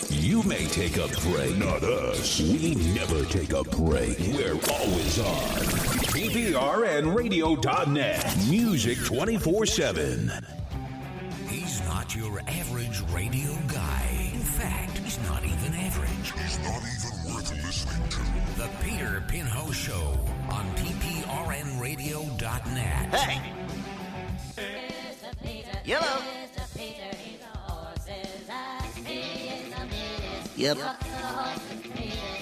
You may take a break, not us. We never take a break. We're always on. PPRNradio.net. Music 24/7. He's not your average radio guy. In fact, he's not even average. He's not even worth listening to. The Peter Pinho Show on PPRNradio.net. Hey! Yellow! Yep.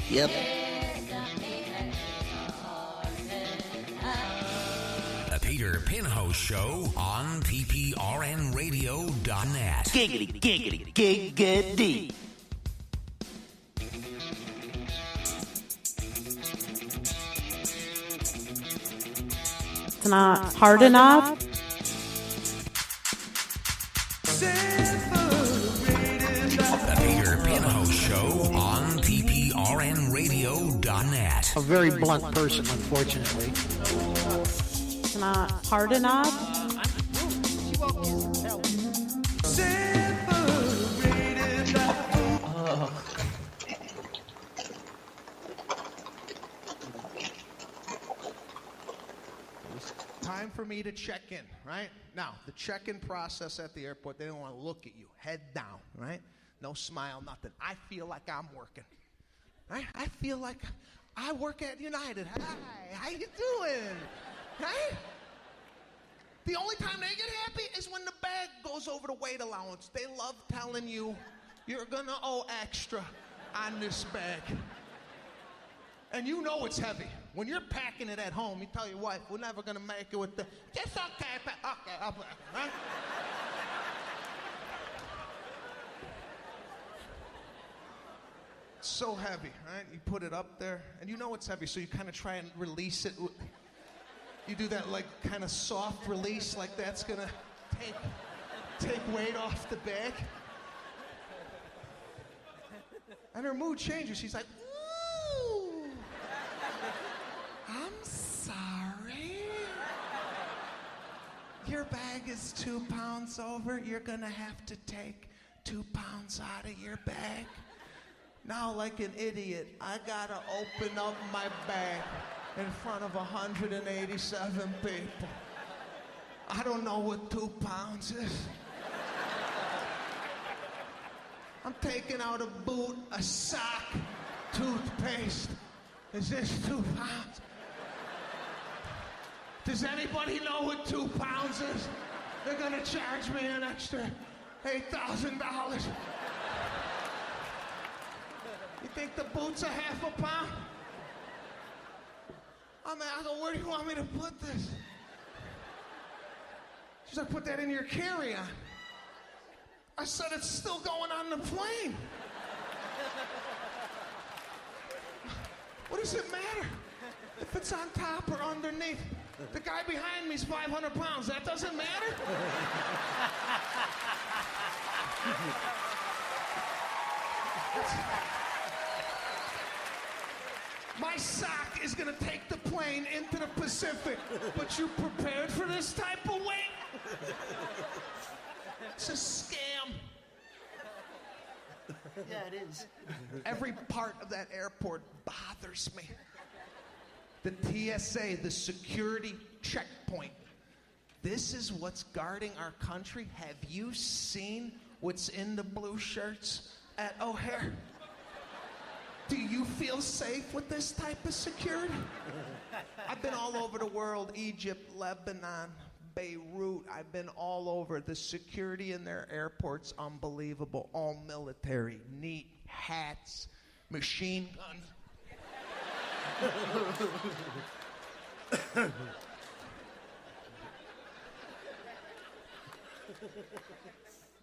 Yep. The Peter Pinho Show on PPRNradio.net. Giggity, giggity, giggity. It's not hard enough. The Peter Pinho Show on PPRNradio.net. A very blunt person, unfortunately. It's not hard enough. Time for me to check in, right? Now, the check-in process at the airport, they don't want to look at you. Head down, right? No smile, nothing. I feel like I'm working, right? I feel like I work at United. Hi, how you doing? Right? The only time they get happy is when the bag goes over the weight allowance. They love telling you you're going to owe extra on this bag. And you know it's heavy. When you're packing it at home, you tell your wife, we're never going to make it with the, it's okay, okay, I'll put it, right? It's so heavy, right? You put it up there, and you know it's heavy, so you kind of try and release it. You do that, like, kind of soft release, like that's going to take weight off the bag. And her mood changes. She's like, ooh, I'm sorry. Your bag is 2 pounds over. You're going to have to take 2 pounds out of your bag. Now, like an idiot, I got to open up my bag in front of 187 people. I don't know what 2 pounds is. I'm taking out a boot, a sock, toothpaste. Is this 2 pounds? Does anybody know what 2 pounds is? They're gonna charge me an extra $8,000. You think the boot's a half a pound? I go, where do you want me to put this? She's like, put that in your carry-on. I said, it's still going on the plane. What does it matter if it's on top or underneath? The guy behind me's 500 pounds. That doesn't matter? My sock is going to take the plane into the Pacific. But you prepared for this type of weight? It's a scam. Yeah, it is. Every part of that airport bothers me. The TSA, the security checkpoint. This is what's guarding our country. Have you seen what's in the blue shirts at O'Hare? Do you feel safe with this type of security? I've been all over the world, Egypt, Lebanon, Beirut. I've been all over. The security in their airports, unbelievable. All military, neat hats, machine guns.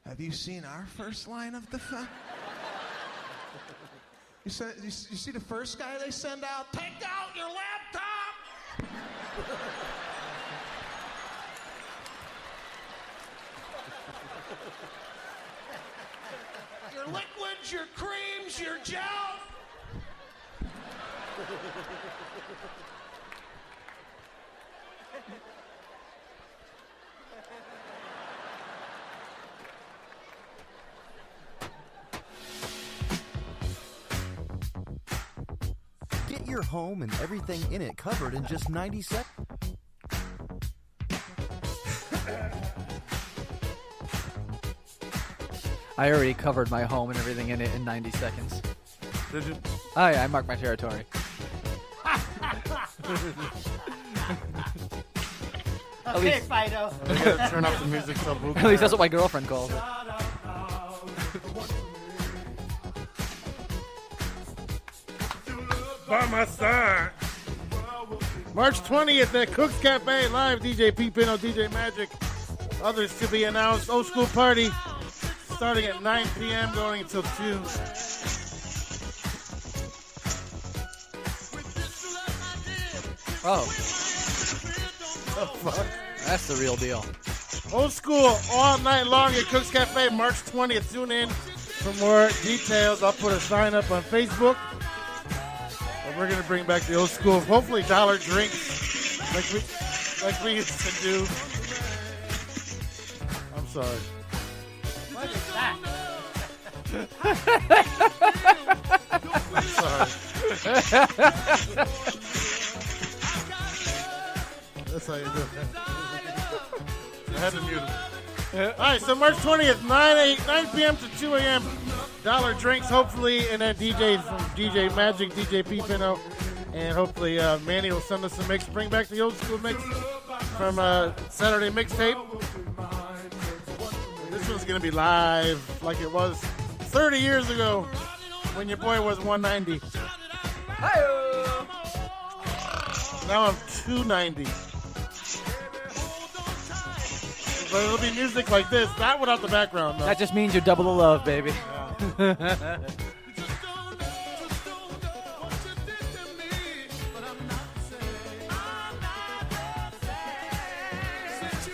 Have you seen our first line of defense? You see the first guy they send out? Take out your laptop! Your liquids, your creams, your gel. Get your home and everything in it covered in just 90 seconds. I already covered my home and everything in it in 90 seconds. Did you? Oh, yeah, I marked my territory. Okay, Fido. I gotta turn up the music so Boo At least that's what my girlfriend calls it. By my side. March 20th at Cook's Cafe, live DJ Pinho, DJ Magic. Others to be announced. Old school party starting at 9 p.m. going until 2. Oh. Oh, fuck. That's the real deal. Old school all night long at Cook's Cafe, March 20th. Tune in for more details. I'll put a sign up on Facebook. But we're going to bring back the old school, hopefully dollar drinks like we used to do. I'm sorry. What is that? I'm sorry. That's how you do it. I had to mute it. All right, so March 20th, 9 p.m. to 2 a.m. Dollar drinks, hopefully, and then DJs from DJ Magic, DJ Pinho, and hopefully Manny will send us a mix. Bring back the old school mix from Saturday Mixtape. This one's going to be live like it was 30 years ago when your boy was 190. Now I'm 290. But it'll be music like this, not without the background, though. That just means you're double the love, baby.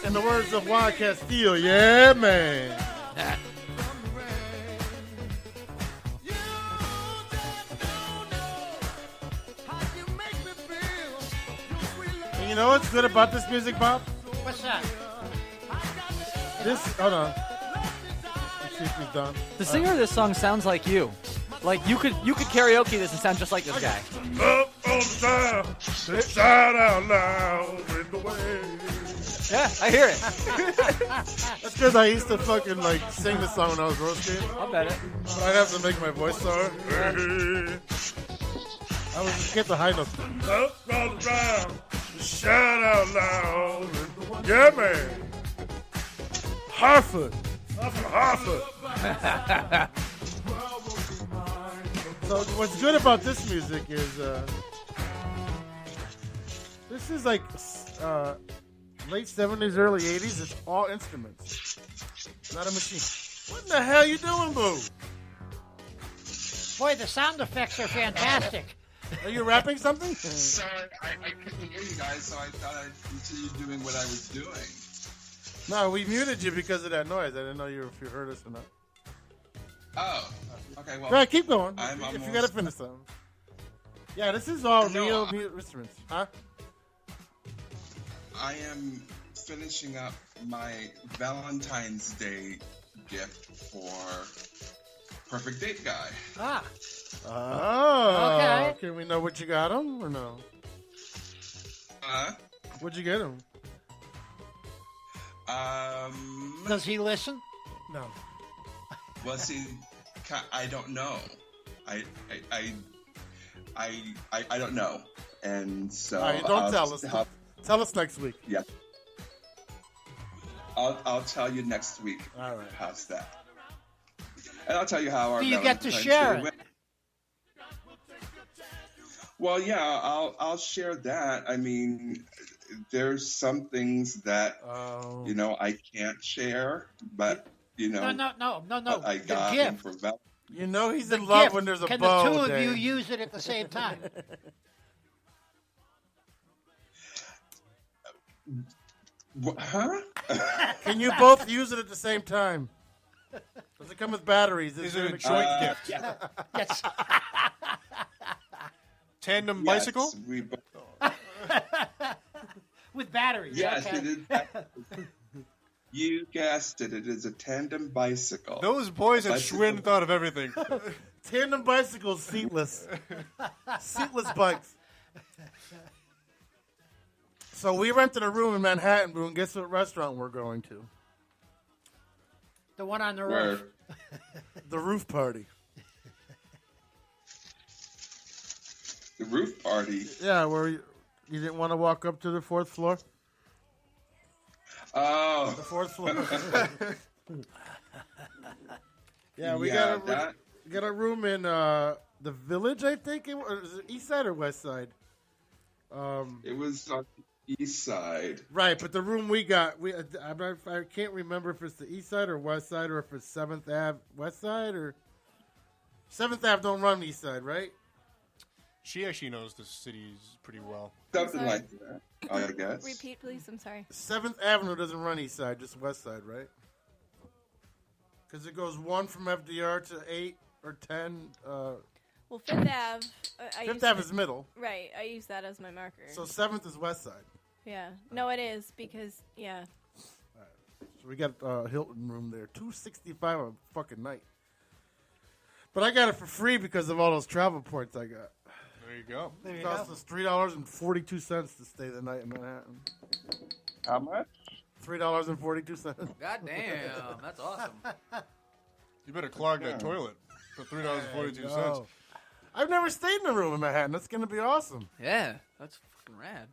In the words of Juan Castillo, yeah, man. And you know what's good about this music, Bob? What's that? Hold on. Let's see if he's done. The singer of this song sounds like you. Like you could karaoke this and sound just like this guy. Up on the time, shout out loud in the way. Yeah, I hear it. That's because I used to fucking like sing this song when I was roasting. I'll bet it. But I'd have to make my voice sour. I would just get the high notes. Up on the time, shout out loud. Yeah, man. Hartford. I'm from Hartford. So what's good about this music is this is like late 70s, early 80s. It's all instruments, not a machine. What in the hell you doing, Boo? Boy, the sound effects are fantastic. Are you rapping something? Sorry, I couldn't hear you guys, so I thought I'd continue doing what I was doing. No, we muted you because of that noise. I didn't know if you heard us or not. Oh, okay, well. Go ahead, keep going. I'm if you got to finish something. Yeah, this is all real instruments. Huh? I am finishing up my Valentine's Day gift for Perfect Date Guy. Ah. Oh. Okay. Can we know what you got him or no? What'd you get him? Does he listen? No. Well, see, I don't know. I don't know, and so. All right, don't tell us. Tell us next week. Yeah. I'll tell you next week. All right. How's that? And I'll tell you how our. Do you get to Valentine's share Day it? went. Well, yeah, I'll share that. I mean, there's some things that I can't share, but No. I got the him gift. for Val. You know he's in The love gift. when there's a Can bow. the two of Dave. you use it at the same time? Huh? Can you both use it at the same time? Does it come with batteries? Is it a joint gift? Yes. Tandem bicycle? We both. With batteries. Yes, okay. it is. You guessed it. It is a tandem bicycle. Those boys at Schwinn thought of everything. Tandem bicycles, seatless. Seatless bikes. So we rented a room in Manhattan, and guess what restaurant we're going to? The one on the Where? roof. The Roof Party. The roof party. Yeah, where you didn't want to walk up to the fourth floor? Oh. The fourth floor. Yeah, we Yeah, got a room in the Village, I think. Is it East Side or West Side? It was on the east side. Right, but the room we got, I can't remember if it's the East Side or West Side, or if it's 7th Ave West Side, or 7th Ave don't run East Side, right? She actually knows the cities pretty well. Something like that, I guess. Repeat, please. I'm sorry. 7th Avenue doesn't run East Side, just West Side, right? Because it goes 1 from FDR to 8 or 10. Well, Fifth Ave. Fifth Ave is middle. Right. I use that as my marker. So 7th is West Side. Yeah. No, it is because yeah. So we got a Hilton room there, $265 a fucking night. But I got it for free because of all those travel points I got. There you go. It cost us $3.42 to stay the night in Manhattan. How much? $3.42. God damn, that's awesome. You better clog that toilet for $3.42. I've never stayed in a room in Manhattan. That's going to be awesome. Yeah, that's fucking rad.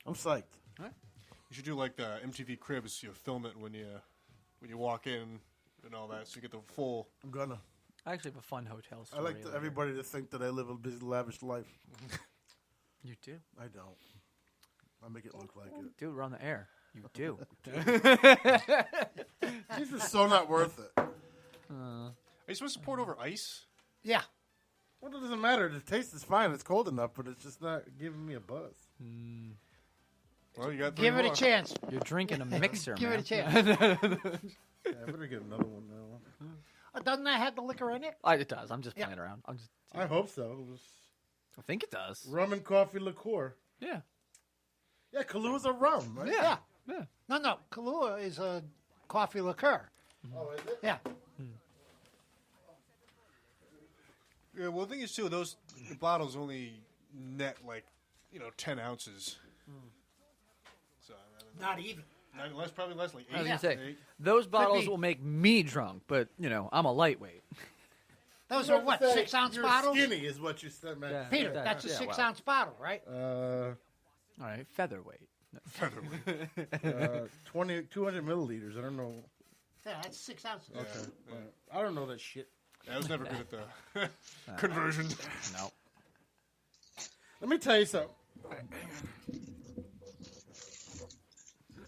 I'm psyched. You should do like the MTV Cribs. You film it when you walk in and all that, so you get the full. I'm gonna. I actually have a fun hotel story. I like everybody to think that I live a busy, lavish life. You do. I don't. I make it look like it. Dude, we're on the air. You do. These are so not worth it. Are you supposed to pour it over ice? Yeah. Well, it doesn't matter. The taste is fine. It's cold enough, but it's just not giving me a buzz. Well, you got Give it a chance. You're drinking a mixer, Give man. it a chance. Yeah, I better get another one now. Doesn't that have the liquor in it? It does. I'm just playing around. I hope so. I think it does. Rum and coffee liqueur. Yeah. Yeah, Kahlua rum, right? Yeah. Yeah. No. Kahlua is a coffee liqueur. Oh, is it? Yeah. Yeah, well, the thing is, too, the bottles only net, 10 ounces. So, Not even. probably less, like 8. I was going to say, 8. those bottles be. will make me drunk, but, I'm a lightweight. Those are what, 6-ounce bottles? Skinny is what you said, man. Yeah. Peter, that's a 6-ounce bottle, right? All right, featherweight. 200 milliliters. I don't know. Yeah, that's 6 ounces. Okay. I don't know that shit. Yeah, I was never good at the conversion. No. Let me tell you something.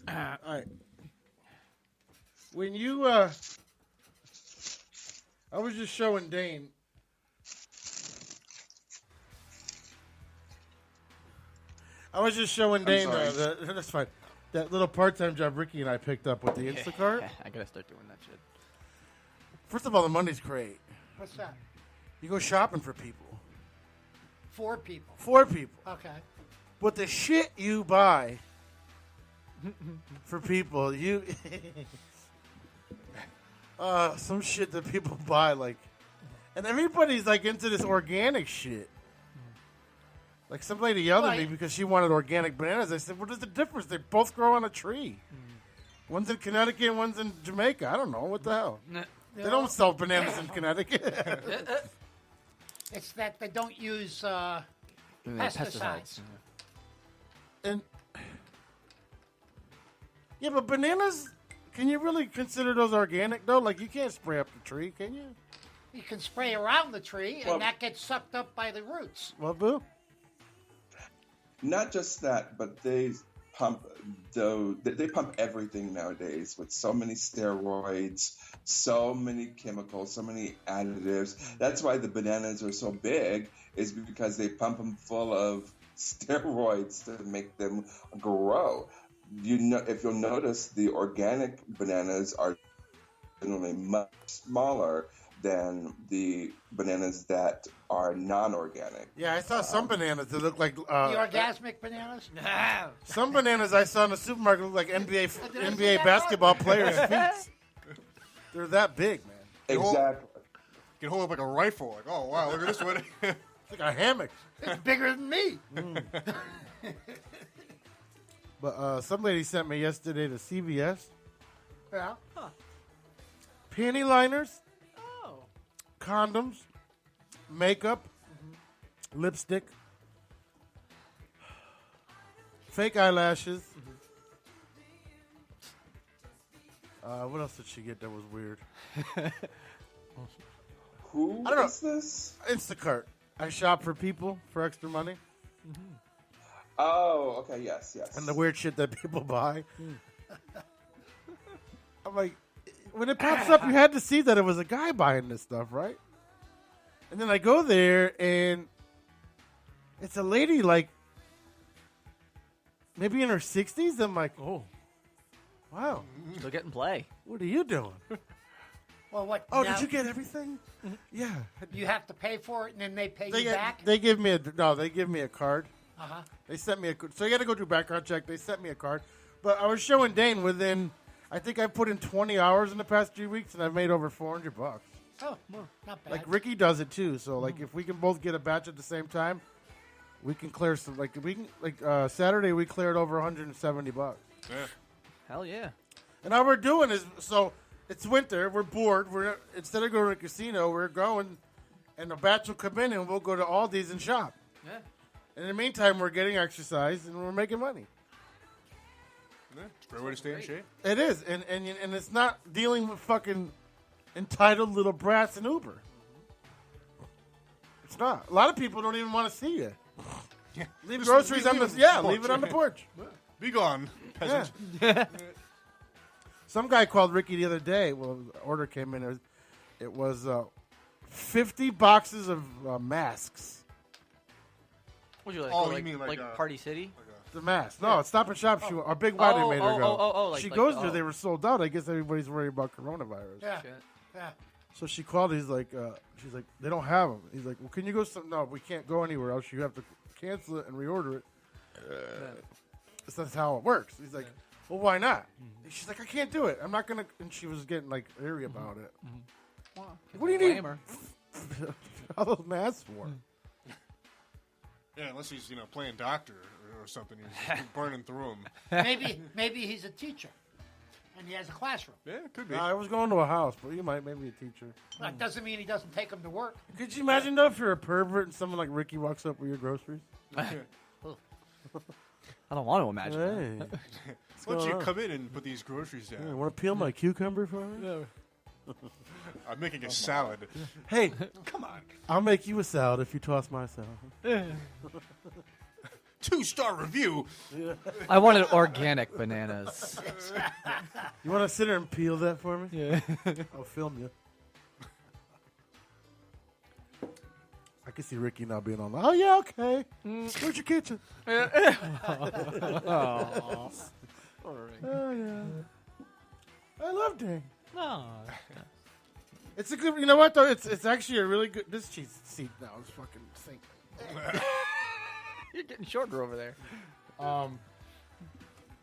All right. When you, I was just showing Dane. That's fine. That little part-time job Ricky and I picked up with the Instacart. I got to start doing that shit. First of all, the money's great. What's that? You go shopping for people. 4 people. 4 people. Okay. But the shit you buy for people, some shit that people buy, and everybody's into this organic shit. Like some lady yelled at me because she wanted organic bananas. I said, what is the difference? They both grow on a tree. One's in Connecticut, one's in Jamaica. I don't know. What the hell? They don't sell bananas in Connecticut. It's that they don't use pesticides. And yeah, but bananas, can you really consider those organic though? Like you can't spray up the tree, can you? You can spray around the tree, and that gets sucked up by the roots. Well, boo. Not just that, but they pump everything nowadays with so many steroids, so many chemicals, so many additives. That's why the bananas are so big, is because they pump them full of steroids to make them grow. If you'll notice, the organic bananas are generally much smaller than the bananas that are non-organic. Yeah, I saw some bananas that look like the orgasmic bananas. Some bananas I saw in the supermarket look like NBA basketball players' feet. They're that big, man. Exactly. You can hold up like a rifle. Like, oh wow, look at this one. It's like a hammock. It's bigger than me. But some lady sent me yesterday to CVS. Yeah. Panty liners, Oh. condoms, makeup, lipstick, fake eyelashes. What else did she get that was weird? Who I don't know. is this? Instacart. I shop for people for extra money. Oh, okay, yes. And the weird shit that people buy. I'm like, when it pops up, you had to see that it was a guy buying this stuff, right? And then I go there, and it's a lady, like, maybe in her 60s. I'm like, oh, wow. Still getting play. What are you doing? Well, what? Oh, now did you get everything? Yeah. You have to pay for it, and then they pay They you back. They give me a card. Uh-huh. They sent me so you got to go do background check. They sent me a card, but I was showing Dane within. I think I put in 20 hours in the past 3 weeks, and I've made over $400. Oh, well, not bad. Like Ricky does it too. So like if we can both get a batch at the same time, we can clear some. Like we can Saturday we cleared over $170. Yeah. Hell yeah. And all we're doing is it's winter. We're bored. Instead of going to a casino, we're going, and a batch will come in, and we'll go to Aldi's and shop. Yeah. In the meantime, we're getting exercise and we're making money. Yeah, it's a great way to stay in shape. It is, and it's not dealing with fucking entitled little brats in Uber. It's not. A lot of people don't even want to see you. Yeah. Leave Just groceries on the leave it on the porch. Be gone, peasant. Yeah. Some guy called Ricky the other day. Well, the order came in. It was 50 boxes of masks. What you like? Oh, like, you mean like Party City? The mask. No, it's Stop and Shop. Our big wedding made her go. Like, she like, goes there. They were sold out. I guess everybody's worried about coronavirus. Yeah. Yeah. So she called. She's like, they don't have them. He's like, well, can you go? No, we can't go anywhere else. You have to cancel it and reorder it. That's how it works. He's like, well, why not? She's like, I can't do it. I'm not gonna. And she was getting like leery about it. What do you need? All those masks for? Yeah, unless he's playing doctor or something, he's burning through them. Maybe he's a teacher, and he has a classroom. Yeah, it could be. I was going to a house, but you might maybe a teacher. That doesn't mean he doesn't take them to work. Could you imagine though if you're a pervert and someone like Ricky walks up with your groceries? I don't want to imagine. Hey, why don't you come in and put these groceries down? Want to peel my cucumber for me? Yeah. I'm making a salad. Hey, come on. I'll make you a salad if you toss my salad. 2-star review. Yeah. I wanted organic bananas. You want to sit there and peel that for me? Yeah. I'll film you. I can see Ricky now being on. Oh yeah, okay. Where's your kitchen? Oh, oh yeah. I love Dane. No. It's a good. You know what though? It's actually a really good. This seat now is fucking sinking. You're getting shorter over there.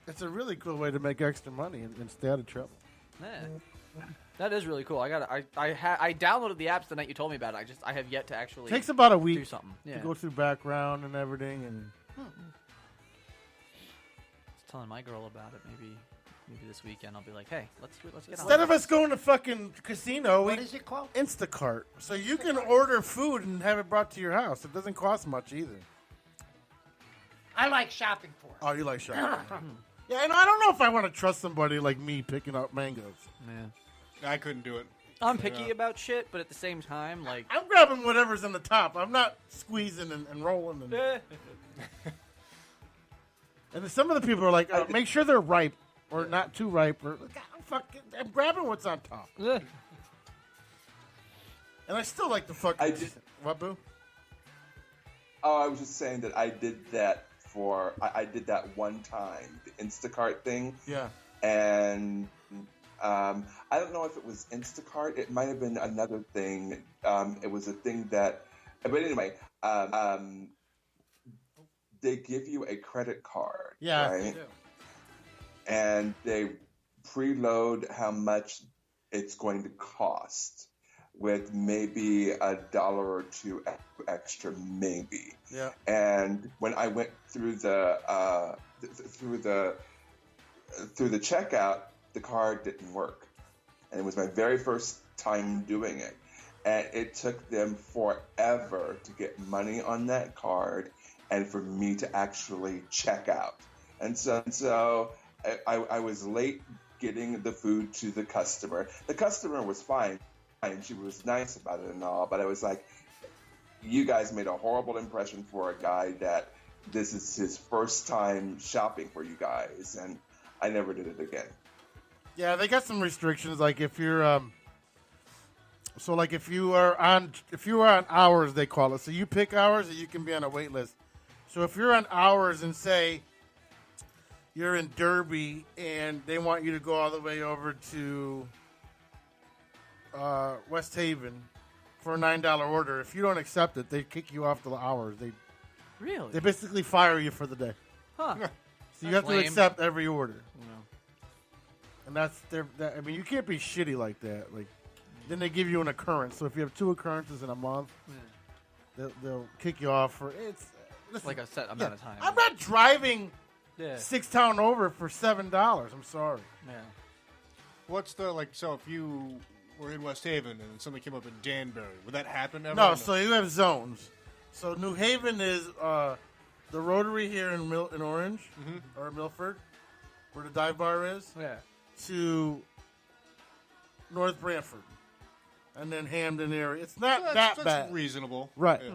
It's a really cool way to make extra money and stay out of trouble. Yeah. That is really cool. I downloaded the apps the night you told me about it. I have yet to actually. Takes about a week do something. to go through background and everything and. I was telling my girl about it. Maybe this weekend I'll be like, hey, let's get Instead on of us going to fucking casino, What is it called? Instacart. So you can order food and have it brought to your house. It doesn't cost much either. I like shopping for it. Oh, you like shopping? Yeah, and I don't know if I want to trust somebody like me picking up mangoes. Yeah. I couldn't do it. I'm picky about shit, but at the same time, like I'm grabbing whatever's in the top. I'm not squeezing and rolling. And and then some of the people are like, make sure they're ripe or not too ripe. Or I'm grabbing what's on top. And I still like the fucking. What, Boo? Oh, I was just saying that I did that I did that one time, the Instacart thing. Yeah. And I don't know if it was Instacart. It might have been another thing. It was a thing that, but anyway, they give you a credit card. Yeah. Right? And they preload how much it's going to cost. with maybe $1 or $2 extra, maybe. Yeah. And when I went through the checkout, the card didn't work, and it was my very first time doing it. And it took them forever to get money on that card and for me to actually check out. And so I was late getting the food to the customer. The customer was fine. She was nice about it and all, but I was like, you guys made a horrible impression for a guy that this is his first time shopping for you guys, and I never did it again. Yeah, they got some restrictions. Like if you're, if you are on hours, they call it. So you pick hours, and you can be on a wait list. So if you're on hours, and say you're in Derby, and they want you to go all the way over to West Haven for a $9 order, if you don't accept it, they kick you off the hours. Really? They basically fire you for the day. Huh. So you have to accept every order. No. And I mean, you can't be shitty like that. Like, then they give you an occurrence. So if you have 2 occurrences in a month, they'll kick you off for listen, like a set amount of time. I'm not driving 6 town over for $7. I'm sorry. Yeah. What's the so if you were in West Haven and something came up in Danbury, would that happen ever? No, so you have zones. So New Haven is the Rotary here in Orange or Milford, where the dive bar is. Yeah. To North Branford, and then Hamden area. It's not that bad. That's reasonable. Right. Yeah.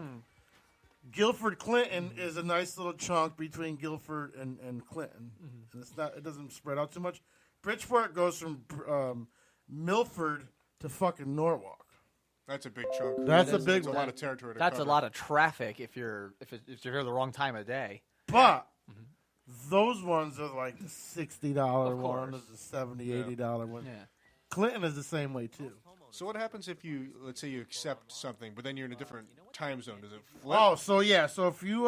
Guilford Clinton is a nice little chunk between Guilford and Clinton. And it doesn't spread out too much. Bridgeport goes from Milford to fucking Norwalk. That's a big chunk. That's a big one. one. A lot of territory to That's cover. a lot of traffic if you're here the wrong time of day. But those ones are like the $60 one, the $70, $80 one. Yeah. Clinton is the same way too. So what happens if let's say you accept something, but then you're in a different time zone? Does it flip? Oh, so yeah. So if you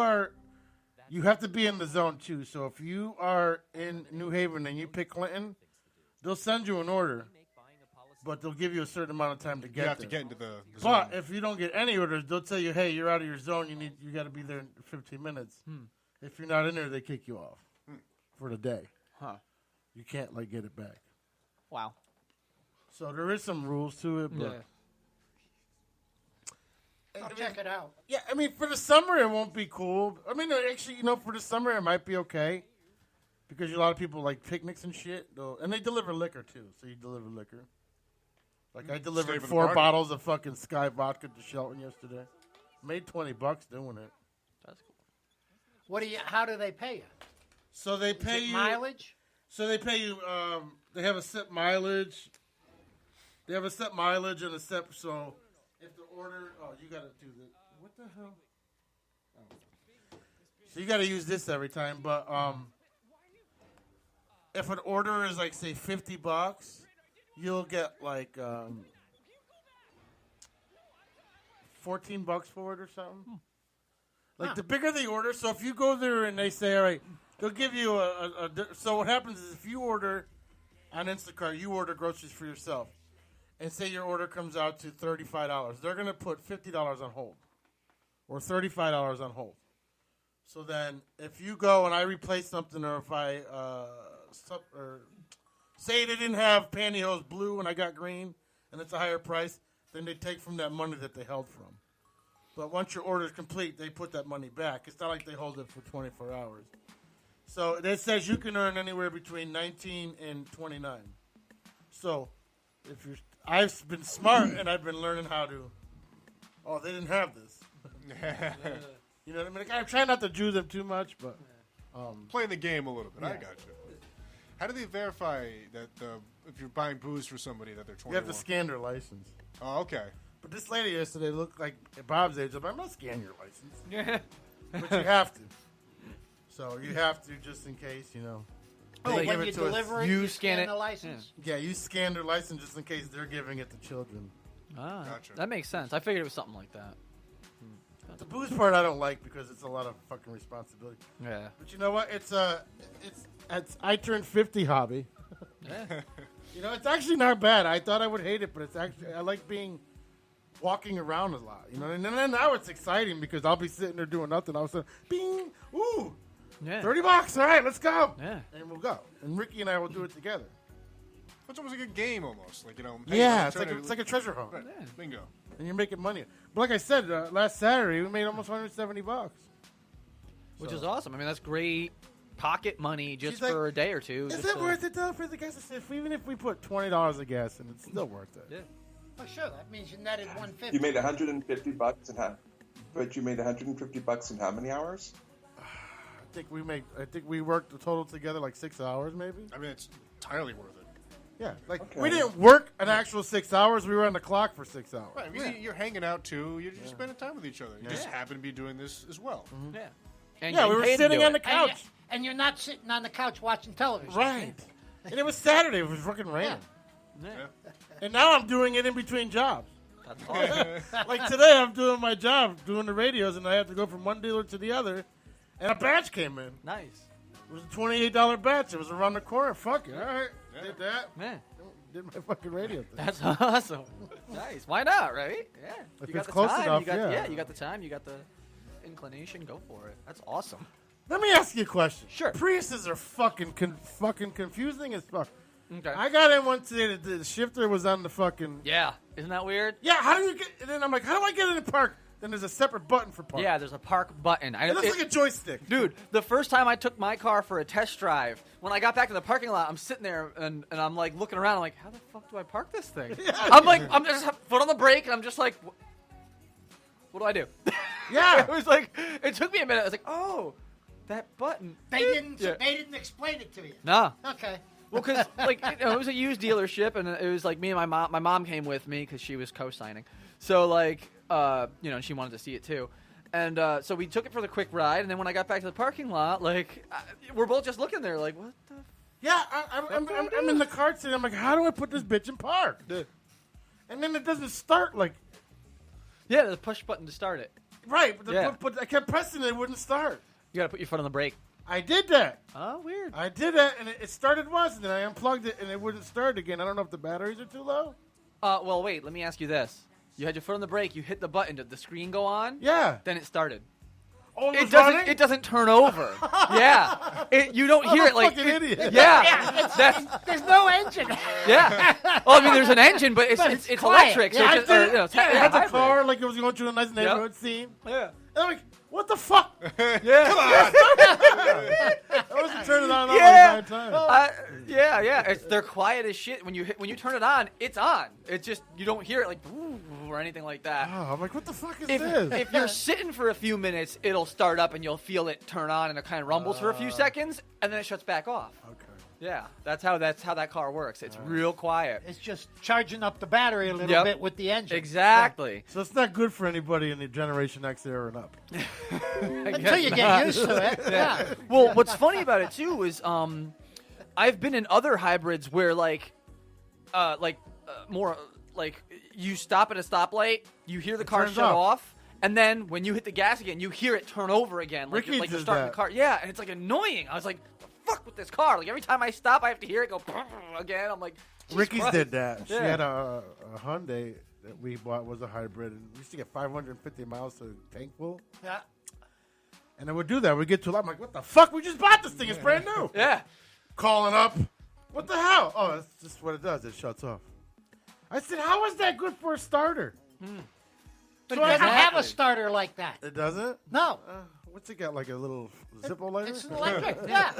have to be in the zone too. So if you are in New Haven and you pick Clinton, they'll send you an order, but they'll give you a certain amount of time to get there. You have to get into the But zone. if you don't get any orders, they'll tell you, hey, you're out of your zone. You got to be there in 15 minutes. If you're not in there, they kick you off for the day. Huh. You can't get it back. Wow. So there is some rules to it, but I'll check it out. yeah, I mean, for the summer it won't be cool. I mean, actually, for the summer it might be okay because a lot of people like picnics and shit. And they deliver liquor too, so you deliver liquor. Like I delivered 4 bottles of fucking Sky vodka to Shelton yesterday. Made $20 doing it. That's cool. How do they pay you? So they pay you mileage. So they pay you. They have a set mileage. They have a set mileage and a set. So if the order, you got to do this. What the hell? Oh. So you got to use this every time. But if an order is say $50, you'll get $14 for it or something. The bigger the order. So if you go there and they say, all right, they'll give you so what happens is if you order on Instacart, you order groceries for yourself, and say your order comes out to $35, they're going to put $50 on hold or $35 on hold. So then if you go and I replace something, or if I say they didn't have pantyhose blue and I got green and it's a higher price, then they take from that money that they held from. But once your order is complete, they put that money back. It's not like they hold it for 24 hours. So it says you can earn anywhere between 19 and 29. So I've been smart and I've been learning how to. Oh, they didn't have this. You know what I mean? I try not to Jew them too much, but playing the game a little bit. Yeah. I got you. How do they verify that if you're buying booze for somebody that they're 21? you have to scan their license. Oh, okay. But this lady yesterday looked like at Bob's age. I'm not scanning your license. But you have to. So you have to just in case, Oh, They when give you it to us. deliver it, you scan the license? Yeah, you scan their license just in case they're giving it to children. Ah, that makes sense. I figured it was something like that. The booze part I don't like because it's a lot of fucking responsibility. Yeah. But you know what? It's I turned 50 hobby. Yeah. It's actually not bad. I thought I would hate it, but it's actually I like being walking around a lot, you know. And then now it's exciting because I'll be sitting there doing nothing. All of a sudden, bing, ooh, Yeah. $30. All right, let's go. Yeah. And we'll go. And Ricky and I will do it together. It's almost like a game, almost. Like, Yeah, it's like a treasure hunt. Right. Yeah. Bingo. And you're making money. But like I said, last Saturday we made almost $170. Which is awesome. I mean, that's great pocket money just She's for a day or two. Is just it worth it though for the gas? Even if we put $20 of gas in, it's still worth it. Yeah. Oh, sure. That means you netted $150. You made $150 in how? But you made $150 in how many hours? I think we worked the total together like 6 hours, maybe. I mean, it's entirely worth it. Yeah, like Okay. we didn't work an actual 6 hours. We were on the clock for 6 hours. Right, because you're hanging out too. You're just spending time with each other. You just happen to be doing this as well. Yeah. And Yeah, we getting were paid to sitting do on the it. couch. And you're not sitting on the couch watching television. Right. And it was Saturday. It was fucking raining. Yeah. And now I'm doing it in between jobs. That's awesome. Like today, I'm doing my job, doing the radios, and I have to go from one dealer to the other. And a batch came in. Nice. It was a $28 batch. It was around the corner. Fuck it. All right. Did that. Man. Did my fucking radio thing. That's awesome. Nice. Why not, right? Yeah. If You got it's the close time. enough, you got, yeah. you got the time. You got the inclination. Go for it. That's awesome. Let me ask you a question. Sure. Priuses are fucking confusing as fuck. Okay. I got in one today. The shifter was on the fucking. Yeah. Isn't that weird? Yeah. How do you get? And then I'm like, how do I get in the park? Then there's a separate button for park. Yeah, there's a park button. It looks like a joystick. Dude, the first time I took my car for a test drive, when I got back to the parking lot, I'm sitting there and I'm like looking around. I'm like, how the fuck do I park this thing? I'm just foot on the brake, and I'm just like, what do I do? Yeah. It was like, it took me a minute. I was like, oh, that button. They didn't explain it to you. Nah. Okay. Well, because like it was a used dealership, and it was like me and my mom. My mom came with me because she was co-signing. So like, she wanted to see it too, and so we took it for the quick ride. And then when I got back to the parking lot, like we're both just looking there, like, what the? Yeah, I'm in the car sitting. I'm like, how do I put this bitch in park? And then it doesn't start like. Yeah, there's a push button to start it. Right, but I kept pressing it. It wouldn't start. You got to put your foot on the brake. I did that. Oh, weird. I did that, and it started once, and then I unplugged it, and it wouldn't start again. I don't know if the batteries are too low. Well, wait. Let me ask you this: you had your foot on the brake. You hit the button. Did the screen go on? Yeah. Then it started. Oh, it doesn't. It doesn't turn over. Yeah. You don't hear it like. Fucking idiot. Yeah. There's no engine. Yeah. Well, I mean, there's an engine, but it's quiet. electric. Yeah, So it had the hybrid. car like it was going through a nice neighborhood scene. Yeah. And I'm like, what the fuck? Yeah. Come on. I wasn't turning it on all the time. Yeah. They're quiet as shit. When you turn it on, it's on. It's just you don't hear it like or anything like that. Oh, I'm like, what the fuck is If, this? if you're sitting for a few minutes, it'll start up and you'll feel it turn on and it kind of rumbles for a few seconds and then it shuts back off. Okay. Yeah, that's how that car works. It's real quiet. It's just charging up the battery a little bit with the engine. Exactly. So it's not good for anybody in the Generation X era and up. Until you get used to it. Yeah. Well, what's funny about it too is I've been in other hybrids where more like you stop at a stoplight, you hear the car turns shut off. off, and then when you hit the gas again, you hear it turn over again, like Ricky you're does starting that. the car. Yeah, and it's like annoying. I was like, the fuck with this car. Like every time I stop, I have to hear it go again. I'm like, Jesus Ricky's Christ. did that. She Yeah. had a Hyundai that we bought was a hybrid, and we used to get 550 miles to tank full. Yeah. And it would do that. We'd get to a lot. I'm like, what the fuck? We just bought this thing. It's brand new. Yeah. Calling up. What the hell? Oh, that's just what it does. It shuts off. I said, how is that good for a starter? But So it doesn't I- have a starter like that. It doesn't? No. What's it got? Like a little Zippo lighter? It's electric. Yeah.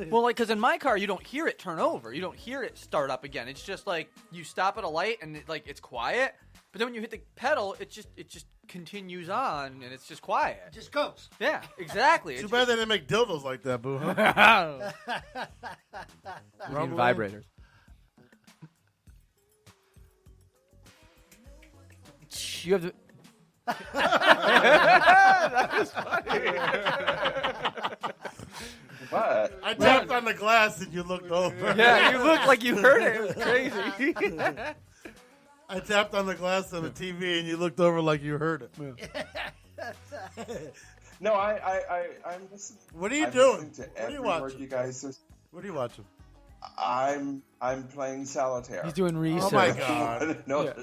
Well, like, because in my car, you don't hear it turn over. You don't hear it start up again. It's just like you stop at a light and it's quiet. But then when you hit the pedal, it just continues on and it's just quiet. It just goes. Yeah, exactly. Too bad they didn't make dildos like that, boo. Huh? You mean vibrators. You have to. That was funny. What? I tapped on the glass and you looked over. Yeah, you looked like you heard it. It was crazy. I tapped on the glass on the TV and you looked over like you heard it. No, I'm listening. What are you I'm doing? listening to What are you every word watching? you guys are. What are you watching? I'm playing solitaire. He's doing research. Oh my god! No, Yeah.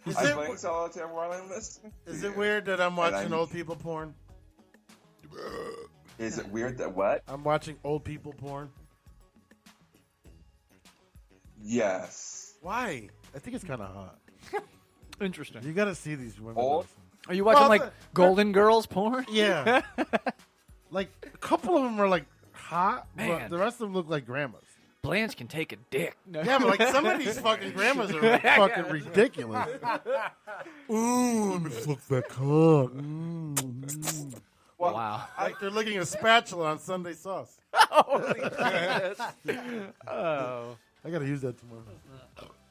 I'm playing solitaire while I'm listening. Is it weird that I'm watching old people porn? Is it weird that what? I'm watching old people porn. Yes. Why? I think it's kind of hot. Interesting. You got to see these women. Old? Are you watching Golden Girls porn? Yeah. Like a couple of them are like hot, Man. but the rest of them look like grandmas. Blanche can take a dick. No. Yeah, but like some of these fucking grandmas are like fucking ridiculous. Ooh, let me flip that cock. Well, wow. Like they're licking a spatula on Sunday sauce. Holy shit. Oh. I gotta use that tomorrow.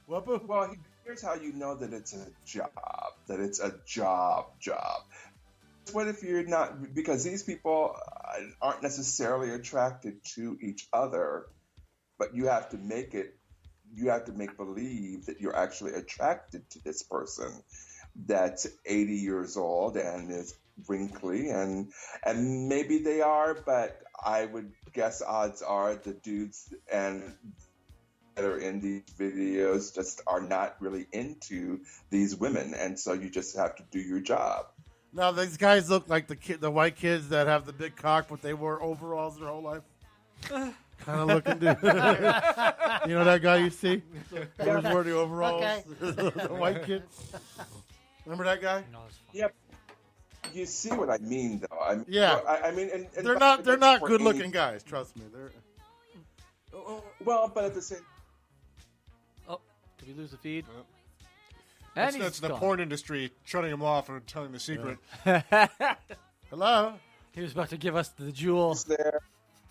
Well, here's how you know that it's a job. That it's a job. What if you're not? Because these people aren't necessarily attracted to each other, but you have to make it. You have to make believe that you're actually attracted to this person that's 80 years old and is wrinkly, and maybe they are, but I would guess odds are the dudes and that are in these videos just are not really into these women, and so you just have to do your job. Now these guys look like the white kids that have the big cock, but they wore overalls their whole life. Kind of looking, dude. You know that guy you see? He was wearing the overalls. Okay. The white kid. Remember that guy? Yep. You see what I mean, though. Yeah. I mean, and They're not good looking guys. Trust me. They're. Well, but at the same. Oh, did we lose the feed? That's the porn industry shutting him off and telling the secret. Yeah. Hello? He was about to give us the jewel. Is there?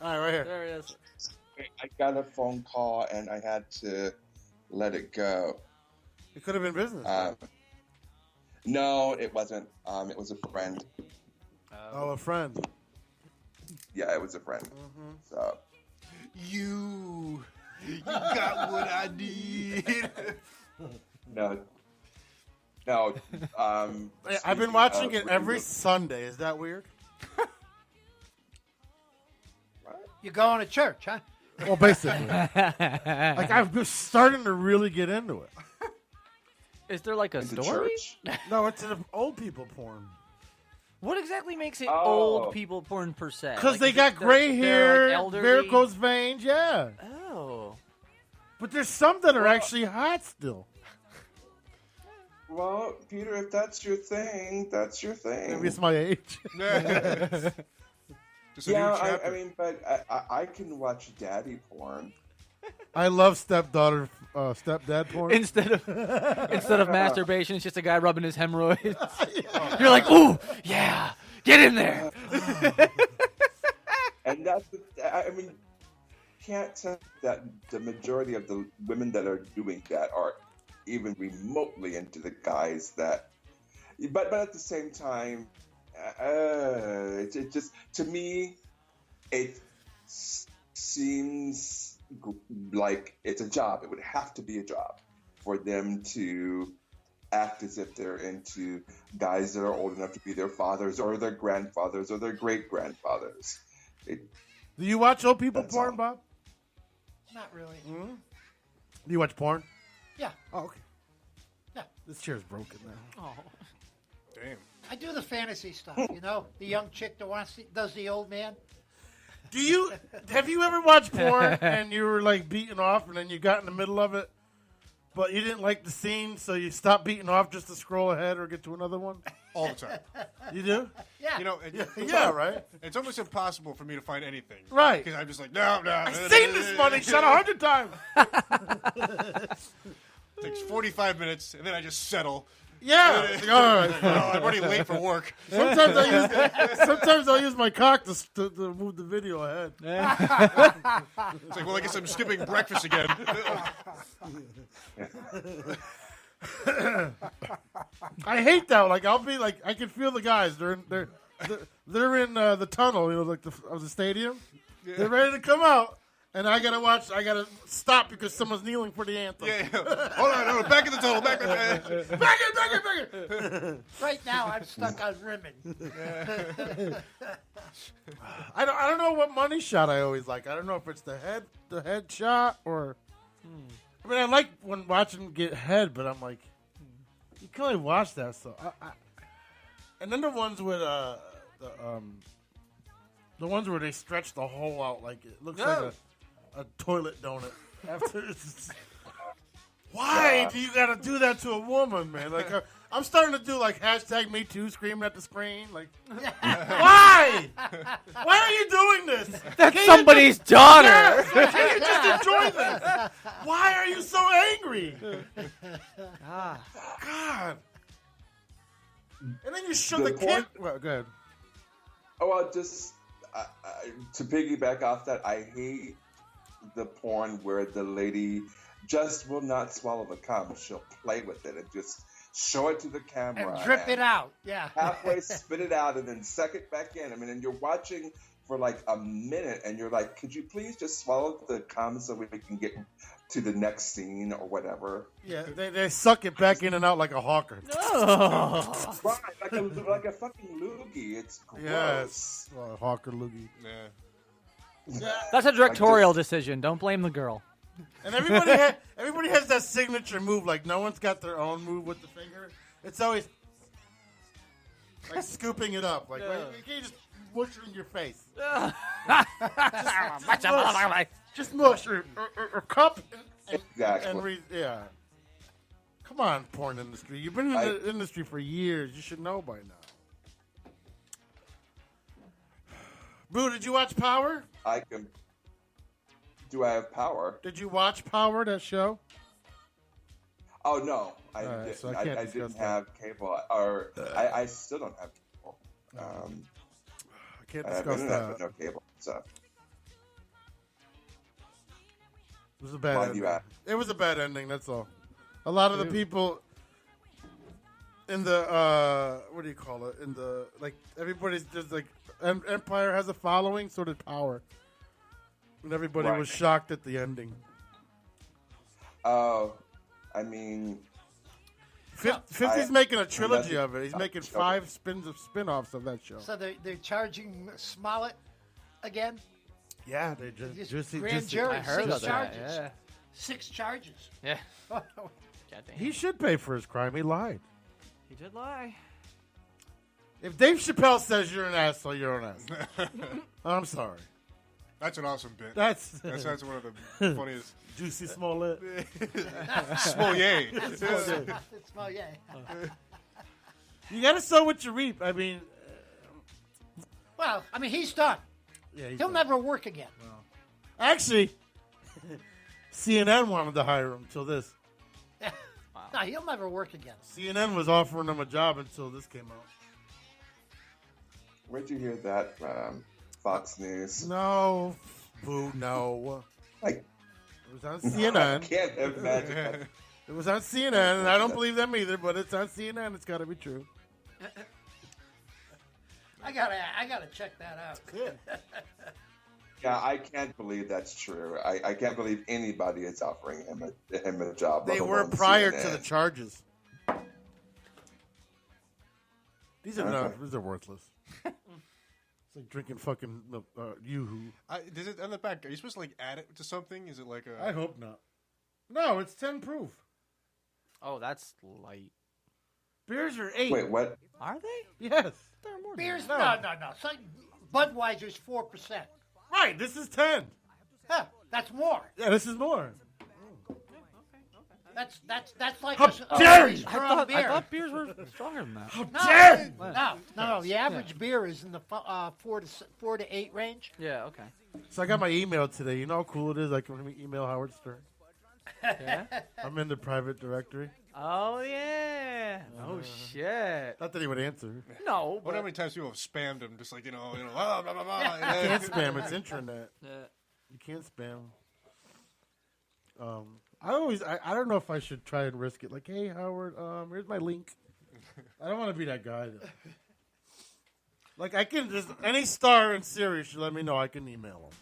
All right, right here. There he is. I got a phone call and I had to let it go. It could have been business. No, it wasn't. It was a friend. Oh, a friend. Yeah, it was a friend. Mm-hmm. So. You got what I need. No. I've been watching it every Sunday. Is that weird? You going to church, huh? Well, basically. Like, I'm just starting to really get into it. Is there like a Into story? church? No, it's an old people porn. What exactly makes it Oh. old people porn per se? Because Like, they is got it gray they're, hair, like, elderly? varicose veins, yeah. Oh. But there's some that are actually hot still. Well, Peter, if that's your thing, that's your thing. Maybe it's my age. Yeah, I mean, but I can watch daddy porn. I love stepdad porn. Instead of masturbation, it's just a guy rubbing his hemorrhoids. You're like, ooh, yeah, get in there. And that's, I mean, can't tell that the majority of the women that are doing that are even remotely into the guys that, but at the same time, it just, to me, it seems like it's a job. It would have to be a job for them to act as if they're into guys that are old enough to be their fathers or their grandfathers or their great-grandfathers. Do you watch old people porn, Bob? Not really. Mm-hmm. Do you watch porn? Yeah. Oh, okay. Yeah. This chair's broken now. Oh. Damn. I do the fantasy stuff, you know? The young chick that does the old man. Have you ever watched porn and you were like beating off and then you got in the middle of it, but you didn't like the scene, so you stopped beating off just to scroll ahead or get to another one? All the time. You do? Yeah. You know, Yeah, right? It's almost impossible for me to find anything. Right. Because I'm just like, no. I've seen this money shot 100 times. It takes 45 minutes, and then I just settle. Yeah. All right. Oh, I'm already late for work. Sometimes I use my cock to move the video ahead. It's like, well, I guess I'm skipping breakfast again. I hate that. Like, I'll be like, I can feel the guys. They're in the tunnel, you know, like of the stadium. Yeah. They're ready to come out, and I gotta stop because someone's kneeling for the anthem. Yeah. Hold on, back in the tunnel, back in. Right now, I'm stuck on rimming. I don't know what money shot I always like. I don't know if it's the head shot or. I mean, I like when watching them get head, but I'm like, You can only watch that. So, and then the ones with the ones where they stretch the hole out like it looks like a toilet donut. After it's why do you got to do that to a woman, man? Like I'm starting to do like #MeToo, screaming at the screen. Like, why? Why are you doing this? That's somebody's daughter. Yes, can you just enjoy this? Why are you so angry? God. And then you show the kid. Well, go ahead. Oh, well, just to piggyback off that, I hate the porn where the lady just will not swallow the cum. She'll play with it and just show it to the camera. And drip it out. Yeah. Halfway spit it out and then suck it back in. I mean, and you're watching for like a minute and you're like, could you please just swallow the cum so we can get to the next scene or whatever? Yeah, they suck it back in and out like a hawker. Oh. Right, like a fucking loogie. It's gross. Yes. Hawker loogie. Yeah. That's a directorial decision. Don't blame the girl. And everybody has that signature move. Like no one's got their own move with the finger. It's always like scooping it up. Like you can't just mush it in your face. just mush or cup. Exactly. Yeah. Come on, porn industry. You've been in the industry for years. You should know by now. Boo, did you watch Power? Do I have Power? Did you watch Power, that show? Oh, no. I didn't. So I didn't have cable. Or I still don't have cable. I can't discuss that. With no cable, so. It was a bad ending. It was a bad ending, that's all. A lot of the people in the, what do you call it? In the, like, everybody's just like, Empire has a following, so did Power. And everybody was shocked at the ending. Oh, I mean... 50's making a trilogy of it. He's making 5 spin-offs of that show. So they're charging Smollett again? Yeah, they just grand jury. I heard 6 of charges. that, yeah. 6 charges. Yeah. He should pay for his crime. He lied. He did lie. If Dave Chappelle says you're an asshole, you're an asshole. I'm sorry. That's an awesome bit. That's one of the funniest. Juicy Smollett. Smollett. Smollett. You got to sow what you reap. I mean... Well, I mean, he's done. Yeah, He'll never work again. Well, actually, CNN wanted to hire him until this. No, he'll never work again. CNN was offering him a job until this came out. Where'd you hear that from? Fox News? No. Boo, no. It was on CNN. I can't imagine. It was on CNN, and I don't believe them either, but it's on CNN. It's got to be true. I gotta check that out. Yeah, I can't believe that's true. I can't believe anybody is offering him a job. They were prior to the charges. These are these are worthless. It's like drinking fucking Yoo-hoo. Does it on the back? Are you supposed to like add it to something? Is it like a? I hope not. No, it's 10 proof. Oh, that's light. Beers are 8. Wait, what? Are they? Yes. Beers? No. So Budweiser's 4%. Right. This is 10. Huh, that's more. Yeah, this is more. That's like How a dare very you? strong beer. I thought beers were stronger than that. How dare you? No. The average beer is in the 4 to 8 range. Yeah. Okay. So I got my email today. You know how cool it is? I can email Howard Stern. Yeah. I'm in the private directory. Oh yeah. Oh shit. Not that he would answer. No. I wonder how many times people have spammed him, just like blah, blah, blah, blah. You can't spam. It's intranet. Yeah. You can't spam. I don't know if I should try and risk it. Like, hey Howard, here's my link. I don't want to be that guy though. Like I can just any star in Sirius should let me know. I can email him.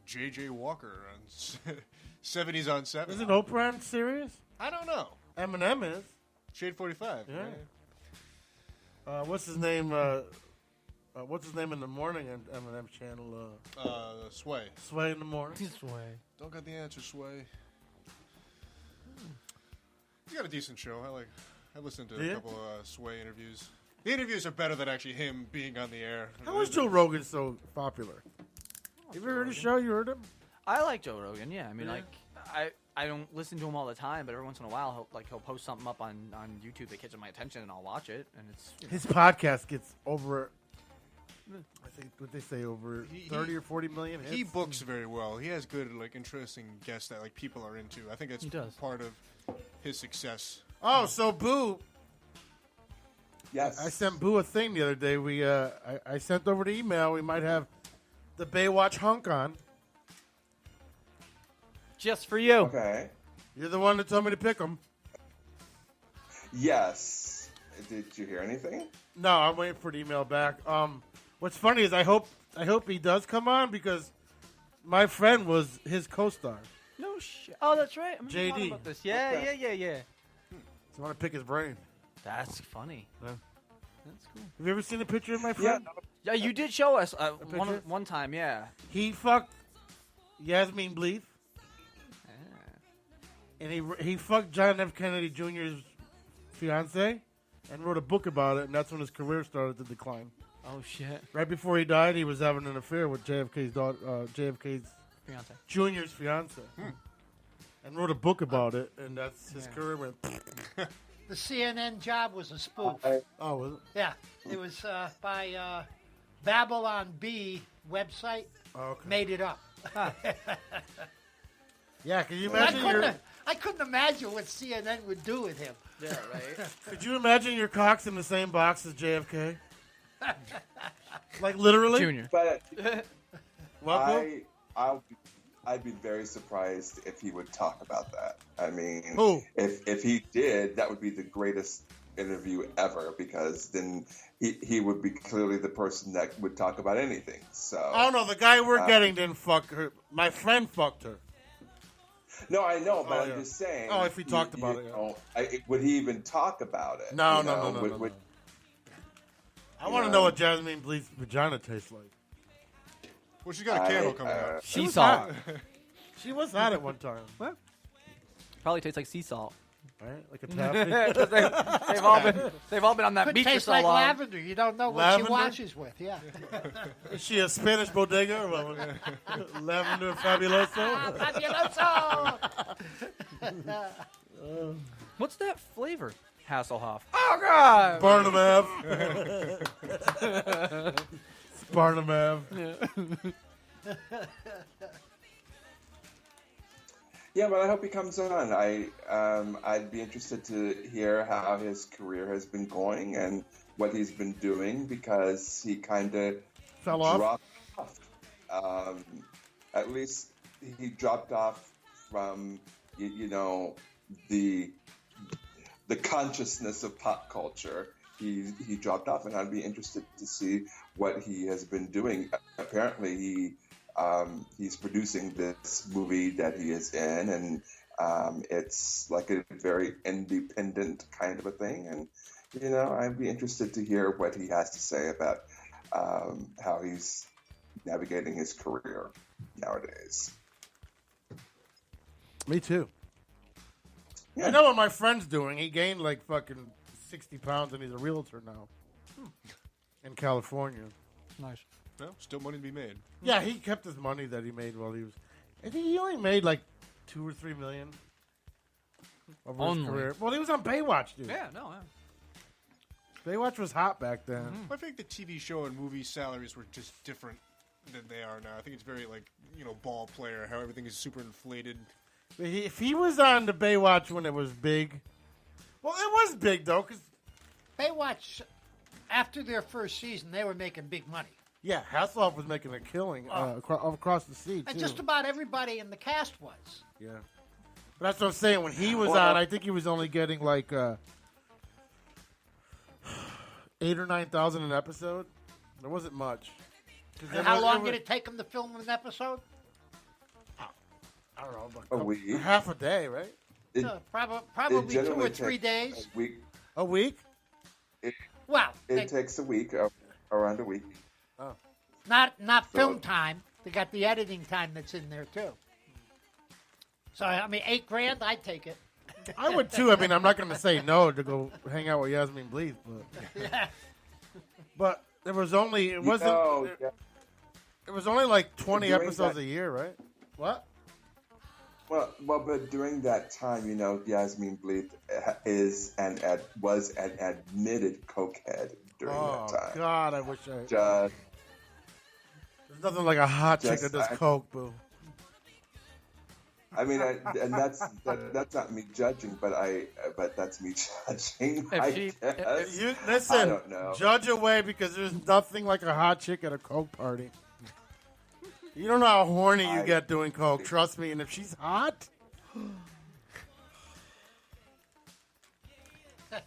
J.J. Walker on 70s on 7. Isn't Oprah on Sirius? I don't know. Eminem is. Shade 45. Yeah. What's his name? What's his name in the morning on Eminem's channel? Sway. Sway in the morning. Sway. Don't got the answer, Sway. He's got a decent show. I listened to Yeah? a couple Sway interviews. The interviews are better than actually him being on the air. How is Joe Rogan so popular? You ever heard his show? You heard him? I like Joe Rogan. Yeah, I mean, Yeah. like I don't listen to him all the time, but every once in a while he'll post something up on YouTube that catches my attention, and I'll watch it. And it's His podcast gets over, I think, what they say, over 30 or 40 million hits. He books very well. He has good, like, interesting guests that like people are into. I think that's part of his success. Oh, so Boo. Yes. I sent Boo a thing the other day. I sent over the email. We might have the Baywatch hunk on. Just for you. Okay. You're the one that told me to pick him. Yes. Did you hear anything? No, I'm waiting for the email back. What's funny is I hope he does come on because my friend was his co-star. No shit. Oh, that's right. I'm JD. talking about this. Yeah. So I want to pick his brain. That's funny. Yeah. That's cool. Have you ever seen a picture of my friend? Yeah, you did show us picture? one time. Yeah. He fucked Yasmin Bleeth. And he fucked John F. Kennedy Jr.'s fiance and wrote a book about it, and that's when his career started to decline. Oh shit! Right before he died, he was having an affair with JFK's daughter, JFK's fiance, Jr.'s fiance, and wrote a book about it, and that's his career went. The CNN job was a spoof. Oh, was it? Yeah, it was by Babylon B website. Oh, okay. Made it up. Yeah, can you imagine I couldn't imagine what CNN would do with him. Yeah, right. Could you imagine your cock's in the same box as JFK? Like literally, Junior. But What, I'd be very surprised if he would talk about that. I mean, Who? If he did, that would be the greatest interview ever because then he would be clearly the person that would talk about anything. So Oh no, the guy we're getting didn't fuck her. My friend fucked her. No, I know, but Oh, I'm yeah. just saying. Oh, if he talked about it, yeah. Would he even talk about it? No, You no, know, no, no, would- no, would- no. I want to know what Jasmine Bleeth's vagina tastes like. Well, she's got a candle coming out. Sea was salt. hot. She was hot at one time. What? Probably tastes like sea salt. Right? Like a taffy. 'Cause they've all been on that Could beach for taste so like long. lavender. You don't know what Lavender? she washes with. Yeah. Is she a Spanish bodega? Or what? Lavender Fabuloso? Fabuloso. What's that flavor? Hasselhoff. Oh God. Barnum Ave. Barnum Ave. Yeah, but I hope he comes on. I'd be interested to hear how his career has been going and what he's been doing because he kind of Fell off? dropped off. At least he dropped off from the consciousness of pop culture. He dropped off, and I'd be interested to see what he has been doing. Apparently, he's producing this movie that he is in, and it's like a very independent kind of a thing. And I'd be interested to hear what he has to say about how he's navigating his career nowadays. Me too. Yeah. I know what my friend's doing. He gained like fucking 60 pounds, and he's a realtor now in California. Nice. No, still money to be made. Yeah, he kept his money that he made while he was. I think he only made like $2 or $3 million over his Only. career. Well, he was on Baywatch, dude. Yeah, no. Baywatch was hot back then. I think the TV show and movie salaries were just different than they are now. I think it's very ball player, how everything is super inflated. But if he was on the Baywatch when it was big, well, it was big though, because Baywatch, after their first season, they were making big money. yeah, Hasselhoff was making a killing across the sea And too. just about everybody in the cast was. Yeah, but that's what I'm saying. When he was Well, on, I think he was only getting like 8,000 or 9,000 an episode. There wasn't much. And how long did it take them to film an episode? I don't know, about A week. half a day, right? It, Probably 2 generally or 3 takes days. A week. A week? Well, It takes a week, around a week. Oh, not film time. They got the editing time that's in there too. So I mean, $8,000, I'd take it. I would too. I mean, I'm not going to say no to go hang out with Yasmin Bleeth, but there was only it wasn't. It was only like 20 During episodes that- a year, right? What? Well, but during that time, Yasmin Bleeth was an admitted cokehead during that time. God, I wish I. Just, There's nothing like a hot chick just- that does coke, boo. I mean, and that's not me judging, but that's me judging. You, I listen, don't know. judge away because there's nothing like a hot chick at a coke party. You don't know how horny you get doing coke. Trust me, and if she's hot, I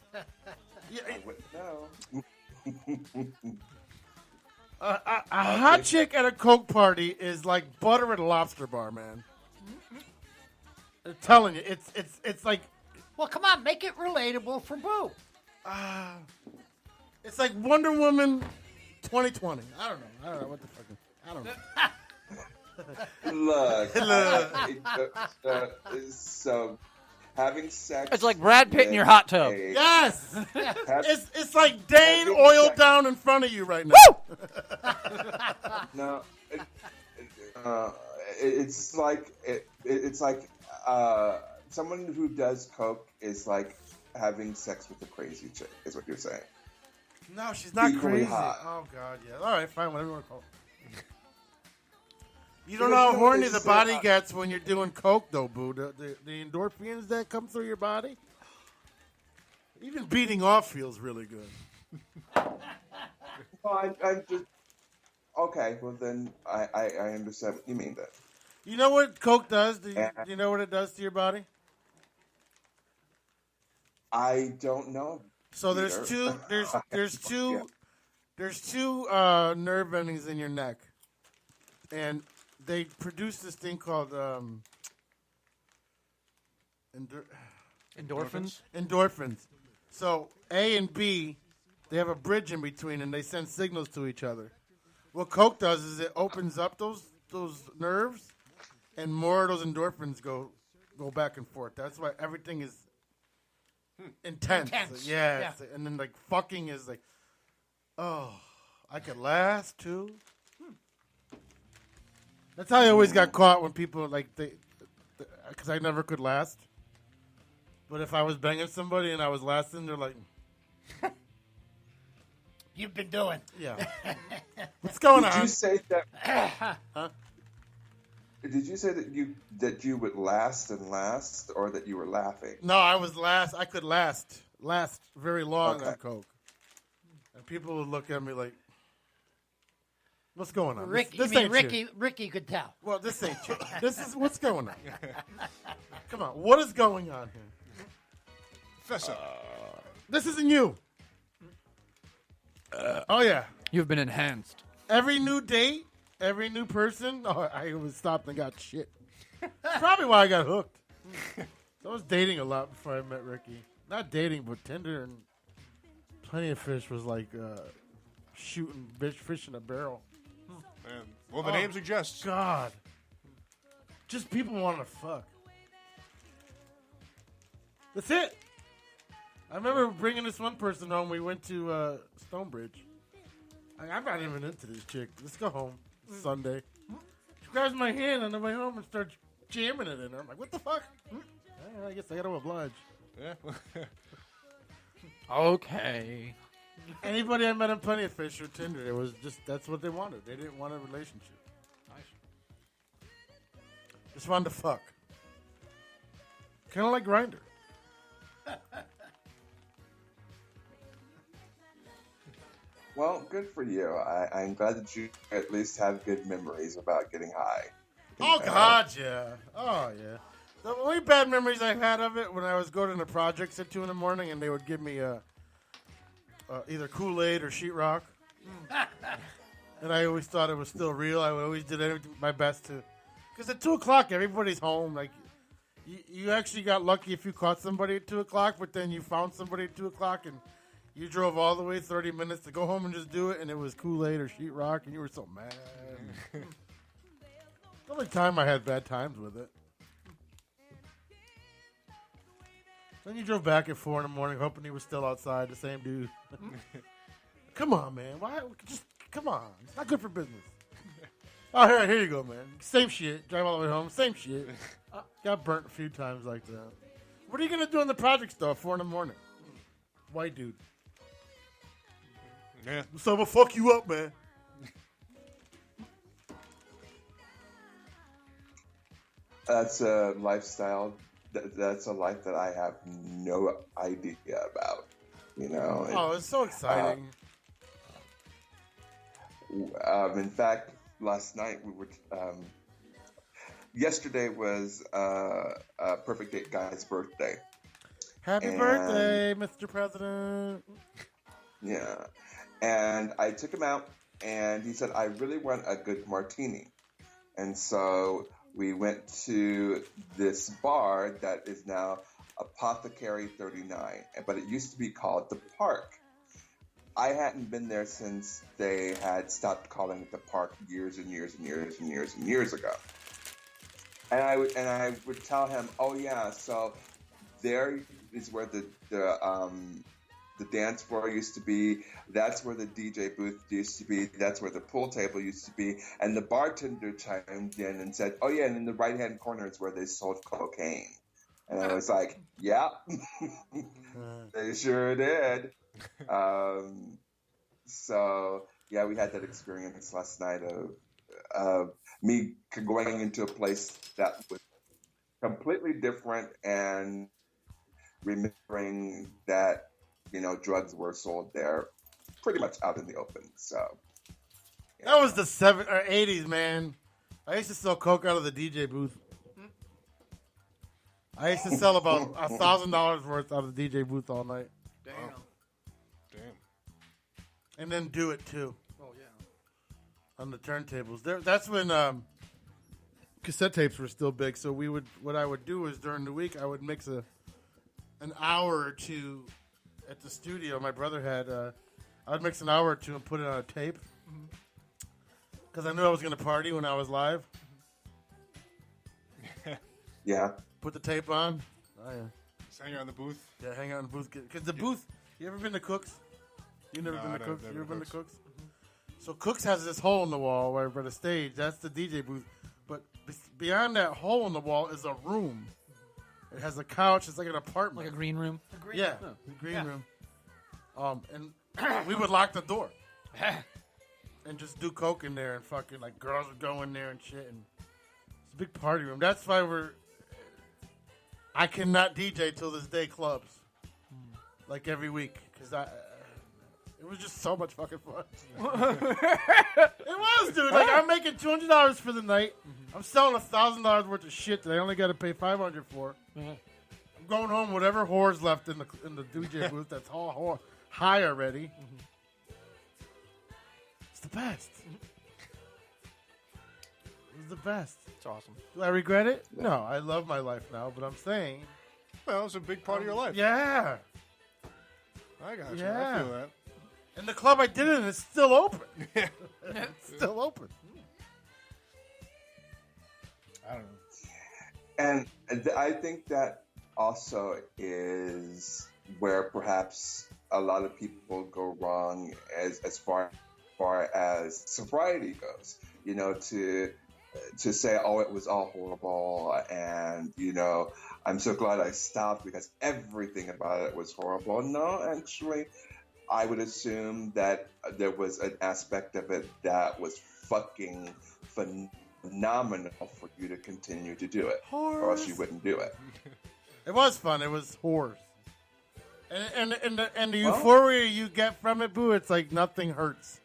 wouldn't know. a hot chick at a coke party is like butter at a lobster bar, man. I'm telling you, it's like. Well, come on, make it relatable for Boo. It's like Wonder Woman 2020. I don't know what the fuck. I don't know. Look. So having sex. It's like Brad Pitt in your hot tub. Yes. It's like Dane oiled down in front of you right now. No. It's like someone who does coke is like having sex with a crazy chick. Is what you're saying. No, she's not Equally crazy. hot. Oh God, yeah. All right, fine. Whatever you want to call it. You don't know how horny the body gets when you're doing coke, though, boo. The endorphins that come through your body. Even beating off feels really good. Well, I'm just okay. Well, then I understand what you mean. Then you know what coke does? Do you know what it does to your body? I don't know. So there's two nerve endings in your neck, and they produce this thing called Endorphins? Endorphins. So A and B, they have a bridge in between, and they send signals to each other. What coke does is it opens up those nerves, and more of those endorphins go back and forth. That's why everything is intense. Yeah. And then like fucking is like, oh, I could last too. That's how I always got caught when people like because I never could last. But if I was banging somebody and I was lasting, they're like, You've been doing. Yeah. What's going on? Did you say that? Huh? Did you say that you would last and last, or that you were laughing? No, I was last. I could last very long on coke, and people would look at me like, "What's going on?" Ricky could tell. Well, this ain't you. This is what's going on. Come on, what is going on here? Professor. This isn't you. Oh yeah, you've been enhanced. Every new date, every new person. Oh, I was stopped and got shit. That's probably why I got hooked. So I was dating a lot before I met Ricky. Not dating, but Tinder and Plenty of Fish was like shooting fish in a barrel. Man. Well, the name suggests. God. Just people wanting to fuck. That's it. I remember bringing this one person home. We went to Stonebridge. I'm not even into this chick. Let's go home. It's Sunday. She grabs my hand on the way home and starts jamming it in her. I'm like, what the fuck? I guess I got to oblige. Yeah. Okay. Anybody I met on Plenty of Fish or Tinder, it was just, that's what they wanted. They didn't want a relationship. Nice. Just wanted to fuck. Kind of like Grindr. Well, good for you. I'm glad that you at least have good memories about getting high. Oh, God, yeah. Oh, yeah. The only bad memories I had of it when I was going to the projects at 2 in the morning and they would give me either Kool-Aid or sheetrock. And I always thought it was still real. I always did everything my best to. Because at 2 o'clock, everybody's home. Like, you actually got lucky if you caught somebody at 2 o'clock, but then you found somebody at 2 o'clock and you drove all the way 30 minutes to go home and just do it, and it was Kool-Aid or sheetrock, and you were so mad. The only time I had bad times with it. Then you drove back at 4 in the morning, hoping he was still outside. The same dude. Come on, man. Why? Just come on. It's not good for business. Oh, here you go, man. Same shit. Drive all the way home. Same shit. Got burnt a few times like that. What are you gonna do in the project stuff 4 in the morning? White dude. Yeah. So I'm gonna fuck you up, man. That's a lifestyle. That's a life that I have no idea about. You know. Oh, it's so exciting. In fact, last night we were. Yesterday was Perfect Date Guy's birthday. Happy birthday, Mr. President. Yeah. And I took him out, and he said, I really want a good martini. And so we went to this bar that is now Apothecary 39, but it used to be called The Park. I hadn't been there since they had stopped calling it The Park years and years and years and years and years ago. And I would tell him, oh yeah, so there is where the dance floor used to be. That's where the DJ booth used to be. That's where the pool table used to be. And the bartender chimed in and said, oh yeah, and in the right-hand corner is where they sold cocaine. And I was like, yeah, they sure did. So yeah, we had that experience last night of me going into a place that was completely different and remembering that, you know, drugs were sold there pretty much out in the open. So yeah. That was the 70s or 80s, man. I used to sell coke out of the DJ booth. I used to sell about $1,000 worth out of the DJ booth all night. Damn. Wow. Damn. And then do it too. Oh yeah. On the turntables. That's when cassette tapes were still big. So what I would do is during the week I would mix an hour or two at the studio. My brother had I'd mix an hour or two and put it on a tape because I knew I was going to party when I was live. Yeah. Put the tape on. Oh yeah. Just hang out in the booth. Yeah, hang out in the booth because the booth. You ever been to Cook's? You never been to Cook's? You ever been to Cook's? So Cook's has this hole in the wall where by the stage, that's the DJ booth. But beyond that hole in the wall is a room. It has a couch. It's like an apartment. Like a green room? Yeah, the green room. And we would lock the door. And just do coke in there and fucking, like, girls would go in there and shit. And it's a big party room. That's why I cannot DJ till this day clubs. Like every week. Because it was just so much fucking fun. It was, dude. Like, I'm making $200 for the night. I'm selling $1,000 worth of shit that I only got to pay $500 for. I'm going home, whatever whore's left in the DJ booth that's all high already. It's the best. It was the best. It's awesome. Do I regret it? No, I love my life now, but I'm saying. Well, it's a big part of your life. Yeah. I got you. Yeah. I feel that. And the club I did it in is still open. It's still open. I don't know. And I think that also is where perhaps a lot of people go wrong as far as sobriety goes. You know, to say, oh, it was all horrible, and, you know, I'm so glad I stopped because everything about it was horrible. No, actually, I would assume that there was an aspect of it that was fucking phenomenal for you to continue to do it. Or else you wouldn't do it. It was fun. It was horse. And the euphoria you get from it, boo, it's like nothing hurts.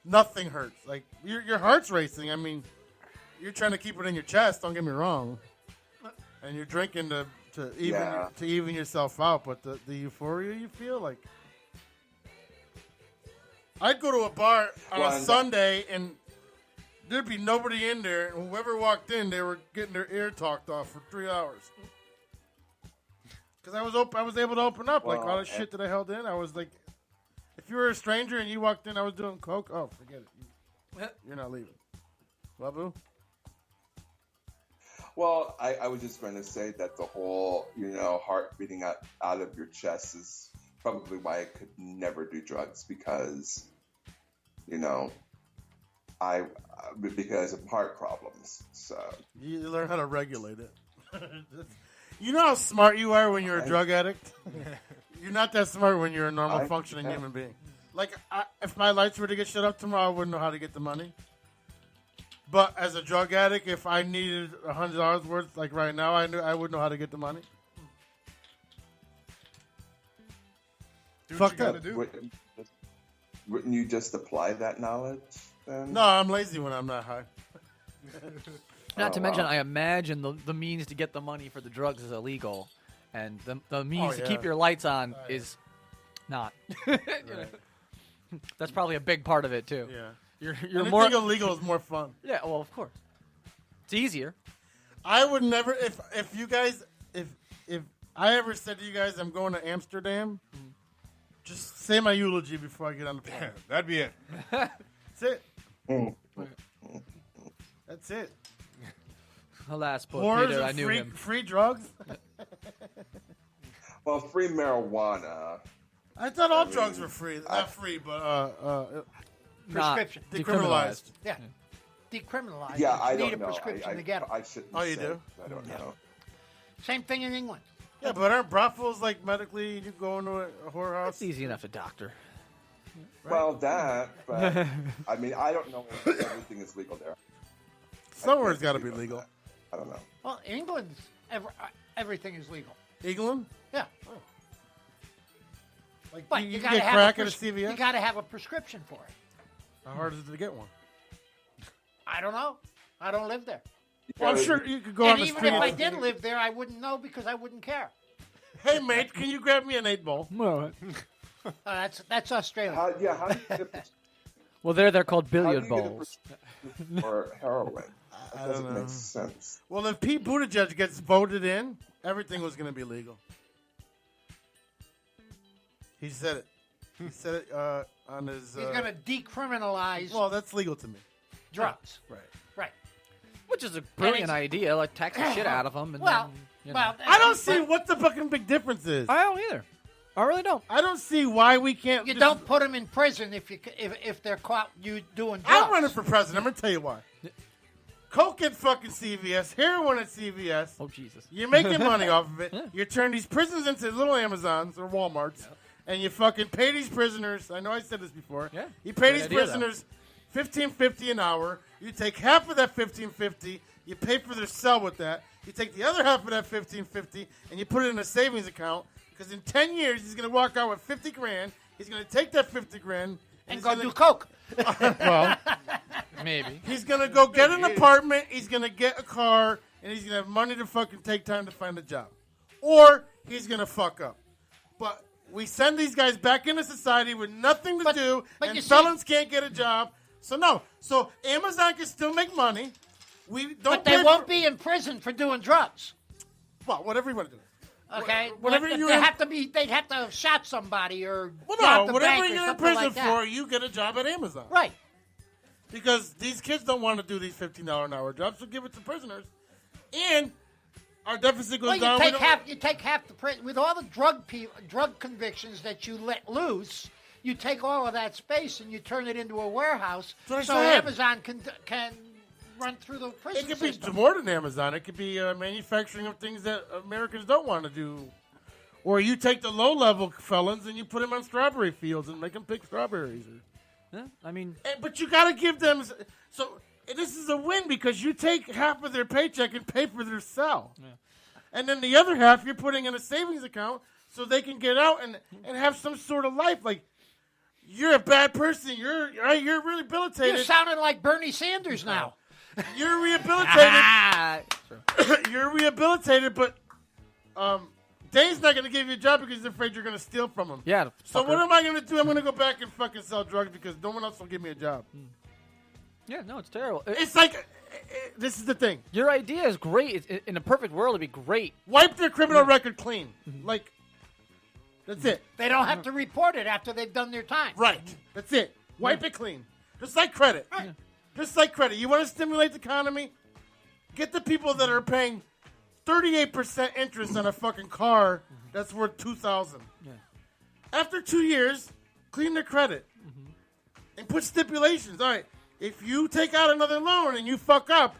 Nothing hurts. Like, your heart's racing. I mean, you're trying to keep it in your chest, don't get me wrong. And you're drinking to even yourself out, but the euphoria you feel, like, I'd go to a bar on a Sunday and there'd be nobody in there, and whoever walked in, they were getting their ear talked off for 3 hours. Because I was able to open up, like, all the shit that I held in. I was like, if you were a stranger and you walked in, I was doing coke. Oh, forget it. You're not leaving. What, boo? Well, I was just going to say that the whole, heart beating out of your chest is probably why I could never do drugs because, because of heart problems. So you learn how to regulate it. You know how smart you are when you're a drug addict? You're not that smart when you're a normal functioning human being. Like, if my lights were to get shut off tomorrow, I wouldn't know how to get the money. But as a drug addict, if I needed $100 worth, like right now, I would know how to get the money. Fuck that. Wouldn't you just apply that knowledge then? No, I'm lazy when I'm not high. Not to mention, I imagine the means to get the money for the drugs is illegal, and the means to keep your lights on is not. That's probably a big part of it too. Yeah. You're more illegal is more fun. Yeah, well, of course. It's easier. I would never if you guys if I ever said to you guys I'm going to Amsterdam, just say my eulogy before I get on the plane. That'd be it. That's it. That's it. Alas, poor Whores Peter, and I knew him. Free drugs? Well, free marijuana. I thought all drugs were free. Not free, but prescription. Decriminalized. Yeah. Decriminalized. Yeah, I you don't need a know. prescription to get them. I shouldn't Oh, you say. do? I don't know. Same thing in England. Yeah, but aren't brothels like medically you go into a whorehouse? It's easy enough to doctor. Right? Well, that, but I mean, I don't know if everything is legal there. Somewhere's got to be legal. That. I don't know. Well, England's everything is legal. England? Yeah. Oh. Like But you gotta get have crack at a CVS? You got to have a prescription for it. How hard is it to get one? I don't know. I don't live there. Well, I'm sure you could go and on the even street. if I did live there, I wouldn't know because I wouldn't care. Hey, mate, can you grab me an 8-ball? That's Australia. How do you get Well, they're called billiard how do you get a balls. prescription for heroin? That doesn't know. make sense. Well, if Pete Buttigieg gets voted in, everything was going to be legal. He said it. He said it on his... He's going to decriminalize Well, that's legal to me. drugs. Right. Right. Which is a brilliant idea. Like, tax the shit out of them. And Well, then, you know. well, I don't see what the fucking big difference is. I don't either. I really don't. I don't see why we can't... You don't put them in prison if they're caught you doing drugs. I'm running for president. I'm going to tell you why. Coke at fucking CVS, heroin at CVS. Oh, Jesus. You're making money off of it. You turn these prisons into little Amazons or Walmarts, and you fucking pay these prisoners. I know I said this before. Yeah. You pay Good these idea, prisoners $15.50 an hour. You take half of that $15.50. You pay for their cell with that. You take the other half of that $15.50 and you put it in a savings account. Because in 10 years he's going to walk out with $50,000. He's going to take that $50,000 and go do coke. Well, maybe he's going to go get an apartment. He's going to get a car, and he's going to have money to fucking take time to find a job, or he's going to fuck up. But we send these guys back into society with nothing to do, and felons can't get a job. So no. So Amazon can still make money. We don't. But they won't be in prison for doing drugs. Well, whatever you want to do. Okay. Whatever Well, you they'd have to have shot somebody or Well, robbed no. a Whatever bank or you're in something prison like that. for, you get a job at Amazon. Right. Because these kids don't want to do these $15 an hour jobs, so give it to prisoners. And our deficit goes Well, down. you take half the prison with all the drug convictions that you let loose. You take all of that space and you turn it into a warehouse, so Amazon can run through the prison It could system. be more than Amazon. It could be manufacturing of things that Americans don't want to do. Or you take the low-level felons and you put them on strawberry fields and make them pick strawberries. Yeah, I mean... But you got to give them... So this is a win because you take half of their paycheck and pay for their cell. Yeah. And then the other half you're putting in a savings account so they can get out and have some sort of life. Like, you're a bad person. You're rehabilitated. You're sounding like Bernie Sanders now. You're rehabilitated. You're rehabilitated, but Dane's not going to give you a job because he's afraid you're going to steal from him. Yeah. So what am I going to do? I'm going to go back and fucking sell drugs because no one else will give me a job. Yeah, no, it's terrible. It's like, this is the thing. Your idea is great. In a perfect world, it'd be great. Wipe their criminal record clean. Like, that's it. They don't have to report it after they've done their time. Right. That's it. Wipe it clean. Just like credit. Right. Just like credit. You want to stimulate the economy? Get the people that are paying 38% interest on a fucking car that's worth $2,000. Yeah. After 2 years, clean their credit and put stipulations. All right, if you take out another loan and you fuck up,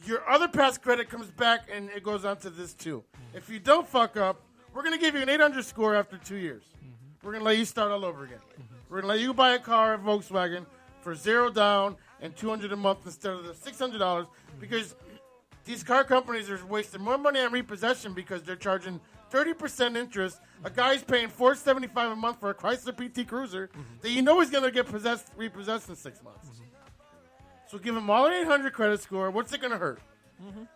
your other past credit comes back and it goes on to this too. If you don't fuck up, we're going to give you an 800 score after 2 years. We're going to let you start all over again. We're going to let you buy a car at Volkswagen for $0 down and $200 a month instead of the $600 because these car companies are wasting more money on repossession because they're charging 30% interest. A guy's paying $475 a month for a Chrysler PT Cruiser that you know he's going to get repossessed in 6 months. So give him all an 800 credit score. What's it going to hurt?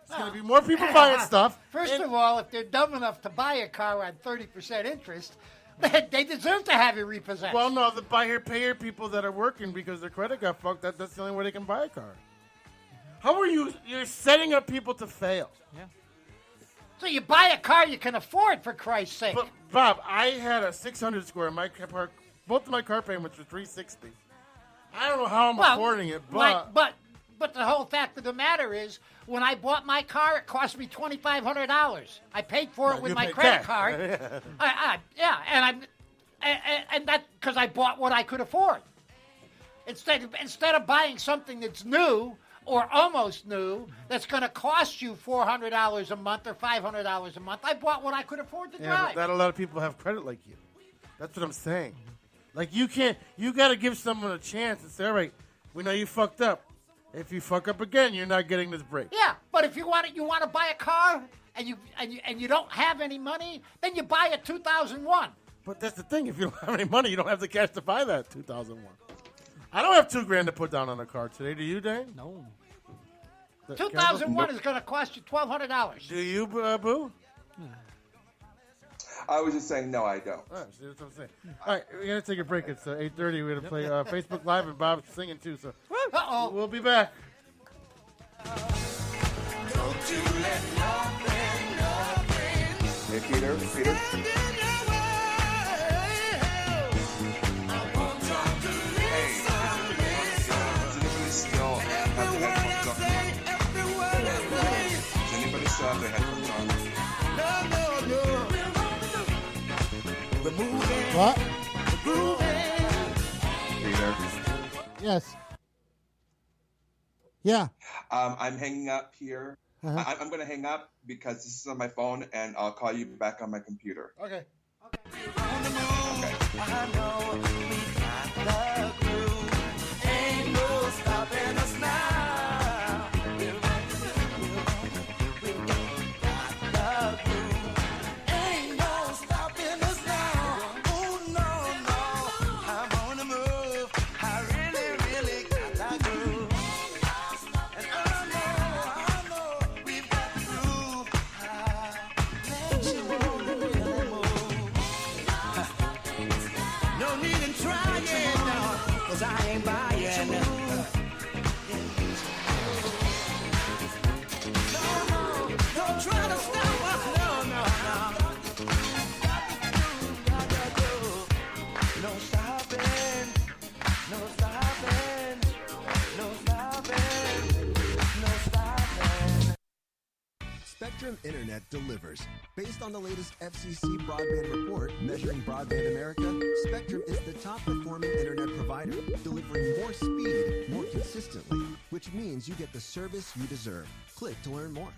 It's going to be more people buying stuff. First of all, if they're dumb enough to buy a car on 30% interest, they deserve to have it repossessed. Well, no, the buy here, pay here people that are working because their credit got fucked, that's the only way they can buy a car. How are you're setting up people to fail? Yeah. So you buy a car you can afford, for Christ's sake. But, Bob, I had a 600 score. Both of my car payments were $360. I don't know how I'm affording it, but... But the whole fact of the matter is, when I bought my car, it cost me $2,500. I paid for it with my credit card. And that because I bought what I could afford. Instead of buying something that's new or almost new, that's going to cost you $400 a month or $500 a month, I bought what I could afford to drive. But not a lot of people have credit like you. That's what I'm saying. Like you got to give someone a chance and say, all right, we know you fucked up. If you fuck up again, you're not getting this break. Yeah, but if you want to buy a car and you don't have any money, then you buy a 2001. But that's the thing. If you don't have any money, you don't have the cash to buy that 2001. I don't have $2,000 to put down on a car today. Do you, Dane? No. 2001 is going to cost you $1,200. Do you, Boo? I was just saying, no, I don't. All right, see, that's what I'm saying. All right, we're going to take a break. It's 8:30. We're going to play Facebook Live, and Bob's singing too. So we'll be back. Hey, Peter. Have the headphones on. What? Peter. Yes. Yeah. I'm hanging up here. I'm going to hang up because this is on my phone, and I'll call you back on my computer. Okay. I know we got the groove. Ain't no stopping us now. Spectrum Internet delivers. Based on the latest FCC broadband report measuring broadband America, Spectrum is the top-performing internet provider, delivering more speed more consistently, which means you get the service you deserve. Click to learn more.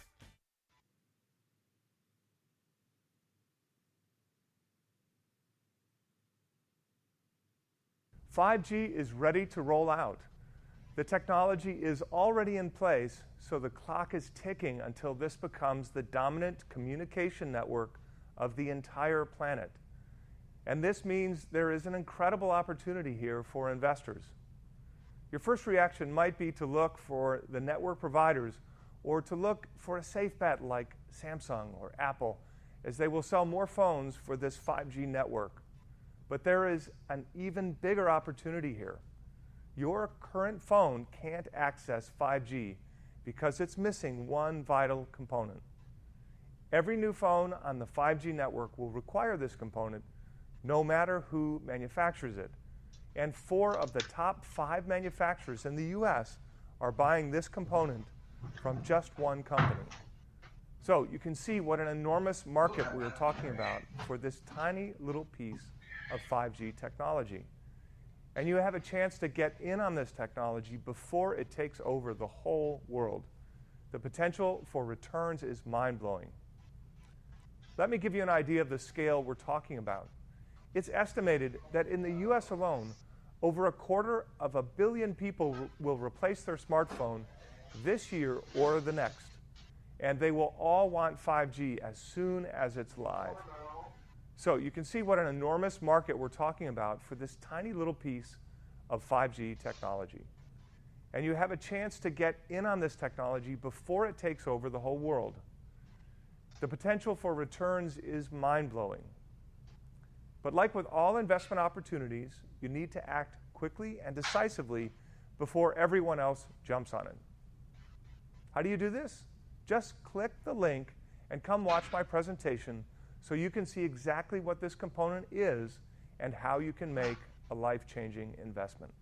"5G is ready to roll out. The technology is already in place, so the clock is ticking until this becomes the dominant communication network of the entire planet. And this means there is an incredible opportunity here for investors. Your first reaction might be to look for the network providers or to look for a safe bet like Samsung or Apple, as they will sell more phones for this 5G network. But there is an even bigger opportunity here. Your current phone can't access 5G because it's missing one vital component. Every new phone on the 5G network will require this component, no matter who manufactures it. And 4 of the top 5 manufacturers in the US are buying this component from just one company. So you can see what an enormous market we are talking about for this tiny little piece of 5G technology. And you have a chance to get in on this technology before it takes over the whole world. The potential for returns is mind-blowing. Let me give you an idea of the scale we're talking about. It's estimated that in the US alone, over 250 million people will replace their smartphone this year or the next. And they will all want 5G as soon as it's live. So you can see what an enormous market we're talking about for this tiny little piece of 5G technology. And you have a chance to get in on this technology before it takes over the whole world. The potential for returns is mind-blowing. But like with all investment opportunities, you need to act quickly and decisively before everyone else jumps on it. How do you do this? Just click the link and come watch my presentation so you can see exactly what this component is and how you can make a life-changing investment.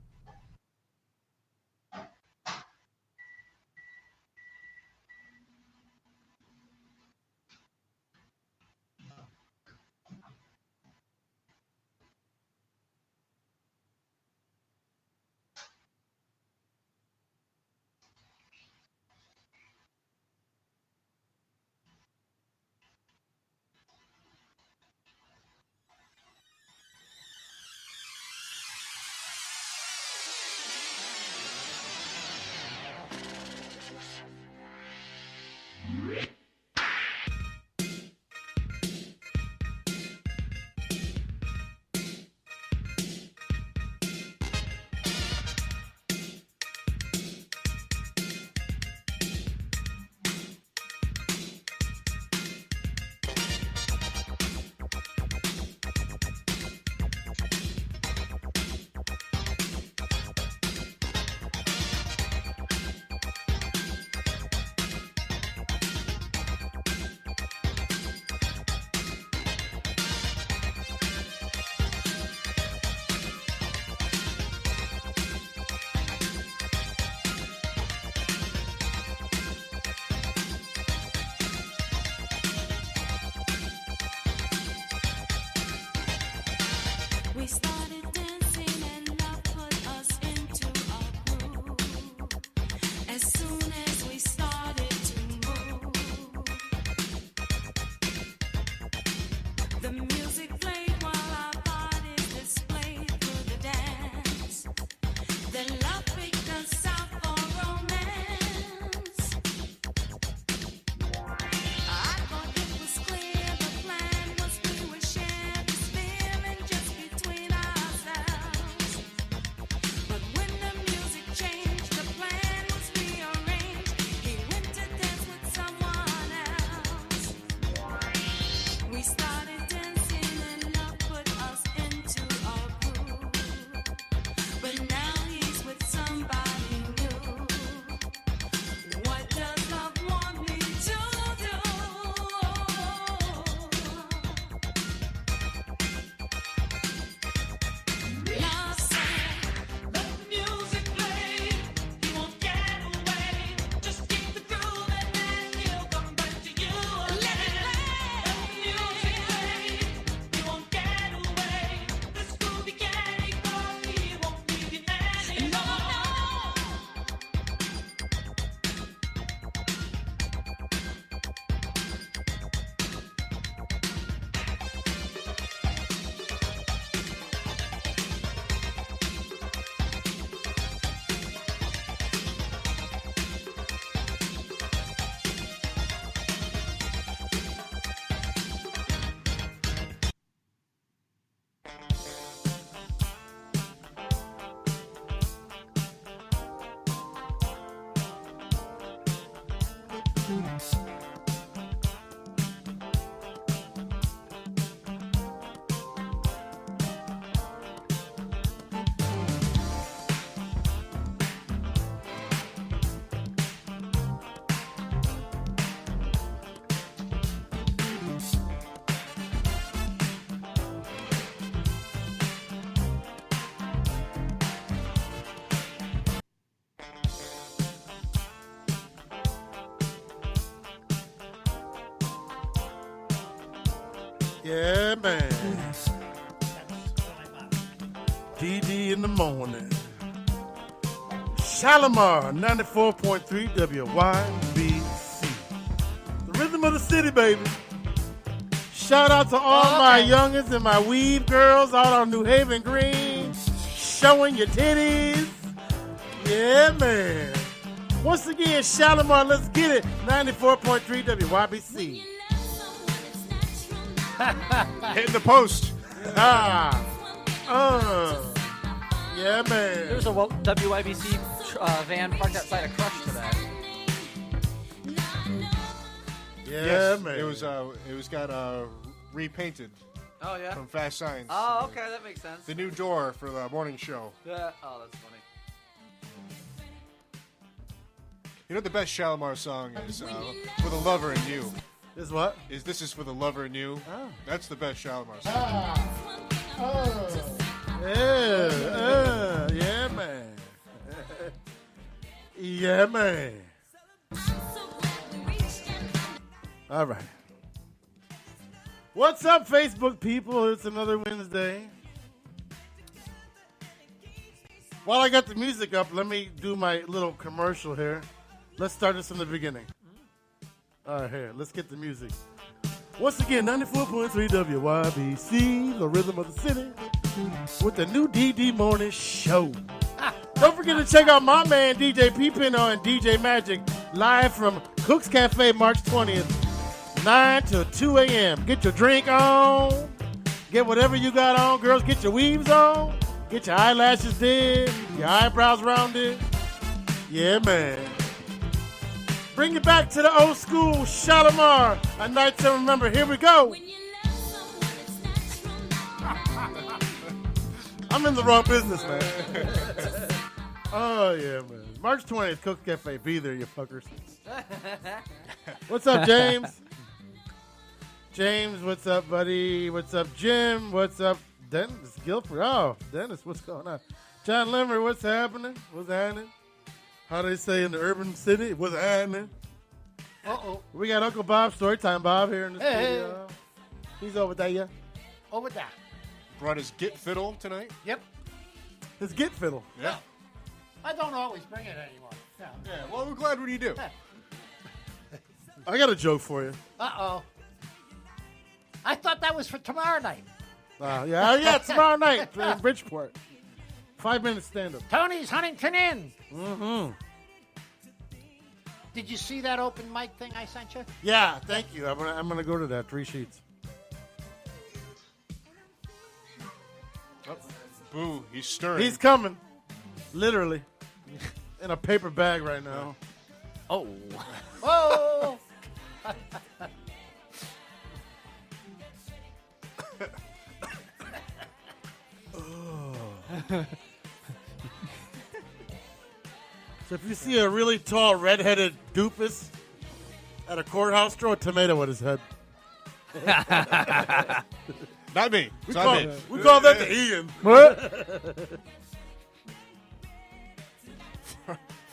Yeah, man. DD in the morning. Shalimar, 94.3 WYBC. The rhythm of the city, baby. Shout out to all my youngins and my weave girls out on New Haven Green. Showing your titties. Yeah, man. Once again, Shalimar, let's get it. 94.3 WYBC. Hitting the post. Yeah, man. There was a WYBC van parked outside of Crush today. Yeah, Yes, man. It was got repainted. Oh, yeah? From Fast Science. Oh, okay, that makes sense. The new door for the morning show. Yeah. Oh, that's funny. You know what the best Shalimar song is? For the Lover in You. Is what? This is for the Lover in You. Oh. That's the best Shalimar song. Yeah, man. Yeah, man. All right. What's up, Facebook people? It's another Wednesday. While I got the music up, let me do my little commercial here. Let's start this from the beginning. All right, here. Let's get the music. Once again, 94.3 WYBC, the rhythm of the city, with the new DD Morning Show. Don't forget to check out my man, DJ Pinho and DJ Magic, live from Cook's Cafe, March 20th, 9 to 2 a.m. Get your drink on. Get whatever you got on. Girls, get your weaves on. Get your eyelashes did. Your eyebrows rounded. Yeah, man. Bring it back to the old school Shalimar. A night to remember. Here we go. I'm in the wrong business, man. Oh, yeah, man. March 20th, Cook's Cafe. Be there, you fuckers. What's up, James? James, what's up, buddy? What's up, Jim? What's up, Dennis Guilford? Oh, Dennis, what's going on? John Limmer, what's happening? What's happening? How they say in the urban city? What's happening? Uh-oh. We got Uncle Bob, Storytime Bob, here in the Hey. studio. He's over there, yeah? Over there. Brought his Git Fiddle tonight. Yep. His Git Fiddle. Yeah. I don't always bring it anymore. Yeah. Yeah. Well, we're glad when you do. I got a joke for you. Uh-oh. I thought that was for tomorrow night. Yeah, tomorrow night in Bridgeport. 5 minutes stand-up. Tony's Huntington Inn. Mm-hmm. Did you see that open mic thing I sent you? Yeah, thank you. I'm gonna go to that. 3 sheets. Oh, boo, he's stirring. He's coming. Literally. In a paper bag right now. Oh. Oh! So if you see a really tall, red-headed doofus at a courthouse, throw a tomato at his head. Not me. We call that the Ian. What?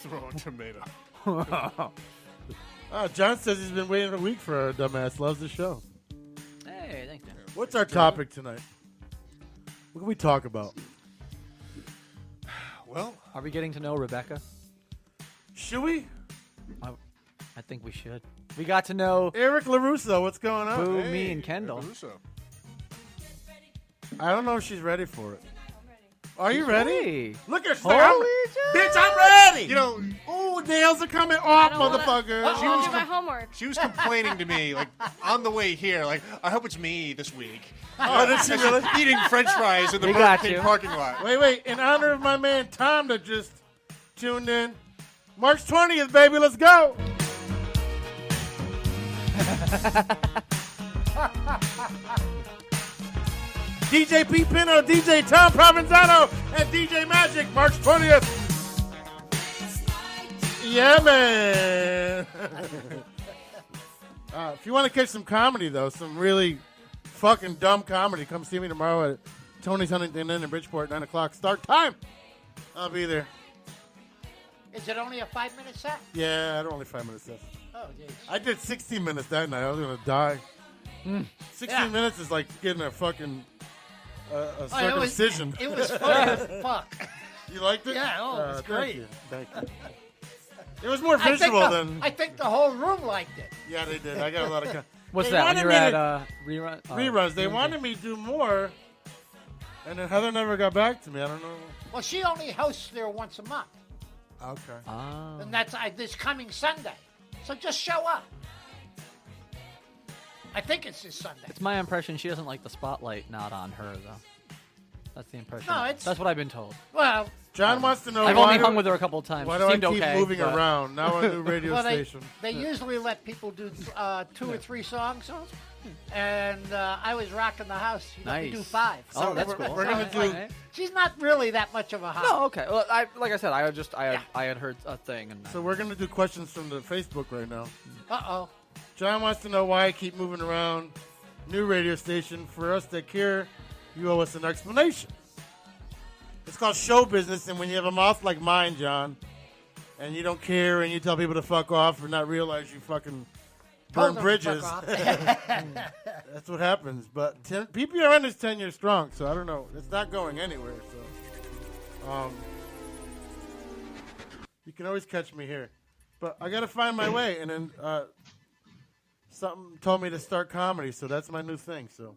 Throw a tomato. John says he's been waiting a week for our dumbass. Loves the show. Hey, thanks, man. What's our topic tonight? What can we talk about? Well, are we getting to know Rebecca? Should we? I think we should. We got to know Eric LaRusso. What's going on? Boo, me, and Kendall. I don't know if she's ready for it. Are you ready? Look at her. Holy Bitch, I'm ready. You know, oh, nails are coming off, motherfucker. She was my homework. She was complaining to me, like, on the way here, like, I hope it's me this week. Oh, did she really? Eating French fries in the We Burger got King you. parking lot. Wait. In honor of my man Tom that just tuned in, March 20th, baby. Let's go. DJ P. Pinho, DJ Tom Provenzano, and DJ Magic, March 20th. Yeah, man. If you want to catch some comedy, though, some really fucking dumb comedy, come see me tomorrow at Tony's Huntington Inn in Bridgeport, 9 o'clock. Start time. I'll be there. Is it only a 5-minute set? Yeah, I don't only 5 minutes left. Oh, jeez. I did 16 minutes that night. I was going to die. 16 minutes is like getting a fucking circumcision. It was funny as fuck. You liked it? Yeah, it was great. Thank you. It was more visual than. I think the whole room liked it. Yeah, they did. I got a lot of. What's They that? When wanted you were me at to- rerun? reruns. They wanted me to do more, and then Heather never got back to me. I don't know. Well, she only hosts there once a month, Okay. Oh. and that's this coming Sunday. So just show up. I think it's this Sunday. It's my impression she doesn't like the spotlight not on her, though. That's the impression. No, it's- That's what I've been told. Well, John wants to know. I've why only do- hung with her a couple of times. Why She do I seemed keep okay, moving but- around? Now a new radio well, station. They usually let people do 2 or 3 songs, and I was rocking the house. You let me do Nice. 5. Oh, that's cool. We're gonna do. She's not really that much of a host. No, okay. Well, like I said, I had heard a thing, and So we're gonna do questions from the Facebook right now. Uh-oh. John wants to know why I keep moving around. New radio station. For us that care, you owe us an explanation. It's called show business, and when you have a mouth like mine, John, and you don't care, and you tell people to fuck off, or not realize you fucking burn Told them to bridges, fuck off. that's what happens. But PPRN is 10 years strong, so I don't know. It's not going anywhere. So, you can always catch me here, but I got to find my way. And then something told me to start comedy, so that's my new thing. So,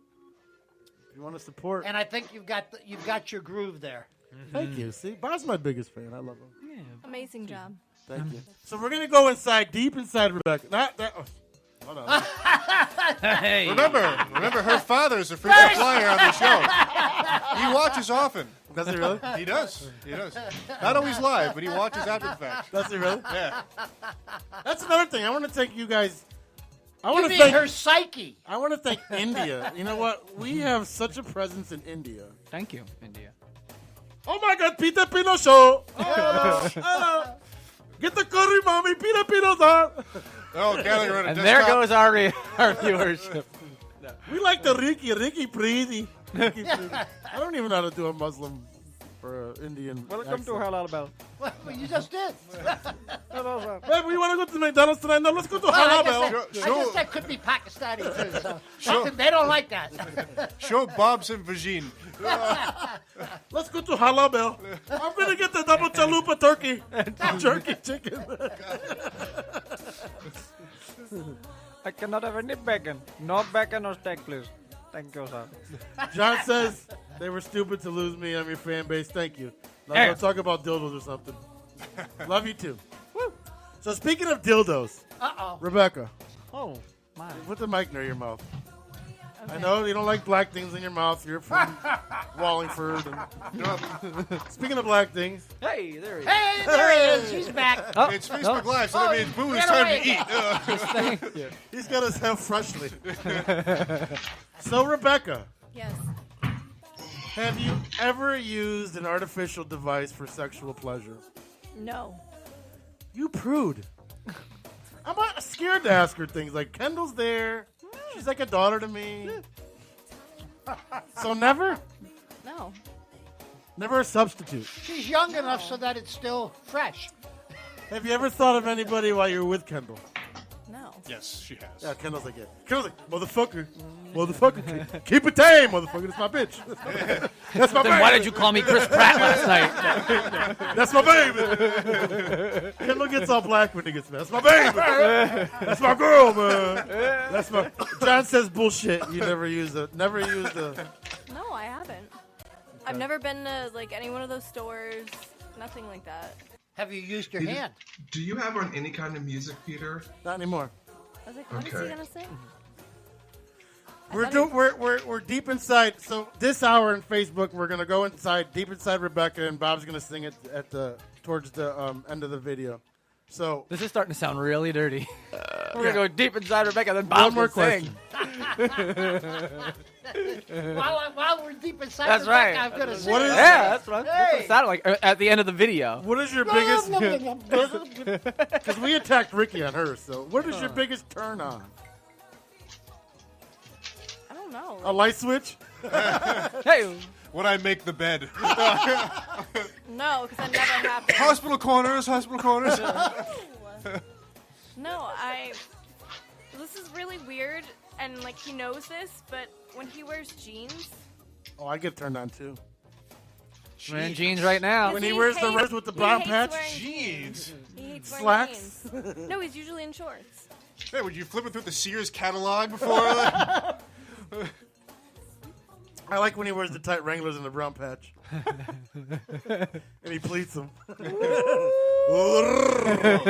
if you want to support, And I think you've got your groove there. thank you. See, Bob's my biggest fan. I love him. Amazing job. Thank you. So we're gonna go inside, deep inside Rebecca. Not that. Oh, hold on. Hey. Remember, her father is a frequent flyer on the show. He watches often. Does he really? He does. He does. Not always live, but he watches after the fact. Does he really? Yeah. That's another thing. I want to thank you guys. I You want to mean thank her psyche. I want to thank India. You know what? We have such a presence in India. Thank you, India. Oh my God, Peter Pino show. Oh, hello. Get the curry, mommy. Peter Pino's on. Oh, Gallagher on a And desktop. there goes our viewership. We like the Ricky Preeti. I don't even know how to do a Muslim or an Indian. Welcome to Halal Bell. Well, you just did. Hey, we want to go to McDonald's tonight. No, let's go to Well, I Halal guess Bell. that, I guess that could be Pakistani too. So they don't like that. Show Bob's and Vagine. Let's go to Halal Bell. I'm going to get the double chalupa turkey. Jerky chicken. I cannot have any bacon. No bacon or steak, please. Thank you, sir. John says they were stupid to lose me. I'm your fan base. Thank you. Now Hey. go talk about dildos or something. Love you too. Woo. So speaking of dildos, Uh-oh. Rebecca, Oh, my. put the mic near your mouth. I know you don't like black things in your mouth. You're from Wallingford. And speaking of black things, Hey, there he is. Hey, there he is. He's back. Oh, It's Facebook Live, so that means Boo, get it's time away to eat. Thank you. he's got his hair freshly. So Rebecca, Yes. have you ever used an artificial device for sexual pleasure? No. You prude. I'm not scared to ask her things like Kendall's there. She's like a daughter to me. So never? No. Never a substitute. She's young enough so that it's still fresh. Have you ever thought of anybody while you were with Kendall? No. Yes, she has. Yeah, Kendall's like, yeah. Kendall's like, motherfucker. Motherfucker. Keep it tame, motherfucker. That's my bitch. That's my Then baby. why did you call me Chris Pratt last night? That's my baby. Kendall gets all black when he gets mad. That's my baby. That's my girl, man. That's my. John says bullshit. You never used a. No, I haven't. I've never been to like any one of those stores. Nothing like that. Have you used your hand? Do you have on any kind of music, Peter? Not anymore. I was like, what is he Okay. gonna say? We're deep inside. So this hour in Facebook, we're gonna go inside, deep inside Rebecca, and Bob's gonna sing it towards the end of the video. So This is starting to sound really dirty. We're yeah. gonna go deep inside Rebecca, then One Bob more will sing. While we're deep inside That's the right. back, I'm gonna say. What is- Yeah, that's what Hey. it sounded like at the end of the video. what is your biggest? Because we attacked Ricky on her. So what is your biggest turn on? I don't know. A light switch? Hey, When I make the bed. No, because that never happened. Hospital corners, hospital corners. No, This is really weird. and like he knows this, but when he wears jeans, Oh, I get turned on too. Wearing jeans right now. When he wears the red with the brown patch. Jeans. he hates Slacks? wearing jeans. No, he's usually in shorts. Hey, would you flip it through the Sears catalog before? I like when he wears the tight Wranglers and the brown patch. And he pleats them.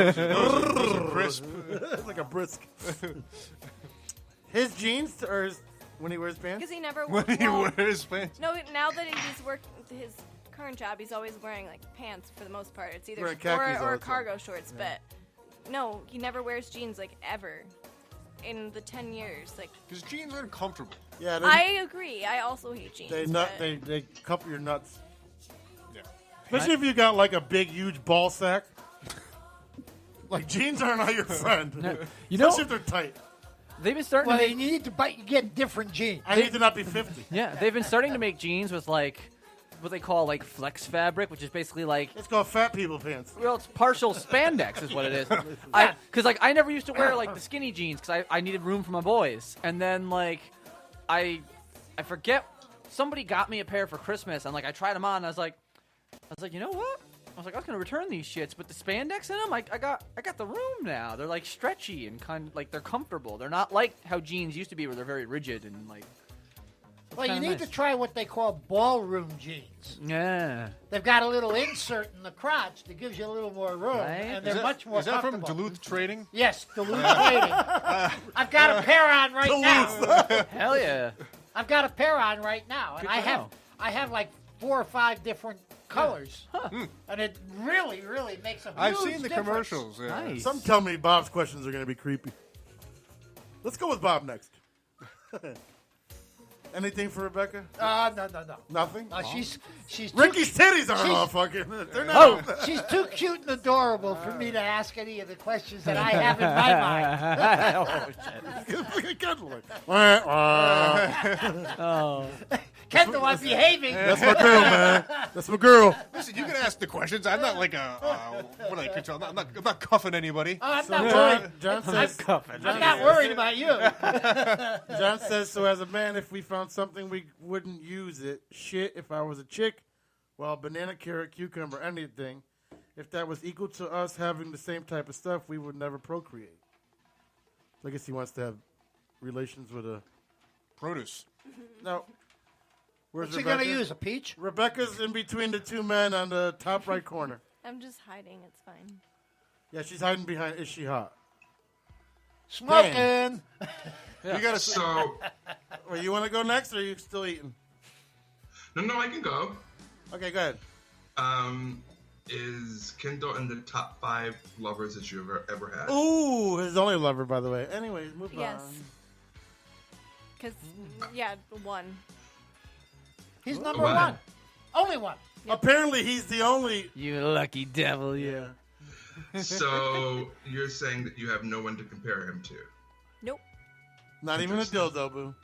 those are crisp. It's like a brisk. His jeans or when he wears pants? Because he never When he well, wears pants. No, now that he's worked his current job, he's always wearing like pants for the most part. It's either Wearing khakis all or the time. cargo shorts, but no, he never wears jeans like ever in the 10 years. Like Because jeans are uncomfortable. Yeah, I agree. I also hate jeans. but- they cup your nuts. Yeah. Especially if you got like a big, huge ball sack. Like jeans aren't all your friend. You know- Especially if they're tight. They've been starting Well, to you make. need to get different jeans. I need to not be 50. Yeah, they've been starting to make jeans with like what they call like flex fabric, which is basically like. It's called fat people pants. Well, it's partial spandex, is what it is. Because I never used to wear like the skinny jeans because I needed room for my boys, and then like I forget somebody got me a pair for Christmas, and like I tried them on, and I was like, you know what? I was like, I was gonna return these shits, but the spandex in them, I got the room now. They're like stretchy and kind of like they're comfortable. They're not like how jeans used to be, where they're very rigid and like. Well, you kinda need nice. to try what they call ballroom jeans. Yeah. They've got a little insert in the crotch that gives you a little more room, Right. and they're much more Is that from comfortable. Duluth Trading? Yes, Duluth Trading. I've got a pair on right now. Hell yeah. I've got a pair on right now, and Good to know. I have like 4 or 5 different colors, and it really, really makes a huge I've seen the difference. commercials. Yeah. Nice. Some tell me Bob's questions are going to be creepy. Let's go with Bob next. Anything for Rebecca? No. Nothing? She's Ricky's too, titties aren't she's- all fucking. They're not. She's too cute and adorable for me to ask any of the questions that I have in my mind. Oh shit. Like a cuddle. Oh. Kendall, I'm behaving. That's my girl, man. That's my girl. Listen, you can ask the questions. I'm not like what I control. I'm not cuffing anybody. Oh, I'm not worried. John says. I'm not worried about you. John says, so as a man, if we found something, we wouldn't use it. Shit, if I was a chick, well, banana, carrot, cucumber, anything. If that was equal to us having the same type of stuff, we would never procreate. So I guess he wants to have relations with a Produce. No. Where's What's he Rebecca? going to use, a peach? Rebecca's in between the two men on the top right corner. I'm just hiding. It's fine. Yeah, she's hiding behind. Is she hot? Smoking. You gotta. So, Well, you want to go next, or are you still eating? no, I can go. Okay, go ahead. Is Kendall in the top 5 lovers that you've ever had? Ooh, his only lover, by the way. Anyways, move Yes. on. Because yeah, one. He's number Wow. 1. Only one. Apparently, he's the only. You lucky devil, you. So you're saying that you have no one to compare him to? Nope. Not even a dildo, boo.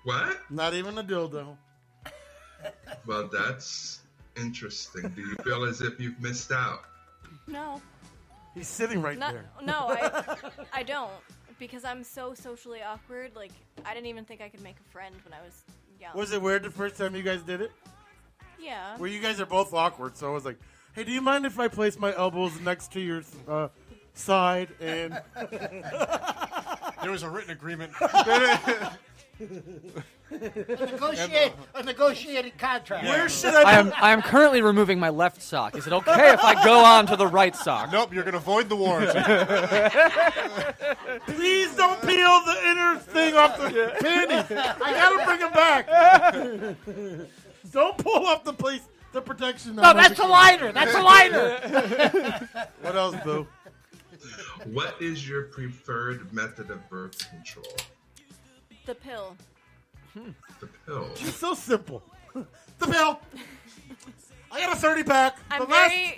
What? Not even a dildo. Well, that's interesting. Do you feel as if you've missed out? No. He's sitting right Not, there. no, I don't. Because I'm so socially awkward. Like, I didn't even think I could make a friend when I was young. Was it weird the first time you guys did it? Yeah. Well, you guys are both awkward, so I was like, hey, do you mind if I place my elbows next to your side? And There was a written agreement. A negotiated contract. where should I I am currently removing my left sock. Is it okay if I go on to the right sock? Nope, you're gonna void the warranty. Please don't peel the inner thing off the panties. I gotta bring them back. Don't pull off the protection. No, that's a lighter. That's a lighter. What else, boo? What is your preferred method of birth control? The pill. The pill. She's so simple. The pill. I got a 30-pack.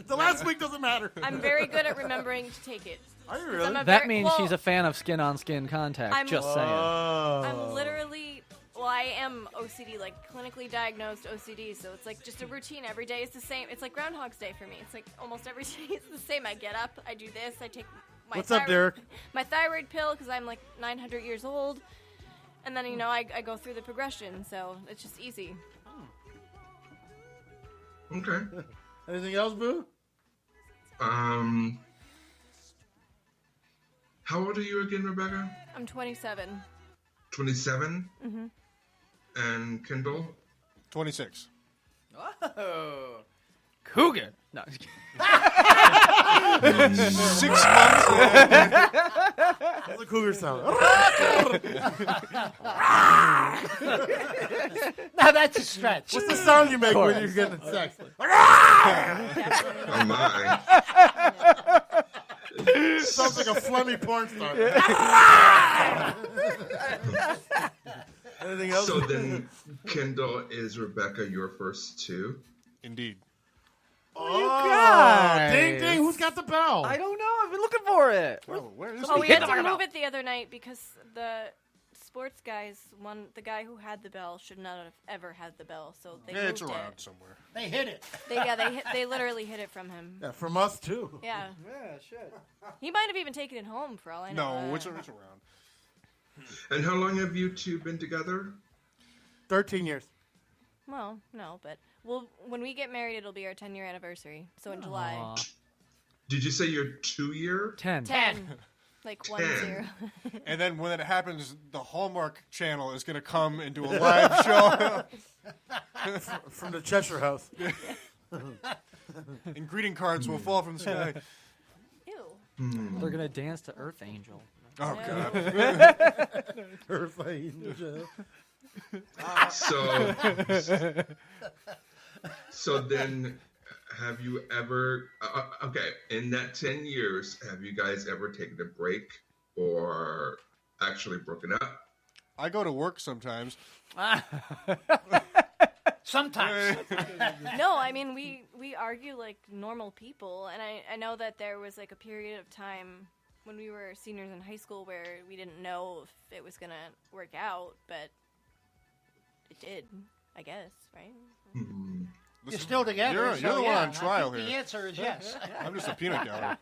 The last week doesn't matter. I'm very good at remembering to take it. Are you 'Cause really? I'm a That very- means well, she's a fan of skin-on-skin contact. I'm- Just saying. I'm literally, well, I am OCD, like clinically diagnosed OCD, so it's like just a routine. Every day is the same. It's like Groundhog's Day for me. It's like almost every day is the same. I get up, I do this, I take What's up, Derek? My thyroid pill because I'm like 900 years old, and then I go through the progression, so it's just easy. Okay. Anything else, Boo? How old are you again, Rebecca? I'm 27. 27? Mm-hmm. And Kendall? 26. Oh, cougar. No. 6 months. How's the cougar sound? Now that's a stretch. What's the sound you make when you're getting sex? Oh my. Sounds like a phlegmy porn star. Anything else? So then, Kendall, is Rebecca your first two? Indeed. Oh, ding, ding. Who's got the bell? I don't know. I've been looking for it. Where is Oh, we had to move it the other night because the sports guys, the guy who had the bell should not have ever had the bell, so they moved it's around it. somewhere. They hit it. They literally hid it from him. Yeah, from us, too. Yeah. Yeah, shit. He might have even taken it home for all I know. No, it's around. And how long have you two been together? 13 years. Well, no, but when we get married, it'll be our 10-year anniversary. So in July. Did you say you're 2 year? 10. 10. Like 1 0. And then when it happens, the Hallmark Channel is going to come and do a live show. From the Cheshire House. And greeting cards will fall from the sky. Ew. They're going to dance to Earth Angel. Oh, God. Earth Angel. So then, have you ever, okay, in that 10 years, have you guys ever taken a break or actually broken up? I go to work sometimes. Sometimes. No, I mean, we argue like normal people, and I know that there was like a period of time when we were seniors in high school where we didn't know if it was going to work out, but it did, I guess, right? Mm-hmm. You're still together. You're the one on trial I think here. The answer is yes. I'm just a peanut gallery.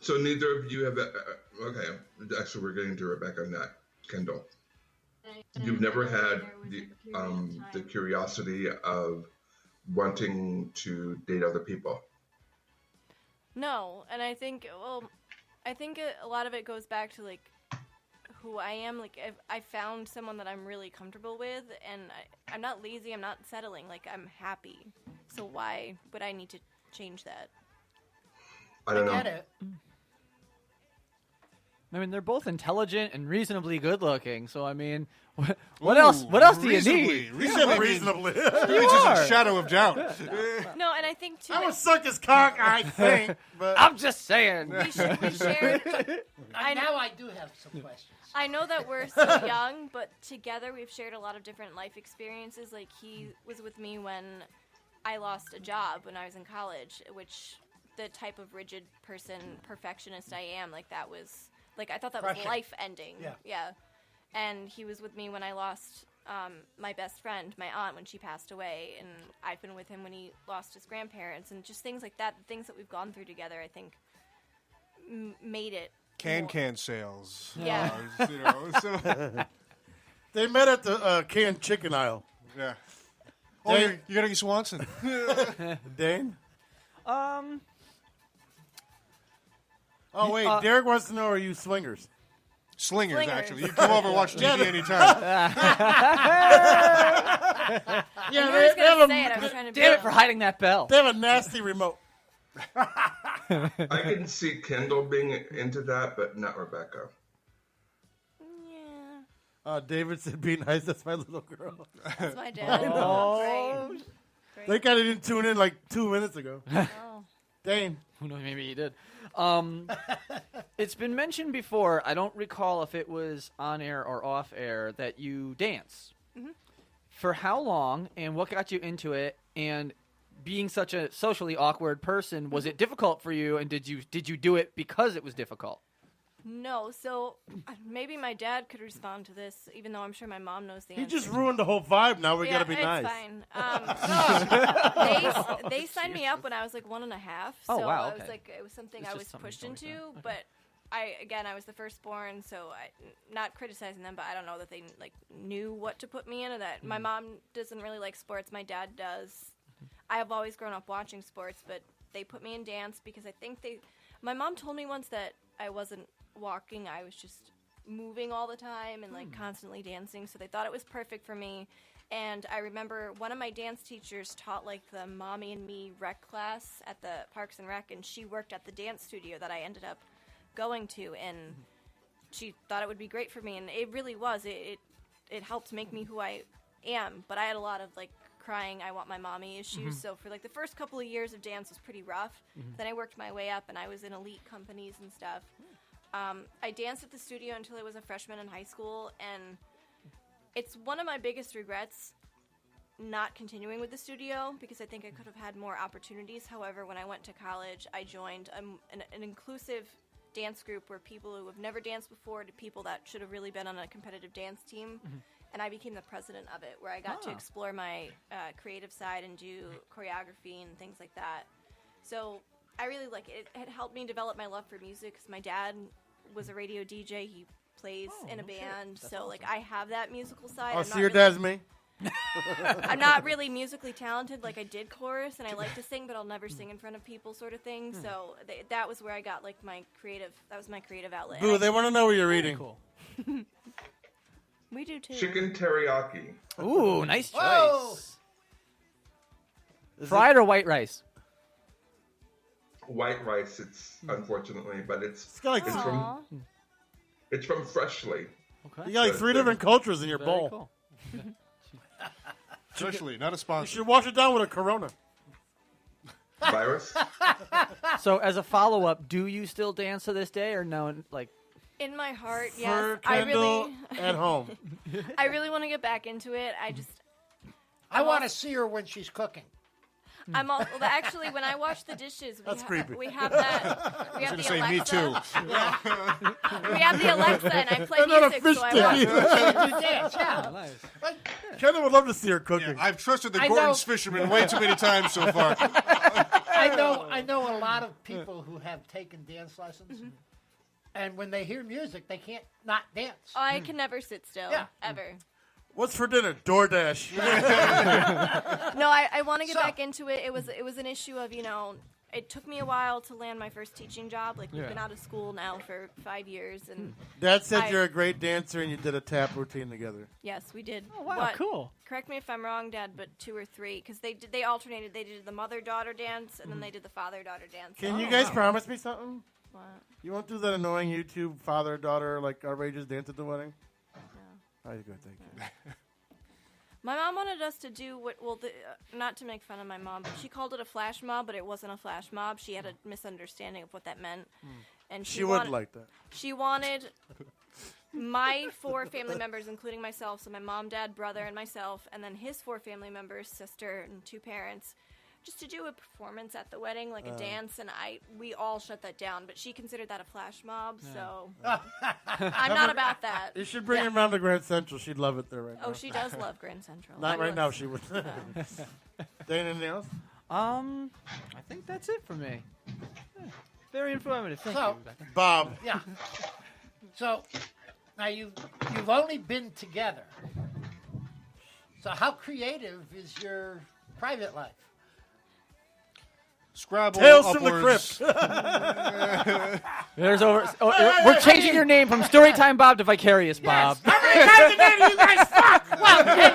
So neither of you have, okay, actually we're getting to Rebecca, not Kendall. You've never had the curiosity of wanting to date other people? No, and I think a lot of it goes back to like who I am. Like I found someone that I'm really comfortable with, and I'm not lazy. I'm not settling. Like I'm happy. So why would I need to change that? I don't know. Get it. I mean, they're both intelligent and reasonably good looking. So I mean, what else? What else do you need? Reasonably. You It's just are. a shadow of doubt. No, and I think too. I would suck his cock, I think. But I'm just saying. we shared. Now I do have some questions. I know that we're still young, but together we've shared a lot of different life experiences. Like he was with me when I lost a job when I was in college, which the type of rigid person, perfectionist I am, like that was. Like, I thought that was Pressure. life ending. Yeah. And he was with me when I lost my best friend, my aunt, when she passed away. And I've been with him when he lost his grandparents. And just things like that, the things that we've gone through together, I think, made it. Can sales. Yeah. So. they met at the canned chicken aisle. Yeah. Oh, Dane? you're getting Swanson. Dane? Oh, wait. Derek wants to know, are you swingers? Slingers, actually. You can come over and watch TV anytime. Yeah, I was going to say it. I was trying to Damn it for hiding that bell. They have a nasty remote. I can see Kendall being into that, but not Rebecca. Yeah. David said, be nice. That's my little girl. That's my dad. Oh. Great. They kind of didn't tune in like 2 minutes ago. Oh. Dane. Who knows? Maybe he did. It's been mentioned before. I don't recall if it was on air or off air that you dance. Mm-hmm. For how long, and what got you into it? And being such a socially awkward person, was it difficult for you? And did you do it because it was difficult? No, so maybe my dad could respond to this, even though I'm sure my mom knows the He answer. just ruined the whole vibe. Now we Yeah, gotta be it's nice. fine. They signed me up when I was like 1.5. Oh, So wow, I was okay. like, it was something It's I just was something pushed to understand. into. Okay. But I was the firstborn, so not criticizing them, but I don't know that they like knew what to put me in. Or that my mom doesn't really like sports. My dad does. I have always grown up watching sports, but they put me in dance because I think my mom told me once that I wasn't walking, I was just moving all the time and like constantly dancing, so they thought it was perfect for me. And I remember one of my dance teachers taught like the Mommy and Me rec class at the Parks and Rec, and she worked at the dance studio that I ended up going to, and she thought it would be great for me, and it really was. It helped make me who I am, but I had a lot of like crying I want my mommy issues. So for like the first couple of years of dance was pretty rough. Then I worked my way up and I was in elite companies and stuff. I danced at the studio until I was a freshman in high school, and it's one of my biggest regrets not continuing with the studio because I think I could have had more opportunities. However, when I went to college, I joined an inclusive dance group where people who have never danced before to people that should have really been on a competitive dance team. And I became the president of it, where I got to explore my creative side and do choreography and things like that. So I really like it. It helped me develop my love for music because my dad was a radio DJ. He plays in a band. So awesome. like I have that musical side. Oh, I'm so not your really- dad's me? I'm not really musically talented. Like I did chorus and I like to sing, but I'll never sing in front of people, sort of thing. So that was where I got like my creative. That was my creative outlet. Boo, they want to know what you're eating. Cool. We do too. Chicken teriyaki. Ooh, nice choice. Whoa! Fried or white rice? White rice, it's unfortunately, but it's got like- it's from Freshly. Okay. You got like 3 different cultures in your Very bowl. cool. Especially, not a You sponsor. should wash it down with a Corona. Virus. So as a follow-up, do you still dance to this day or no? Like, In my heart, For yes. I Kendall really, at home. I really want to get back into it. I want to see her when she's cooking. I'm all, well, actually when I wash the dishes. That's creepy. We have that. We have the say Alexa. me too. We have the Alexa, and I play And not a music, fish so I stick watch. either. You dance, yeah. nice. Kendall would love to see her cooking. I've trusted the I Gordon's know- fisherman way too many times so far. I know a lot of people who have taken dance lessons, and when they hear music, they can't not dance. I can never sit still, Yeah. ever. What's for dinner? DoorDash. No, I want to get So- back into it. It was an issue of, it took me a while to land my first teaching job. Like, we've Yeah. been out of school now for 5 years, and Dad said I- you're a great dancer and you did a tap routine together. yes, we did. Oh, wow, What- cool. Correct me if I'm wrong, Dad, but 2 or 3, because they alternated. They did the mother-daughter dance, and then they did the father-daughter dance. Can you Oh, guys wow. promise me something? What? You won't do that annoying YouTube father-daughter, like, outrageous dance at the wedding? No. Oh, you're good, thank you. My mom wanted us to do not to make fun of my mom, but she called it a flash mob, but it wasn't a flash mob. She had a misunderstanding of what that meant, and She would like that. She wanted my 4 family members, including myself, so my mom, dad, brother, and myself, and then his 4 family members, sister, and 2 parents, just to do a performance at the wedding, like a dance, and we all shut that down. But she considered that a flash mob, so I'm not about that. You should bring him around to Grand Central. She'd love it there right now. Oh, she does love Grand Central. Not I right will- now, she would. Dane, anything else? I think that's it for me. Yeah. Very informative. Thank So- you, Rebecca. Bob. Yeah. So now you've only been together. So how creative is your private life? Scrabble Tales from the upwards. Crypt. There's we're changing your name from Storytime Bob to Vicarious Bob. How many times a day do you guys fuck? Well, hey,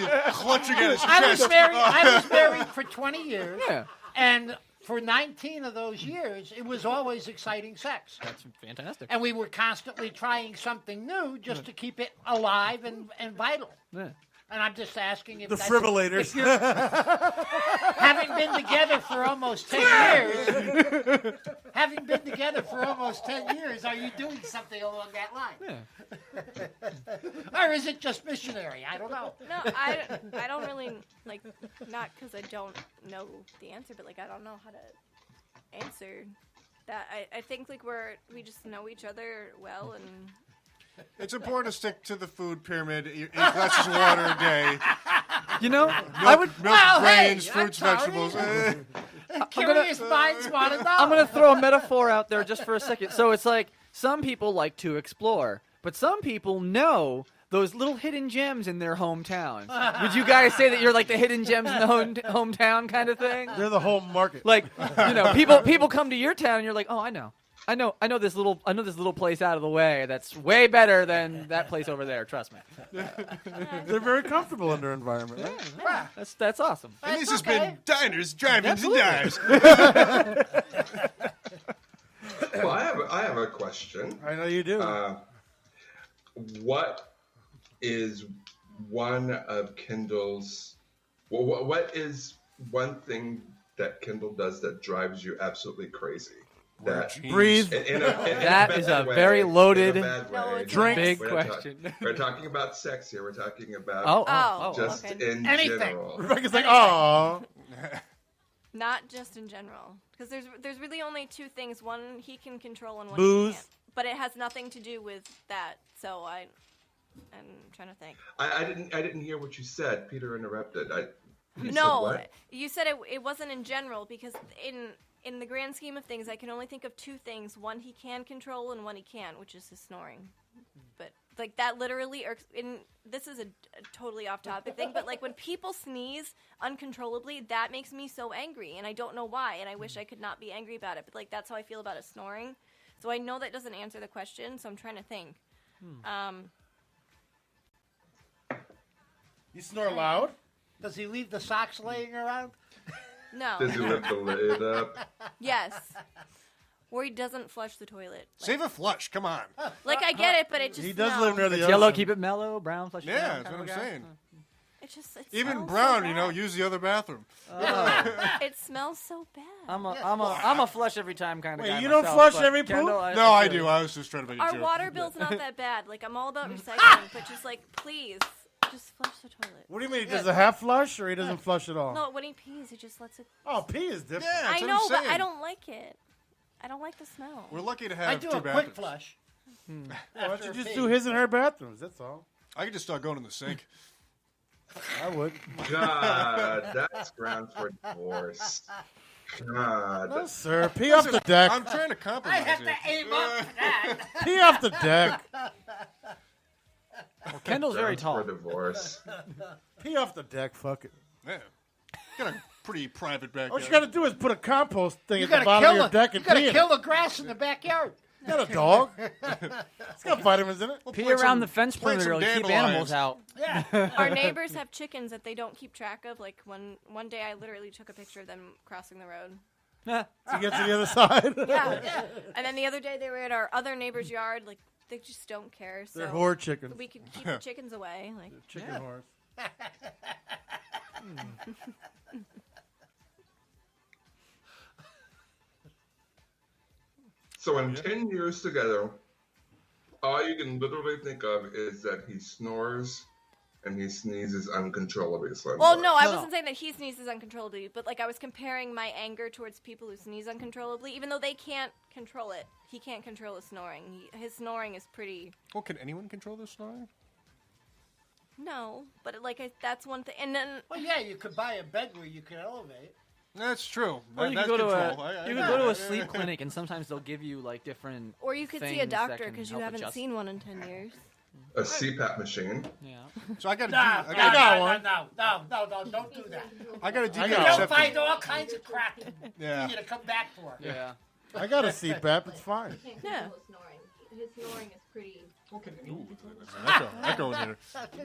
look. Clutch against your I was chest. married for 20 years. Yeah. And for 19 of those years, it was always exciting sex. That's fantastic. And we were constantly trying something new just to keep it alive and vital. Yeah. And I'm just asking if The that's- fribbillators. if you're- having been together for almost 10 years, are you doing something along that line? Yeah. Or is it just missionary? I don't know. No, I don't really, not because I don't know the answer, but, I don't know how to answer that I think like we just know each other well, and It's important to stick to the food pyramid. 8 glasses of water a day. You know, I would milk, grains, fruits, vegetables. Curious minds want to know. I'm going to throw a metaphor out there just for a second. So it's like some people like to explore, but some people know those little hidden gems in their hometowns. Would you guys say that you're like the hidden gems in the hometown kind of thing? They're the home market. Like, people come to your town and you're like, oh, I know this little place out of the way that's way better than that place over there. Trust me. They're very comfortable in their environment, right? That's awesome. And this has been Diners, Drive-Ins, and Dives. Well, I have a question. I know you do. What is one of Kindle's? Well, what is one thing that Kindle does that drives you absolutely crazy? That breathe. That is a very loaded drink. Big question. We're talking about sex here. We're talking about just in anything. general. Rebecca's like, oh. not just in general, because there's really only two things. One he can control and one Booze. he can't. But it has nothing to do with that. So I'm trying to think. I didn't hear what you said. Peter interrupted. You said No, what? you said it wasn't in general, because in the grand scheme of things, I can only think of two things. One he can control and one he can't, which is his snoring. But like that literally irks. This is a totally off topic thing, but like when people sneeze uncontrollably, that makes me so angry, and I don't know why, and I wish I could not be angry about it, but like that's how I feel about his snoring. So I know that doesn't answer the question, so I'm trying to think. You snore loud? Does he leave the socks laying around? No. Does he lift the lid up? Yes. Or he doesn't flush the toilet. Save a flush. Come on. Like I get it, but it just He does live near the It's ocean. yellow, keep it mellow. Brown, flush it Yeah, down, that's kind what of I'm a guy. saying. It Even smells brown, so bad. use the other bathroom. It smells so bad. I'm a flush every time kind of guy. Wait, you don't myself, flush but every poop? Kendall, No, I do. I was just trying to make a Our joke. water bill's not that bad. Like I'm all about recycling, but just like please, just flush the toilet. What do you mean? Does it half flush or he doesn't flush at all? No, when he pees, he just lets it. Oh, pee is different. Yeah, I that's what know, I'm but saying. I don't like it. I don't like the smell. We're lucky to have I do two a bathrooms. quick flush. Why don't you just do his and her bathrooms? That's all. I could just start going in the sink. I would. God, that's grounds for divorce. God. No, sir. Pee off the deck. I'm trying to I compromise have here. to aim up to that. Pee off the deck. Well, Kendall's very Grounds tall. for divorce. Pee off the deck. Fuck it. Yeah. Got a pretty private backyard. All you got to do is put a compost thing You at the gotta bottom of your kill deck You and gotta pee in kill it. the grass in the backyard. You got a dog. It's got vitamins in it. Pee plant around some- the fence plant perimeter some to keep dandelions. animals out. Yeah. Our neighbors have chickens that they don't keep track of. Like one day, I literally took a picture of them crossing the road. To get to the other side. Yeah. And then the other day, they were at our other neighbor's yard. Like they just don't care. So They're whore chickens. we could keep the chickens away. Like Chicken whores. So in 10 years together, all you can literally think of is that he snores and he sneezes uncontrollably. Well, no, I wasn't saying that he sneezes uncontrollably, but like I was comparing my anger towards people who sneeze uncontrollably, even though they can't control it. He can't control his snoring. His snoring is pretty. Well, can anyone control their snoring? No, but that's one thing. And then Well, yeah, you could buy a bed where you could elevate. That's true. Or you That's could go to control. you could go to a sleep clinic, and sometimes they'll give you like different. or you could see a things that doctor can because you help haven't adjust. seen one in 10 years. A CPAP machine. Yeah. So I got to No, do. no, I got no, one. no, don't do that. I got to do. You'll find all kinds of crap Yeah. for you to come back for. Yeah. I got a CPAP. It's fine. Yeah. His snoring is pretty. Echo in here.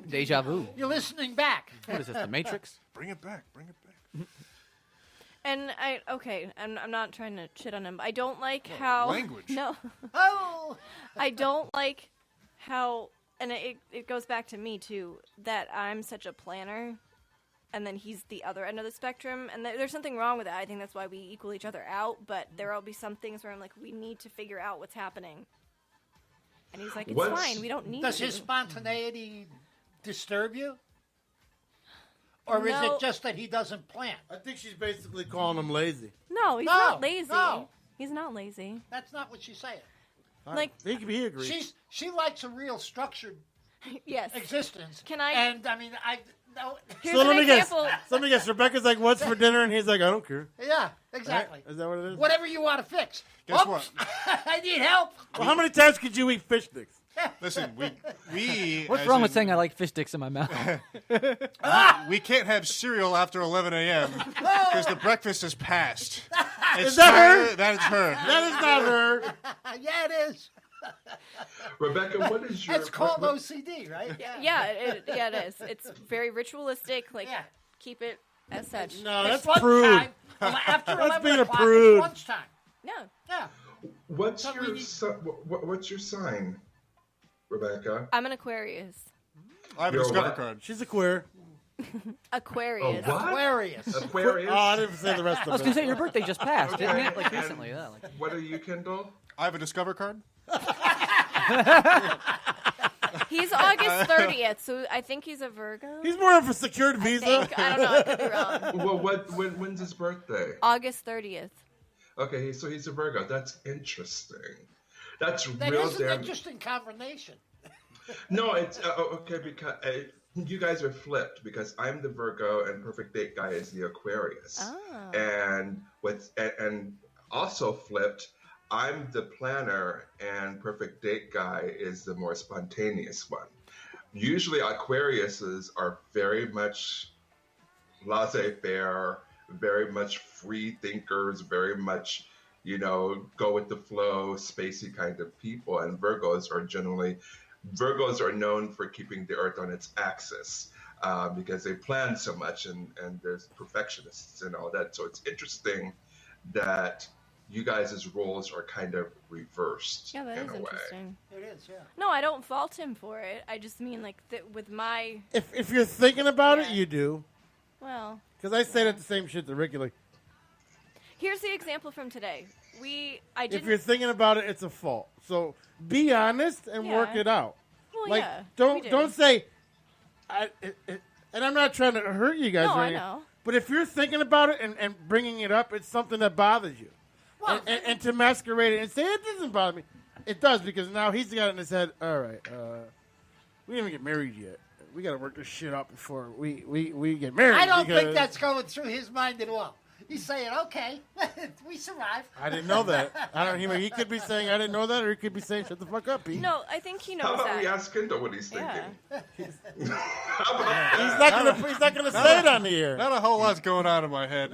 Deja vu. You're listening back. What is this? The Matrix? Bring it back. Bring it back. And I'm not trying to shit on him. I don't like how language. No. Oh, I don't like how, and it goes back to me too, that I'm such a planner, and then he's the other end of the spectrum, and there's something wrong with that. I think that's why we equal each other out, but there will be some things where I'm like, we need to figure out what's happening. And he's like, it's fine, we don't need Does to. his spontaneity disturb you? Or is No. it just that he doesn't plan? I think she's basically calling him lazy. No, he's not lazy. No. He's not lazy. That's not what she's saying. Like he agrees. She likes a real structured yes existence. Can I? And I mean, no. Here's an example. Let me guess. Rebecca's like, "What's for dinner?" And he's like, "I don't care." Yeah, exactly. Right? Is that what it is? Whatever you want to fix. Guess Oops, I need help. Well, how many times could you eat fish sticks? Listen, we What's wrong with saying I like fish sticks in my mouth? we can't have cereal after 11 a.m. because the breakfast is past. Is that her? That is her. That is not her. Yeah, it is. Rebecca, what is your... It's called OCD, right? Yeah, it is. It's very ritualistic. Like, keep it as such. No, It's that's prude. lunchtime. After That's 11 being a o'clock, prude. it's lunchtime. No. Yeah. What's your sign, Rebecca? I'm an Aquarius. I have a You're Discover what? card. She's a queer. Aquarius. Oh, what? Aquarius. Aquarius? Oh, I didn't say the rest I of it. was gonna say your birthday just passed, didn't it? Like And recently, yeah. Like. What are you, Kendall? I have a Discover card. He's August 30th, so I think he's a Virgo. He's more of a secured visa. I don't know. I could be wrong. Well, when's his birthday? August 30th. Okay, so he's a Virgo. That's interesting. That's That real is an damn... interesting combination. No, it's okay because you guys are flipped because I'm the Virgo and Perfect Date Guy is the Aquarius. Oh. And also flipped, I'm the planner and Perfect Date Guy is the more spontaneous one. Usually Aquariuses are very much laissez-faire, very much free thinkers, very much, go with the flow, spacey kind of people. And Virgos are known for keeping the earth on its axis because they plan so much and there's perfectionists and all that. So it's interesting that you guys' roles are kind of reversed Yeah, that in is a way. interesting. It is, yeah. No, I don't fault him for it. I just mean, like, with my... If you're thinking about it, you do. Well... Because I say that the same shit to Ricky. Like, Here's the example from today. I didn't... if you're thinking about it, it's a fault. So be honest and work Yeah. it out. Well, like, yeah, we do. don't say... and I'm not trying to hurt you guys. No, or I anything, know. But if you're thinking about it and bringing it up, it's something that bothers you. Well, And to masquerade it and say it doesn't bother me, it does because now he's got it in his head. All right, we didn't even get married yet. We got to work this shit out before we get married. I don't because think that's going through his mind at all. He's saying, okay, we survived. I didn't know that. He could be saying I didn't know that, or he could be saying shut the fuck up, Pete. No, I think he knows How about that. we ask Kendall what he's thinking? He's not gonna say it on the air. Not a whole lot's going on in my head.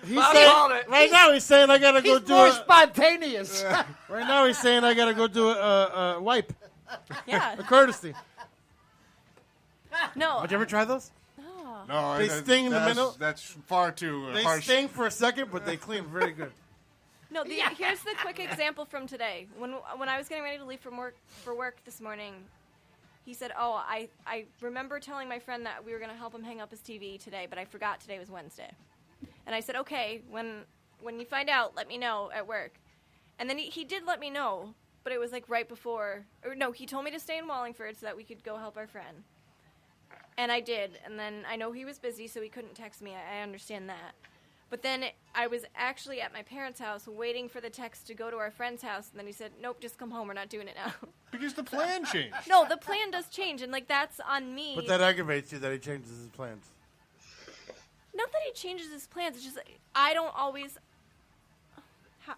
He's saying, right now he's saying I gotta go He's do more spontaneous. Right now he's saying I gotta go do a wipe, Yeah. a courtesy. No. Did you ever try those? No, They sting in the middle? That's far too They harsh. sting for a second, but they clean very good. No, here's the quick example from today. When I was getting ready to leave for work this morning, he said, "Oh, I remember telling my friend that we were going to help him hang up his TV today, but I forgot today was Wednesday." And I said, "Okay, when you find out, let me know at work." And then he did let me know, but it was like right before. Or no, he told me to stay in Wallingford so that we could go help our friend. And I did, and then I know he was busy, so he couldn't text me. I understand that. But then I was actually at my parents' house waiting for the text to go to our friend's house, and then he said, "Nope, just come home. We're not doing it now." Because the plan changed. No, the plan does change, and, like, that's on me. But that aggravates you that he changes his plans. Not that he changes his plans. It's just I don't always...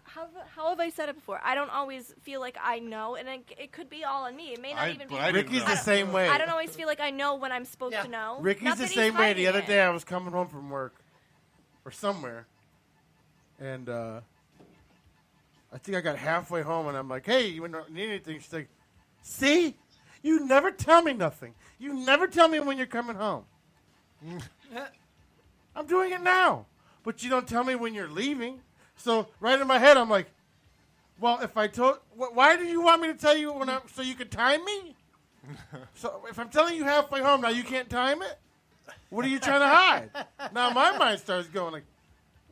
How have I said it before? I don't always feel like I know, and it could be all on me. It may not even be... Ricky's the same way. I don't always feel like I know when I'm supposed to know. Ricky's Not the that he's same way. The hiding other it. day I was coming home from work or somewhere, and I think I got halfway home, and I'm like, "Hey, you need anything?" She's like, "See, you never tell me nothing. You never tell me when you're coming home." I'm doing it now, but you don't tell me when you're leaving. So right in my head, I'm like, "Well, if I told, why do you want me to tell you so you could time me? So if I'm telling you halfway home, now you can't time it? What are you trying to hide?" Now my mind starts going like,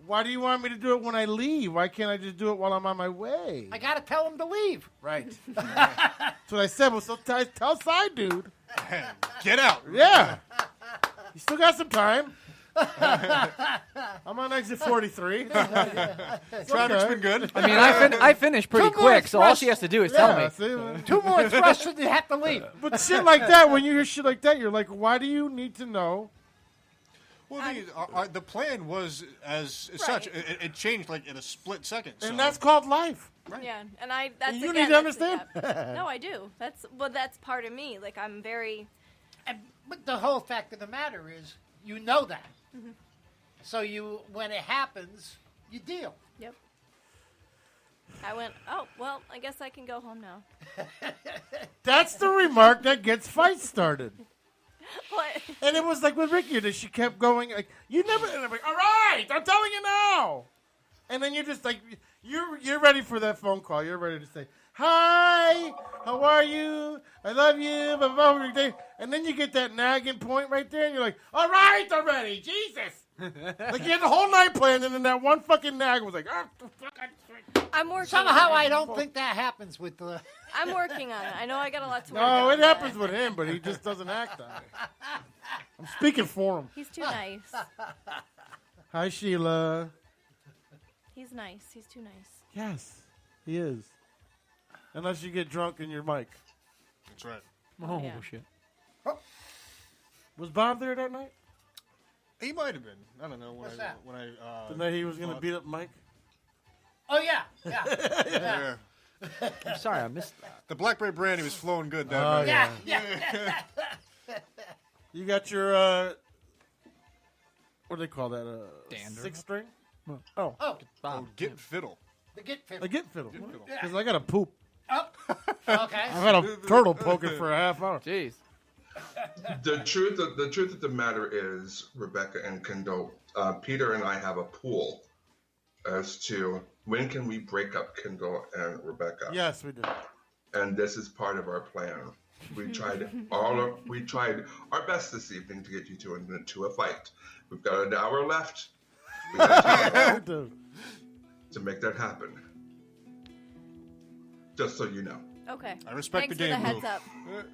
"Why do you want me to do it when I leave? Why can't I just do it while I'm on my way?" I got to tell him to leave. Right. That's what I said. Well, so tell side dude. Get out. Yeah. You still got some time. I'm on exit 43. Traffic's been good. I mean, I finished pretty Two more quick, so all thrusts. she has to do is tell me. See? 2 more thrusts and you have to leave. But shit like that, when you hear shit like that, you're like, why do you need to know? Well, the thing is, the plan was as such. It changed like in a split second. And that's called life. Right. Yeah, and that's You again, need to understand. No, I do. That's part of me. Like I'm very. But the whole fact of the matter is, you know that. Mhm. So when it happens, you deal. Yep. I went, oh, well, I guess I can go home now. That's the remark that gets fights started. What? And it was like with Ricky, that she kept going, like, you never, and I'm like, all right, I'm telling you now. And then you're just like, you're ready for that phone call. You're ready to say, hi, how are you? I love you. Blah, blah, blah, blah. And then you get that nagging point right there, and you're like, all right already, Jesus. Like you had the whole night planned, and then that one fucking nag was like, oh, fuck, I'm working. Somehow on it. I don't think that happens with the. I'm working on it. I know I got a lot to work no, on. it happens with him, but he just doesn't act on it. I'm speaking for him. He's too nice. Hi, Sheila. He's nice. He's too nice. Yes, he is. Unless you get drunk in your mic. That's right. Oh, yeah. shit. Was Bob there that night? He might have been. I don't know. What's that? When I The night he was going to beat up Mike? Oh, yeah. Yeah. yeah. I'm sorry, I missed that. The Blackberry brandy was flowing good that Oh, night. Yeah. You got your, what do they call that? Dander. 6 string? Oh. Oh, Oh, get fiddle. the get fit. A get fiddle. fiddle. Because I got to poop. Oh, okay. I've had a turtle poking for a half hour. Jeez. The truth of the matter is, Rebecca and Kendall, Peter and I have a pool as to when can we break up Kendall and Rebecca. Yes, we did. And this is part of our plan. We tried our best this evening to get you two into a fight. We've got an hour left. We have time to make that happen. Just so you know. Okay. I respect Thanks the game for the heads move. up.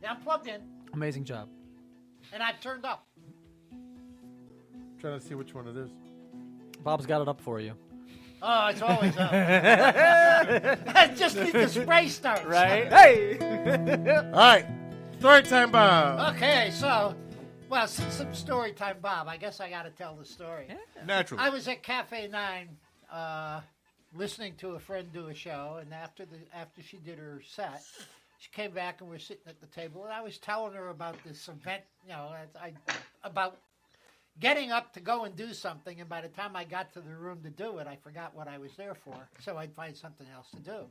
Yeah, I'm plugged in, Amazing job. and I've turned up. Trying to see which one it is. Bob's got it up for you. Oh, it's always up. I just need the spray starts. Right? Hey! All right. Story time, Bob. Okay, so, well, since some story time, Bob, I guess I got to tell the story. Naturally. I was at Cafe 9 listening to a friend do a show, and after she did her set, she came back and we're sitting at the table, and I was telling her about this event, about getting up to go and do something, and by the time I got to the room to do it, I forgot what I was there for, so I'd find something else to do.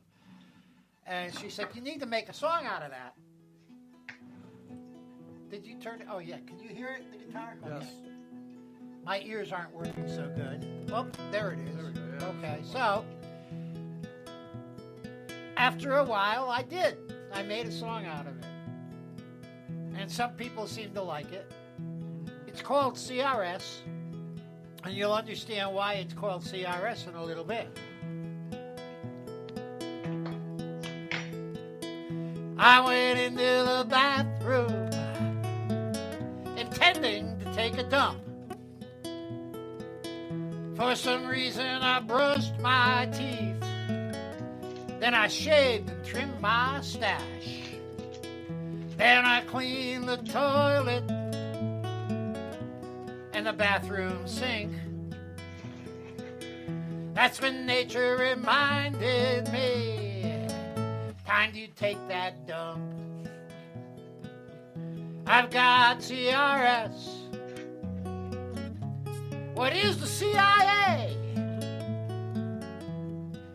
And she said, you need to make a song out of that. Did you turn it? Oh, yeah. Can you hear it, the guitar? Yes. Okay. My ears aren't working so good. Oh, there it is. There we go, yeah. Okay, so after a while, I did. I made a song out of it. And some people seem to like it. It's called CRS, and you'll understand why it's called CRS in a little bit. I went into the bathroom intending to take a dump. For some reason I brushed my teeth. Then I shaved and trimmed my stash. Then I cleaned the toilet and the bathroom sink. That's when nature reminded me, time to take that dump. I've got CRS. What is the CIA?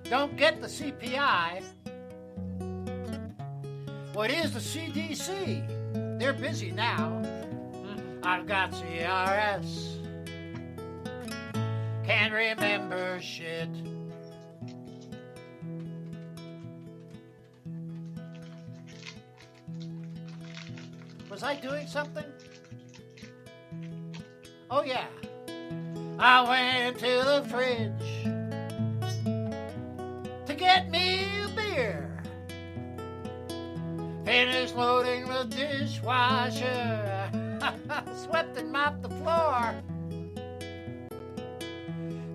Don't get the CPI. What is the CDC? They're busy now. I've got CRS. Can't remember shit. Was I doing something? Oh, yeah. I went to the fridge to get me a beer. Finished loading the dishwasher. Swept and mopped the floor.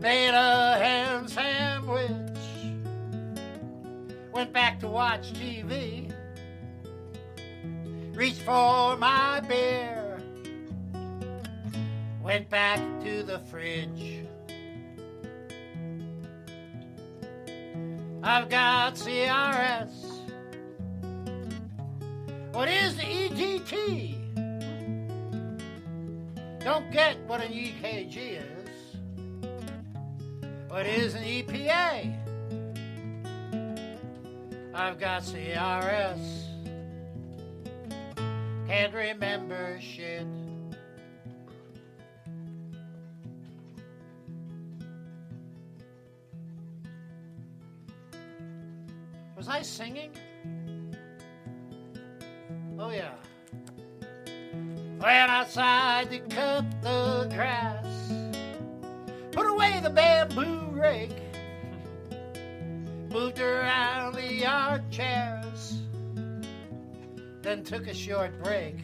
made a ham sandwich, went back to watch TV, reached for my beer, went back to the fridge. I've got CRS. What is the EGT? Don't get what an EKG is. What is an EPA? I've got CRS. Can't remember shit. Was I singing? Oh, yeah. Went outside to cut the grass, put away the bamboo rake, moved around the yard chairs, then took a short break.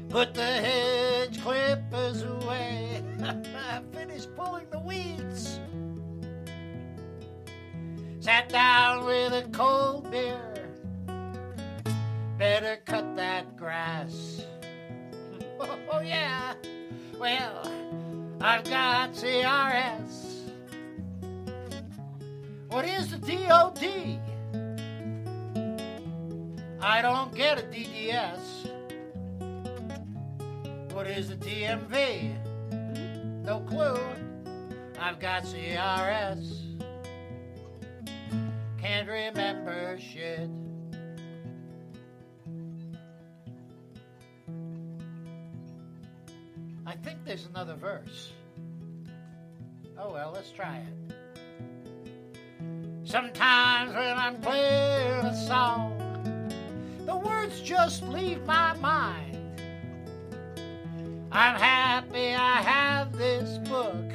Put the hedge clippers away, finished pulling the weeds. Sat down with a cold beer. Better cut that grass. Oh, yeah. Well, I've got CRS. What is the DOD? I don't get a DDS. What is the DMV? No clue. I've got CRS. Can't remember shit. I think there's another verse. Oh well, let's try it. Sometimes when I'm playing a song, the words just leave my mind. I'm happy I have this book.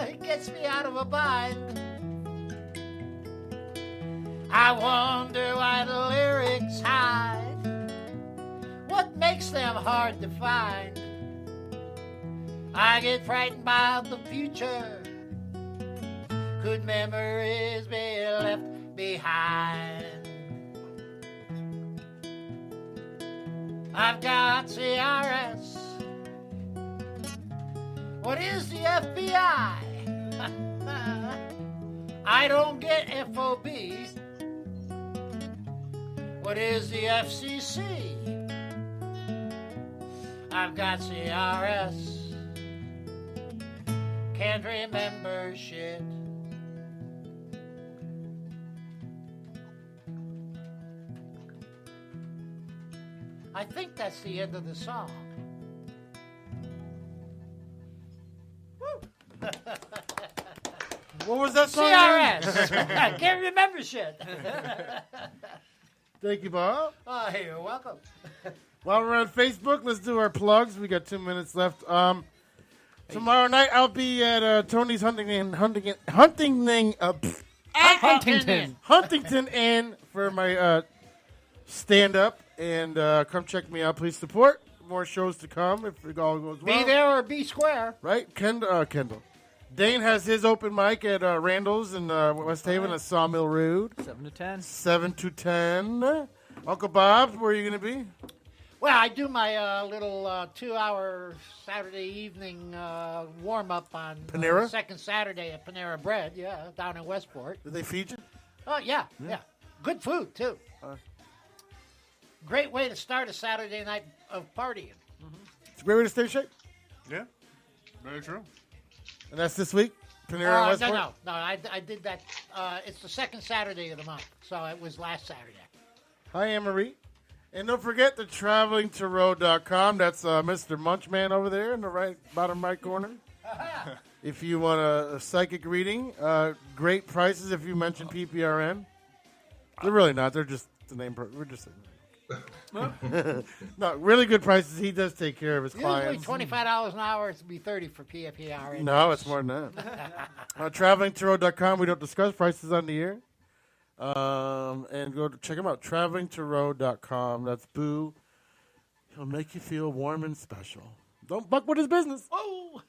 It gets me out of a bind. I wonder why the lyrics hide. What makes them hard to find? I get frightened about the future. Could memories be left behind? I've got CRS. What is the FBI? I don't get FOB. What is the FCC? I've got CRS. Can't remember shit. I think that's the end of the song. Woo! What was that song? CRS. Can't remember shit. Thank you, Bob. Oh, hey, you're welcome. While we're on Facebook, let's do our plugs. We got 2 minutes left. Tomorrow night I'll be at Tony's Huntington Inn for my stand-up, and come check me out. Please support. More shows to come if it all goes well. Be there or be square. Right? Kendall. Dane has his open mic at Randall's in West Haven at Sawmill Road. 7 to 10. 7 to 10. Uncle Bob's, where are you going to be? Well, I do my little 2-hour Saturday evening warm-up on Panera? Second Saturday at Panera Bread, yeah, down in Westport. Do they feed you? Oh, yeah. Good food, too. Great way to start a Saturday night of partying. It's a great way to stay in shape. Yeah, very true. And that's this week? Panera in Westport? No, I did that. It's the second Saturday of the month, so it was last Saturday. Hi, Anne-Marie. And don't forget the travelingtorow.com. That's Mr. Munchman over there in the right bottom right corner. If you want a psychic reading, great prices if you mention PPRN. They're really not. They're just the name. We're just no, really good prices. He does take care of his clients. Usually $25 an hour. It's be $30 for PPRN. No, it's more than that. Travelingtorow.com. We don't discuss prices on the air. And go to check him out, travelingtorow.com. That's Boo. He'll make you feel warm and special. Don't buck with his business. Oh!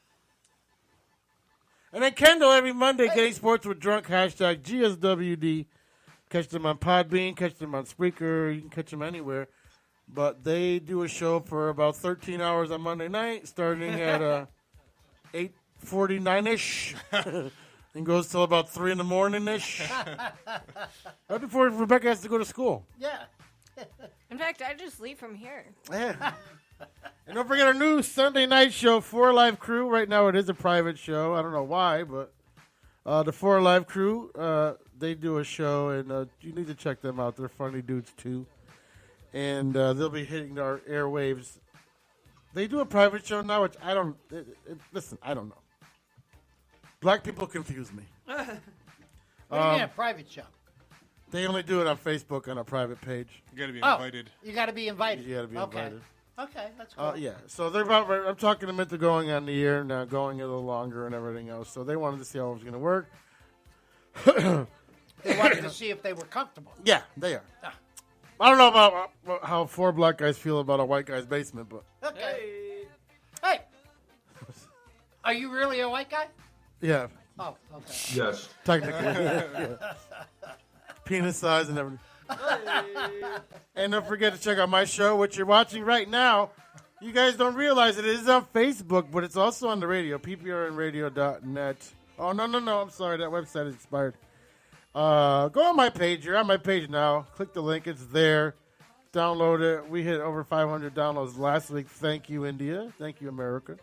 And then Kendall every Monday, Getting Sports with Drunk, hashtag GSWD. Catch them on Podbean, catch them on Spreaker. You can catch them anywhere. But they do a show for about 13 hours on Monday night, starting at 8:49-ish. And goes till about 3 in the morning-ish. Right before Rebecca has to go to school. Yeah. In fact, I just leave from here. Yeah. And don't forget our new Sunday night show, 4 Live Crew. Right now it is a private show. I don't know why, but the 4 Live Crew, they do a show, and you need to check them out. They're funny dudes, too. And they'll be hitting our airwaves. They do a private show now, which I don't... listen, I don't know. Black people confuse me. What do you mean a private show? They only do it on Facebook on a private page. You got to be invited. You got to be invited. You got to be invited. Okay, that's cool. Yeah, so they're about. I'm talking them into going on the air now, going a little longer and everything else. So they wanted to see how it was going to work. They wanted to see if they were comfortable. Yeah, they are. I don't know about how 4 black guys feel about a white guy's basement, but Okay. Hey. Are you really a white guy? yeah, Oh, okay. Yes. technically, yeah. Penis size and everything. And don't forget to check out my show, which you're watching right now. You guys don't realize it is on Facebook, but it's also on the radio, pprnradio.net. Oh, no, I'm sorry. That website is expired. Go on my page. You're on my page now. Click the link. It's there. Download it. We hit over 500 downloads last week. Thank you, India. Thank you, America.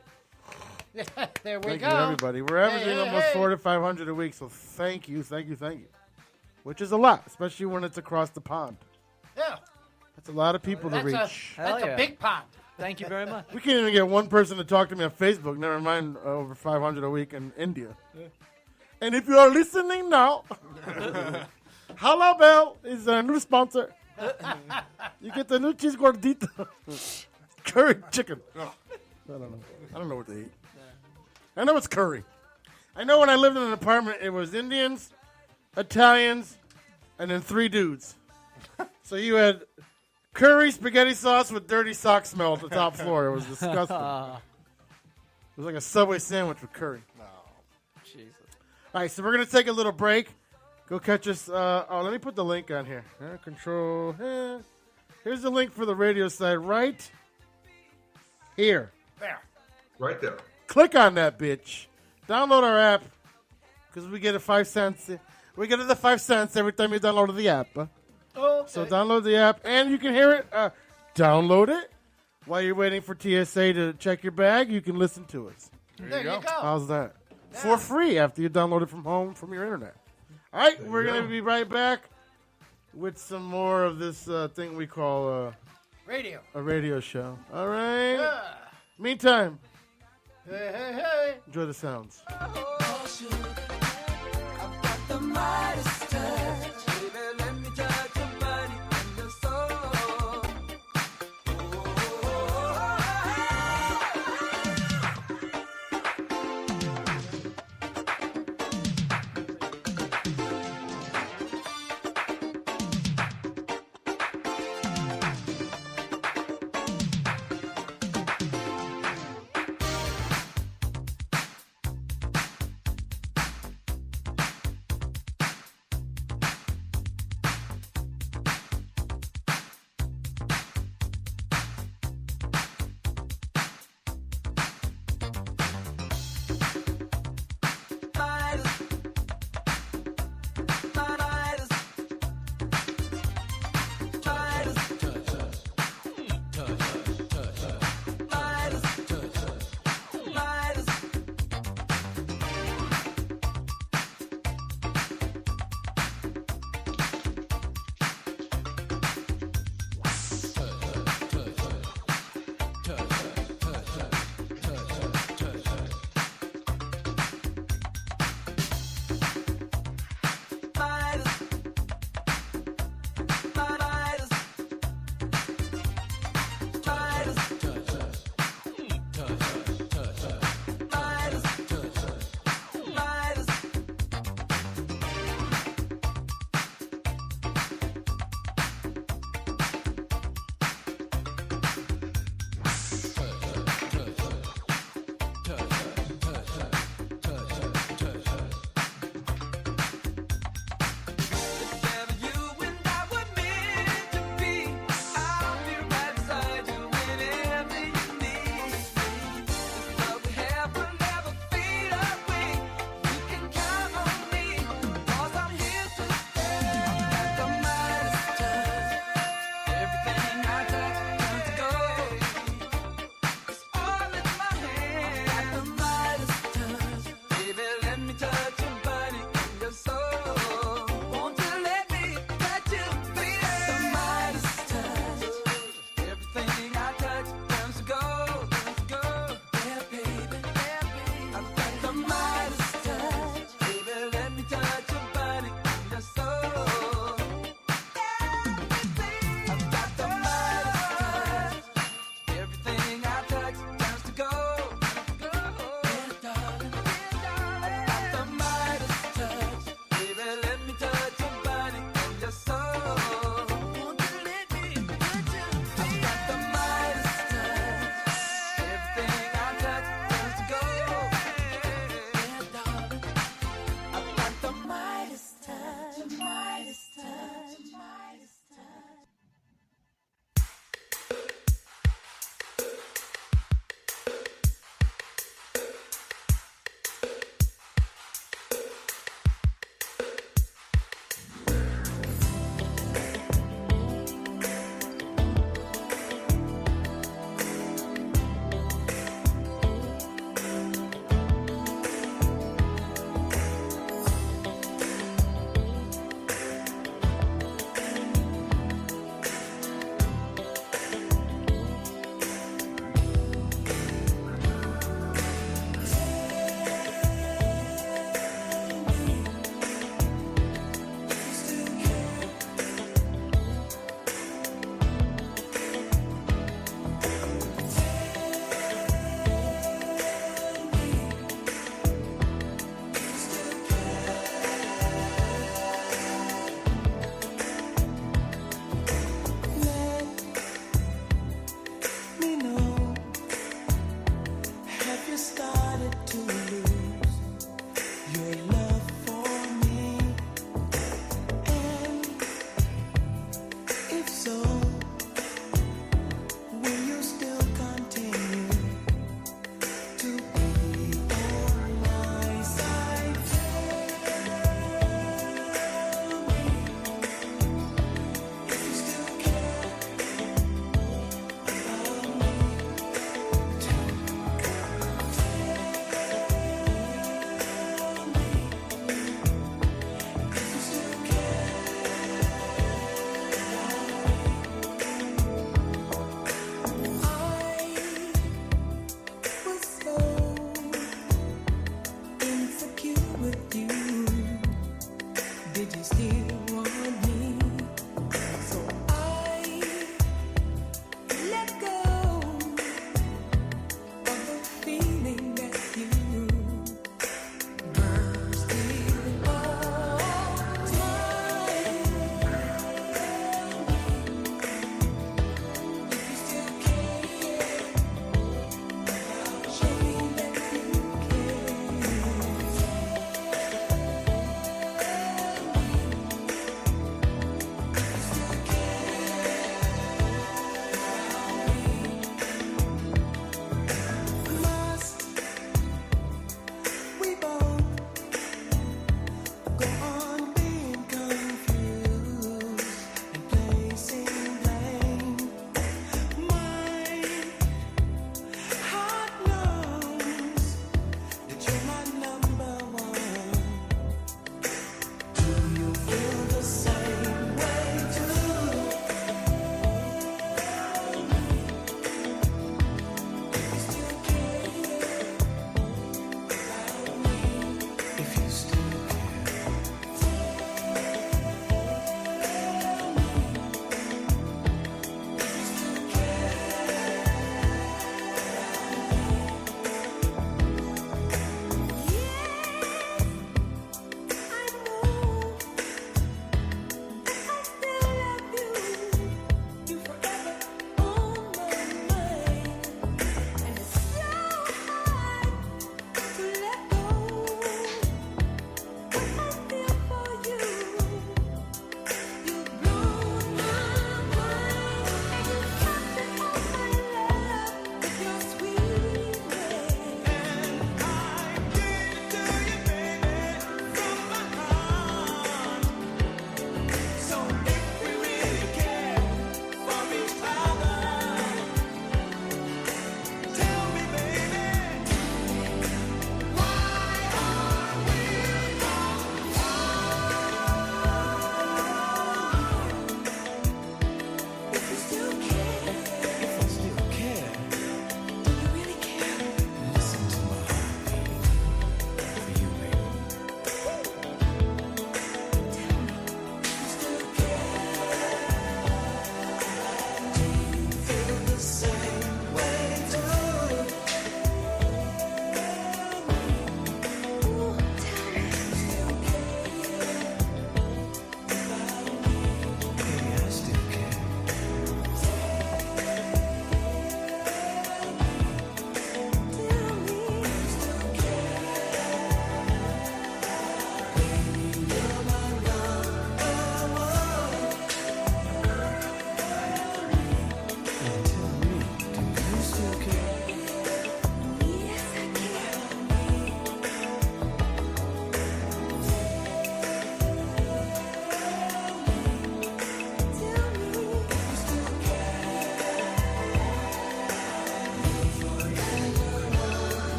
There we Thank go. you, everybody. We're averaging almost hey. 400 to 500 a week, so thank you. Which is a lot, especially when it's across the pond. Yeah. That's a lot of people to reach. That's a big pond. Thank you very much. We can't even get one person to talk to me on Facebook, never mind over 500 a week in India. Yeah. And if you are listening now, Hello Bell is a new sponsor. You get the new cheese gordita. Curry chicken. I don't know what they eat. I know it's curry. I know when I lived in an apartment, it was Indians, Italians, and then 3 dudes. So you had curry spaghetti sauce with dirty sock smell at the top floor. It was disgusting. It was like a Subway sandwich with curry. Jesus. All right, so we're going to take a little break. Go catch us. Let me put the link on here. Control. Here's the link for the radio site right here. There. Right there. Click on that bitch. Download our app because we get 5 cents. We get the 5 cents every time you download the app. Okay. So download the app and you can hear it. Download it while you're waiting for TSA to check your bag. You can listen to us. There you go. How's that? Yeah. For free after you download it from home from your internet. All right, we're going to be right back with some more of this thing we call Radio. A radio show. All right. Yeah. Meantime, Hey. enjoy the sounds.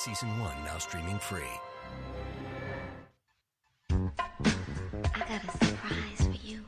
Season 1 now streaming free. I got a surprise for you.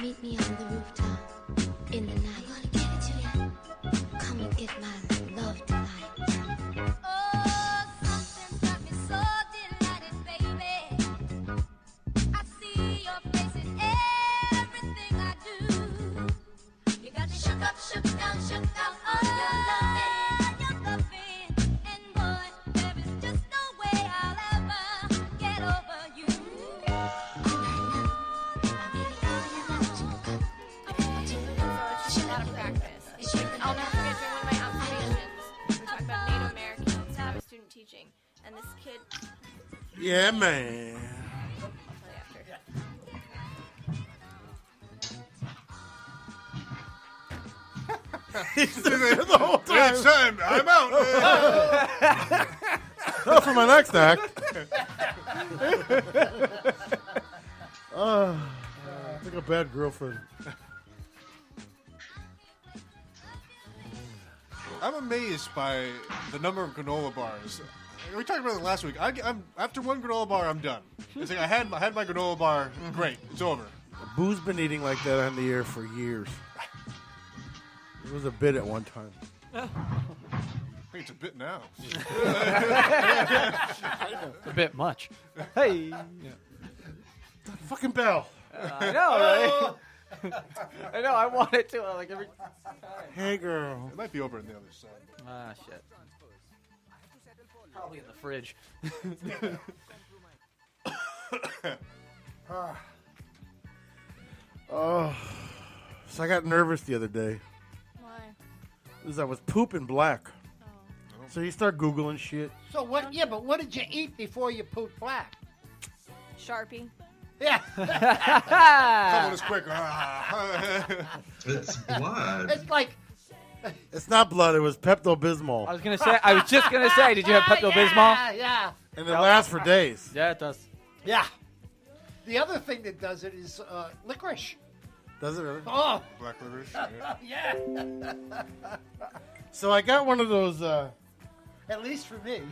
Meet me on the rooftop in the night. I'm gonna give it to you. Come and get my love tonight. Oh, something's got me so delighted, baby. I see your face in everything I do. You got me shook up, shook down, shook out on your loving, and boy, there is just no way I'll ever get over you. A lot of practice. I'll never forget during one of my observations. We were talking about Native Americans. I was student teaching, and this kid. Yeah, man. I'll tell you after. He's there the whole time. It's time. I'm out. Not for my next act. Like a bad girlfriend. I'm amazed by the number of granola bars. We talked about it last week. I'm after one granola bar, I'm done. It's like I had my granola bar. Great, it's over. Boo's been eating like that on the air for years. It was a bit at one time. I think it's a bit now. A bit much. Hey. That fucking bell. I know, right? I know. I want it to. Like every time. Hey, girl. It might be over on the other side. Ah, shit. Probably in the fridge. Oh, so I got nervous the other day. Why? Because I was pooping black. So you start Googling shit. So what? Yeah, but what did you eat before you pooped black? Sharpie. Yeah. Coming as quick. It's blood. It's like. It's not blood. It was Pepto-Bismol. I was gonna say. I was just gonna say. Did you have Pepto-Bismol? Yeah. And it lasts for days. Yeah, it does. Yeah. The other thing that does it is licorice. Does it really? Oh. Black licorice. Yeah. So I got one of those. At least for me.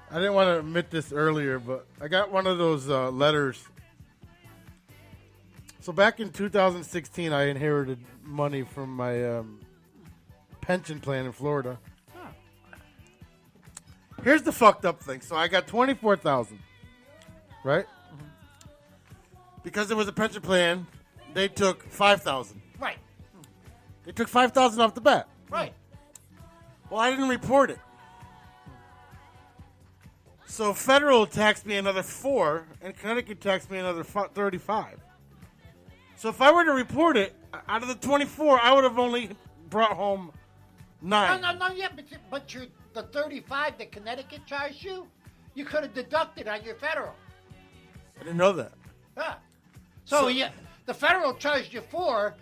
I didn't want to admit this earlier, but I got one of those letters. So back in 2016, I inherited money from my pension plan in Florida. Here's the fucked up thing. So I got $24,000, right? Because it was a pension plan, they took $5,000. Right. They took $5,000 off the bat. Right. Well, I didn't report it. So federal taxed me another $4, and Connecticut taxed me another $35. So if I were to report it, out of the 24, I would have only brought home 9. No, yeah, but the 35 that Connecticut charged you, you could have deducted on your federal. I didn't know that. Yeah. So yeah, the federal charged you 4,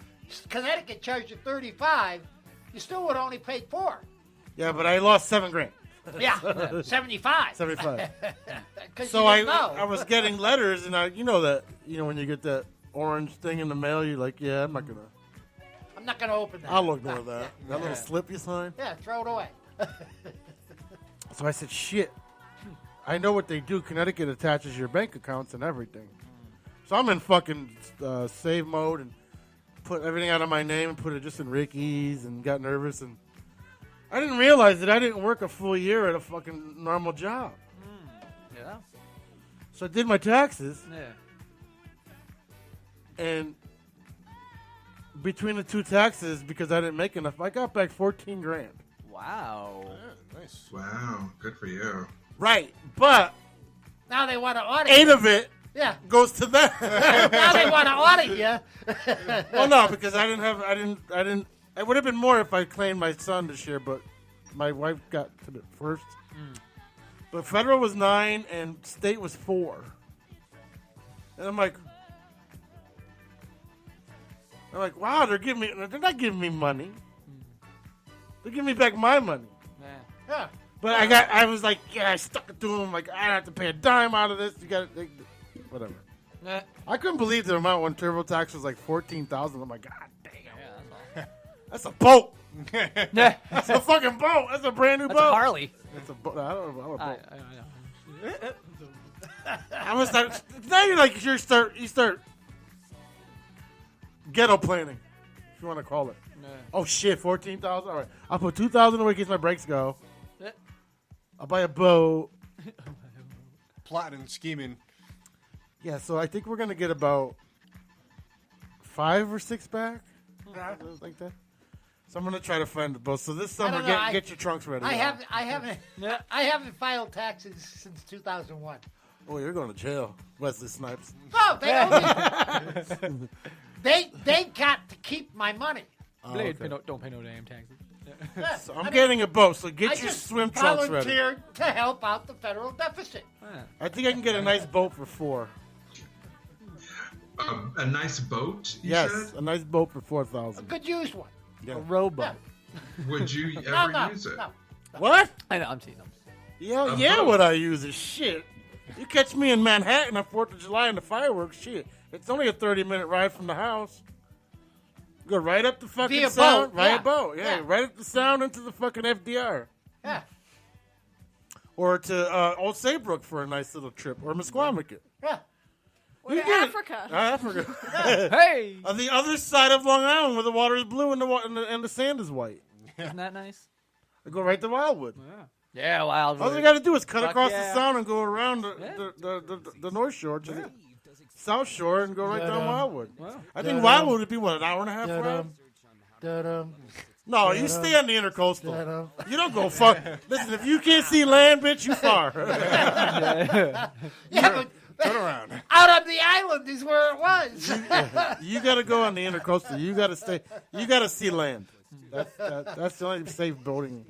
Connecticut charged you 35. You still would have only paid 4. Yeah, but I lost $7,000. Yeah, 75. 75. 'Cause So you I didn't know. I was getting letters, and you know when you get that orange thing in the mail, you're like, yeah, I'm not gonna open that. I'll ignore that. That little slip you sign. Yeah, throw it away. So I said, shit. I know what they do. Connecticut attaches your bank accounts and everything. So I'm in fucking save mode and put everything out of my name and put it just in Ricky's and got nervous. And I didn't realize that I didn't work a full year at a fucking normal job. Yeah. So I did my taxes. Yeah. And between the two taxes, because I didn't make enough, I got back 14 grand. Wow. Nice. Wow, good for you. Right, but Now they want to audit 8 you. of it goes to them. Now they want to audit you. Well, no, because I didn't. It would have been more if I claimed my son this year, but my wife got to it first. But federal was 9 and state was 4. And I'm like, wow, they're not giving me money. They're giving me back my money. Yeah. But I was like, yeah, I stuck it to them. Like, I don't have to pay a dime out of this. You got to, whatever. Nah. I couldn't believe the amount when TurboTax was like $14,000. I'm like, God damn. That's a boat. That's a fucking boat. That's a brand new That's boat. a Harley. That's a boat. I don't know. I know. I was like, now you're like, you start ghetto planning, if you want to call it. Nah. Oh shit, 14,000. All right, I'll put 2,000 away in case my brakes go. Yeah. I'll buy a boat. Plotting and scheming. Yeah, so I think we're gonna get about 5 or 6 back, like that. So I'm gonna try to find the boat. So this I summer, don't know, get your trunks ready. I haven't filed taxes since 2001. Oh, you're going to jail, Wesley Snipes. No, they owe me. They got to keep my money. Blade, don't pay no damn taxes. Yeah. So I'm getting a boat. So get I your just swim trunks ready. volunteered to help out the federal deficit. I think I can get a nice boat for 4. A nice boat, you Yes, said? a nice boat for 4,000. Good used one. Yeah. A rowboat. Would you ever No, use it? no. What? I know, I'm teasing them. Yeah, boat. what I use is shit. You catch me in Manhattan on 4th of July in the fireworks, shit. It's only a 30-minute ride from the house. Go right up the fucking Via sound. boat, Right yeah. up boat. Yeah, Yeah. right up the sound into the fucking FDR. Yeah. Or to Old Saybrook for a nice little trip. Or Musqueamicut. Yeah. You to get it. Africa. Africa. Hey! On the other side of Long Island where the water is blue and the sand is white. Isn't that nice? I go right to Wildwood. Yeah, Wildwood. All you got to do is cut Fuck across yeah. the sound and go around the North Shore to the South Shore and go right down Wildwood. Wow. I think Wildwood would be, what, an hour and a half ride? No, you stay on the intercoastal. You don't go far. Listen, if you can't see land, bitch, you far. Yeah, but Turn around. out on the island is where it was. You got to go on the intercoastal. You got to stay. You got to see land. That's the only safe boating.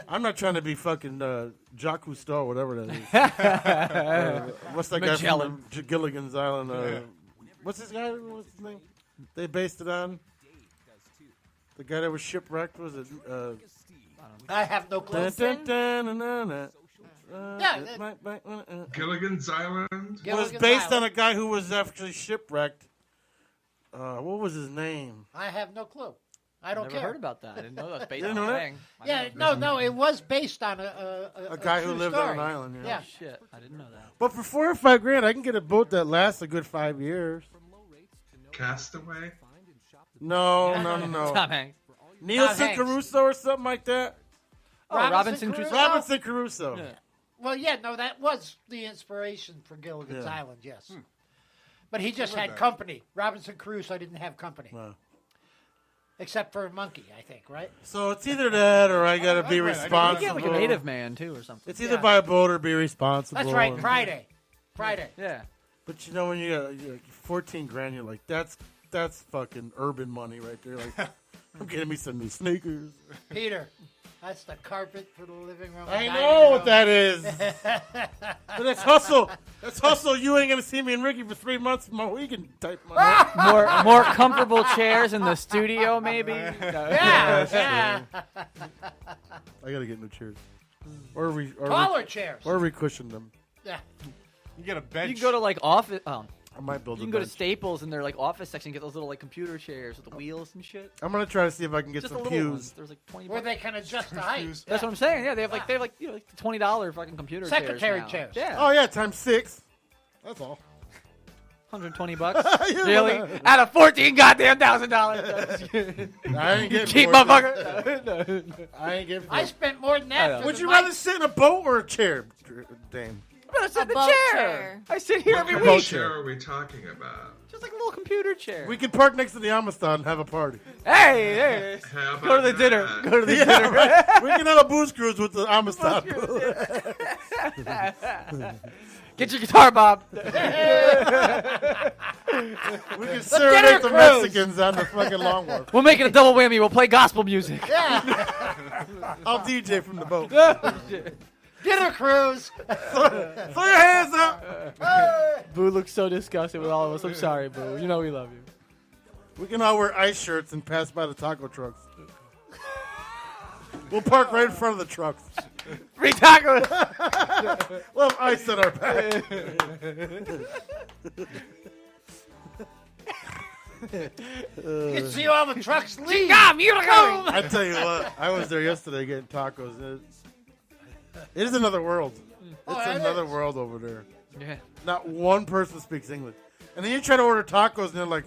I'm not trying to be fucking Jacques Cousteau, whatever that is. What's that guy Magellan. from Gilligan's Island? What's this guy? What's his name? They based it on the guy that was shipwrecked. Was it? I have no clue. Gilligan's Island? It was based on a guy who was actually shipwrecked. What was his name? I have no clue. I don't Never care. heard about that. I didn't know that was based You on didn't a know thing. Yeah, no, it was based on a guy who true lived story. on an island. Yeah. Yeah. Shit, I didn't know that. But for 4 or 5 grand, I can get a boat that lasts a good 5 years. Castaway? No. Tom Hanks. Nielsen Hanks. Caruso or something like that. Oh, Robinson Crusoe. Robinson Caruso. Yeah. Well, yeah, no, that was the inspiration for Gilligan's Yeah. Island, yes. But he just read had that. company. Robinson Crusoe didn't have company. Wow. Except for a monkey, I think, right? So it's either that or I got to be right, I You responsible. get like a native man too, or something. It's either Yeah. buy a boat or be responsible. That's right, and- Friday. Yeah. But you know when you got 14 grand, you're like, that's fucking urban money right there. Like, I'm getting me some new sneakers. Peter, that's the carpet for the living room. I dining know what room. that is. But that's hustle. That's hustle. You ain't gonna see me and Ricky for 3 months from my weekend type money. More comfortable chairs in the studio, maybe. Yeah. I gotta get new chairs. Or Taller chairs. Or recushion them. Yeah. You get a bench. You can go to like office. I might build You a can go to bench. Staples and their like office section and get those little like computer chairs with the wheels and shit. I'm gonna try to see if I can get Just some the little pews. ones. There's like 20 Where bucks. they can adjust the height. That's what I'm saying. Yeah, they have like like $20 fucking computer Secretary chairs. chairs. Yeah. Oh yeah, times 6. That's all. $120. Yeah. Really? Out of $14 goddamn $1,000. I ain't getting cheap, more than- motherfucker. I ain't getting. I spent more than that. Would you rather sit in a boat or a chair, Dame? I'm gonna sit in the boat chair. chair. I sit here What every kind of week. chair are we talking about? Just like a little computer chair. We can park next to the Amistad and have a party. Hey, How go to the about dinner. that? Go to the Yeah, dinner. right. We can have a booze cruise with the Amistad. Get your guitar, Bob. We can dinner serenade the cruise. Mexicans on the fucking Long Wharf. We'll make it a double whammy. We'll play gospel music. I'll DJ from the boat. Dinner cruise. Throw your hands up. Boo looks so disgusted with all of us. I'm sorry, Boo. You know we love you. We can all wear ice shirts and pass by the taco trucks. We'll park right in front of the trucks. Free tacos. We'll have ice on our back. You can see all the trucks leave. I tell you what, I was there yesterday getting tacos. It is another world. Oh, It's it another is. world over there. Yeah. Not one person speaks English. And then you try to order tacos, and they're like,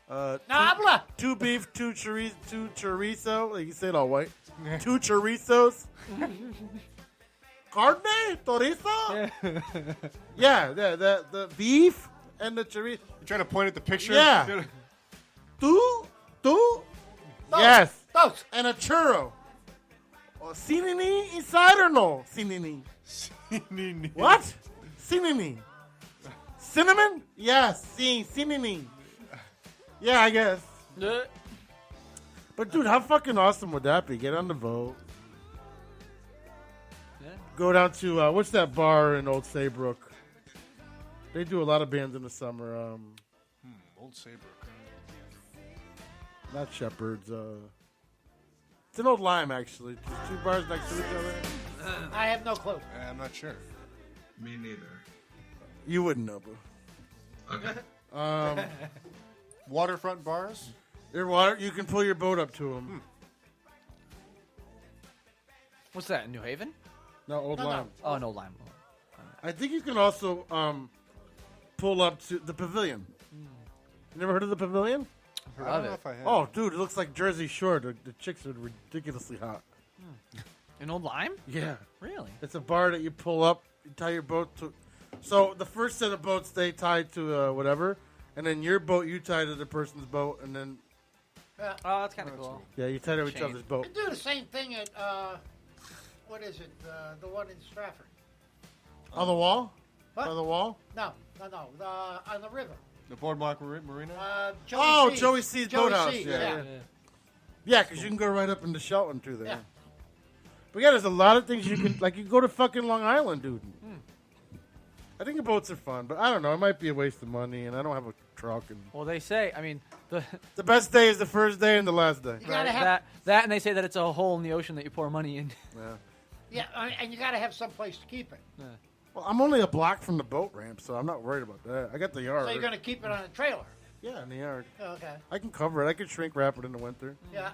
No habla. 2 beef, 2 chorizo. Like you say it all white. 2 chorizos. Carne, chorizo. Yeah, the beef and the chorizo. You trying to point at the picture? Yeah. Two. Yes. Dos. And a churro. Oh, sinini inside or no? Sinini. What? Sinini. Cinnamon? Yes. Sinini. Yeah, I guess. But dude, how fucking awesome would that be? Get on the boat. Yeah. Go down to what's that bar in Old Saybrook? They do a lot of bands in the summer. Old Saybrook. Not Shepherd's. It's an old Lime, actually. There's 2 bars next to each other. I have no clue. I'm not sure. Me neither. You wouldn't know, boo. Okay. Waterfront bars? They're water. You can pull your boat up to them. What's that? New Haven? No, Old No, Lime. Oh, no lime. I think you can also pull up to the Pavilion. You never heard of the Pavilion? I don't know if I have. Oh, dude, it looks like Jersey Shore. The chicks are ridiculously hot. An old lime? Yeah. Really? It's a bar that you pull up, you tie your boat to. So the first set of boats, they tie to whatever. And then your boat, you tie to the person's boat. And then, Yeah. Oh, that's kind of cool. yeah, you tie to each Chain. other's boat. You do the same thing at what is it? The one in Stratford. On the wall? What? On the wall? No. On the river. The Boardwalk Marina? Joey C's Boathouse. C, Yeah, yeah, because you can go right up into Shelton through there. Yeah. But yeah, there's a lot of things you can, like you go to fucking Long Island, dude. I think the boats are fun, but I don't know. It might be a waste of money, and I don't have a truck. And Well, they say, I mean, the best day is the first day and the last day. You gotta have that, and they say that it's a hole in the ocean that you pour money in. Yeah. and you got to have some place to keep it. Well, I'm only a block from the boat ramp, so I'm not worried about that. I got the yard. So you're going to keep it on a trailer. Yeah, in the yard. Okay. I can cover it. I can shrink wrap it in the winter. Yeah.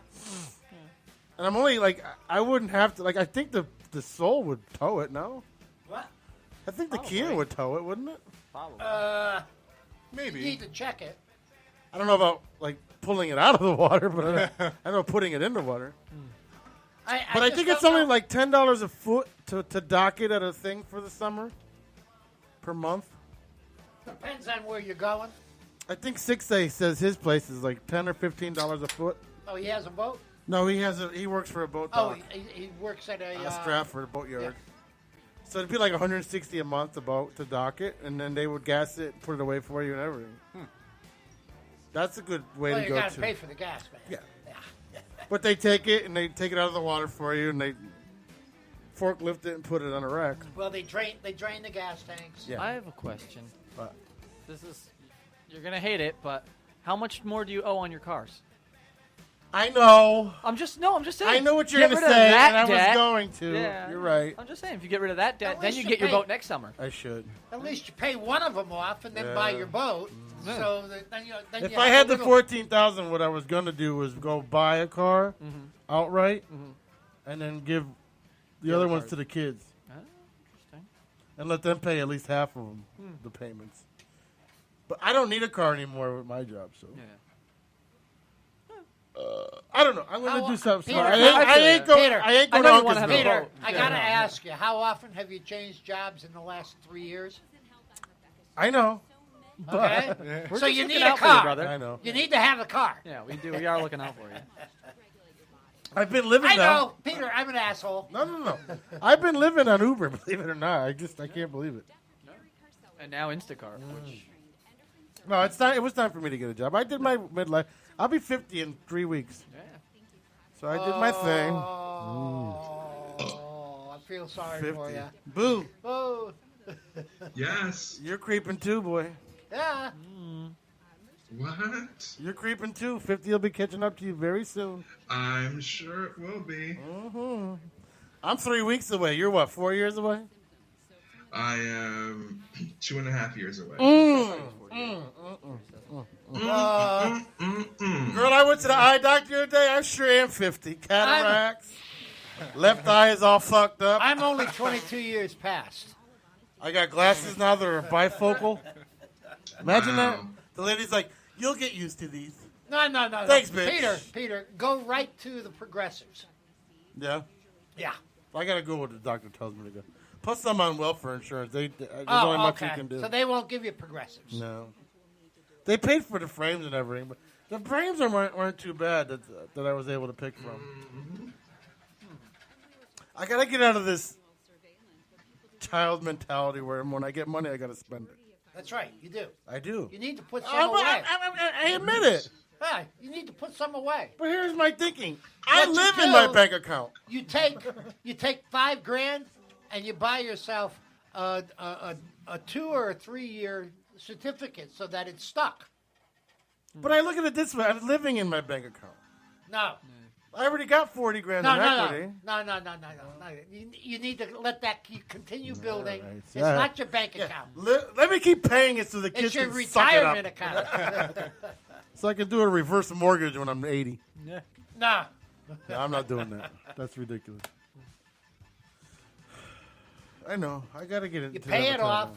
And I'm only like, I wouldn't have to, like, I think the Soul would tow it, no? What? I think the Kia would tow it, wouldn't it? Maybe. You need to check it. I don't know about, like, pulling it out of the water, but I know putting it in the water. But I think it's only like $10 a foot to dock it at a thing for the summer per month. Depends on where you're going. I think 6A says his place is like $10 or $15 a foot. Oh, he has a boat? No, he works for a boat Oh, dock. he works at a... Stratford boatyard. yeah. So it'd be like $160 a month to dock it, and then they would gas it, put it away for you and everything. That's a good way Well, to you go got to to. pay for the gas, man. Yeah. But they take it and they take it out of the water for you, and they forklift it and put it on a rack. Well, they drain the gas tanks. Yeah. I have a question. What? This is, you're gonna hate it, but how much more do you owe on your cars? I know. I'm just saying. I know what you're Get going to rid of say, that and I debt. was going to. Yeah. You're right. I'm just saying, if you get rid of that debt, At then least you you get your pay- boat next summer. I should. At least you pay one of them off and then buy Yeah. your boat. So that, then If you I have had a the little- 14,000, what I was going to do was go buy a car outright, Mm-hmm. and then give the other ones to the kids, and let them pay at least half of them, the payments. But I don't need a car anymore with my job, so. I don't know. I'm going to do something Peter, smart. I ain't going Peter, to Uncle's Peter, Bill. I got to ask you, how often have you changed jobs in the last 3 years? I know. Okay. We're So just you looking need out a for you, car. brother. I know. You need to have a car. Yeah, we do. We are looking out for you. I've been living I now. know, Peter. I'm an asshole. No. I've been living on Uber, believe it or not. I can't believe it. And now Instacart, which No, it's not. It was time for me to get a job. I did my midlife. I'll be 50 in 3 weeks. Yeah. So I did my thing. Oh, I feel sorry 50. for you. Boo. Oh. Yes. You're creeping too, boy. Yeah. What? You're creeping too. 50 will be catching up to you very soon. I'm sure it will be. Mm-hmm. I'm 3 weeks away. You're what, 4 years away? I am 2.5 years away. Girl, I went to the eye doctor the other day. I sure am 50. Cataracts. Left eye is all fucked up. I'm only 22 years past. I got glasses now that are bifocal. Imagine that. The lady's like, you'll get used to these. No. Thanks, bitch. Peter, go right to the progressives. Yeah? Yeah. I got to go where the doctor tells me to go. Plus, I'm on welfare insurance. There's only Oh, much you okay. can do. So they won't give you progressives. No. They paid for the frames and everything, but the frames weren't too bad that I was able to pick from. I got to get out of this child mentality where when I get money, I got to spend it. That's right. You do. I do. You need to put some away. I admit it. Yeah, you need to put some away. But here's my thinking. I What you live in do, my bank account. You take $5,000 and you buy yourself a 2 or 3 year certificate so that it's stuck. But I look at it this way. I'm living in my bank account. No. I already got 40 grand in equity. No. You need to let that continue building. Right. It's not your bank account. Let me keep paying it so the kids It's your can suck it up. retirement account. So I can do a reverse mortgage when I'm 80. No. No, I'm not doing that. That's ridiculous. I know. I got to get it. You pay it off.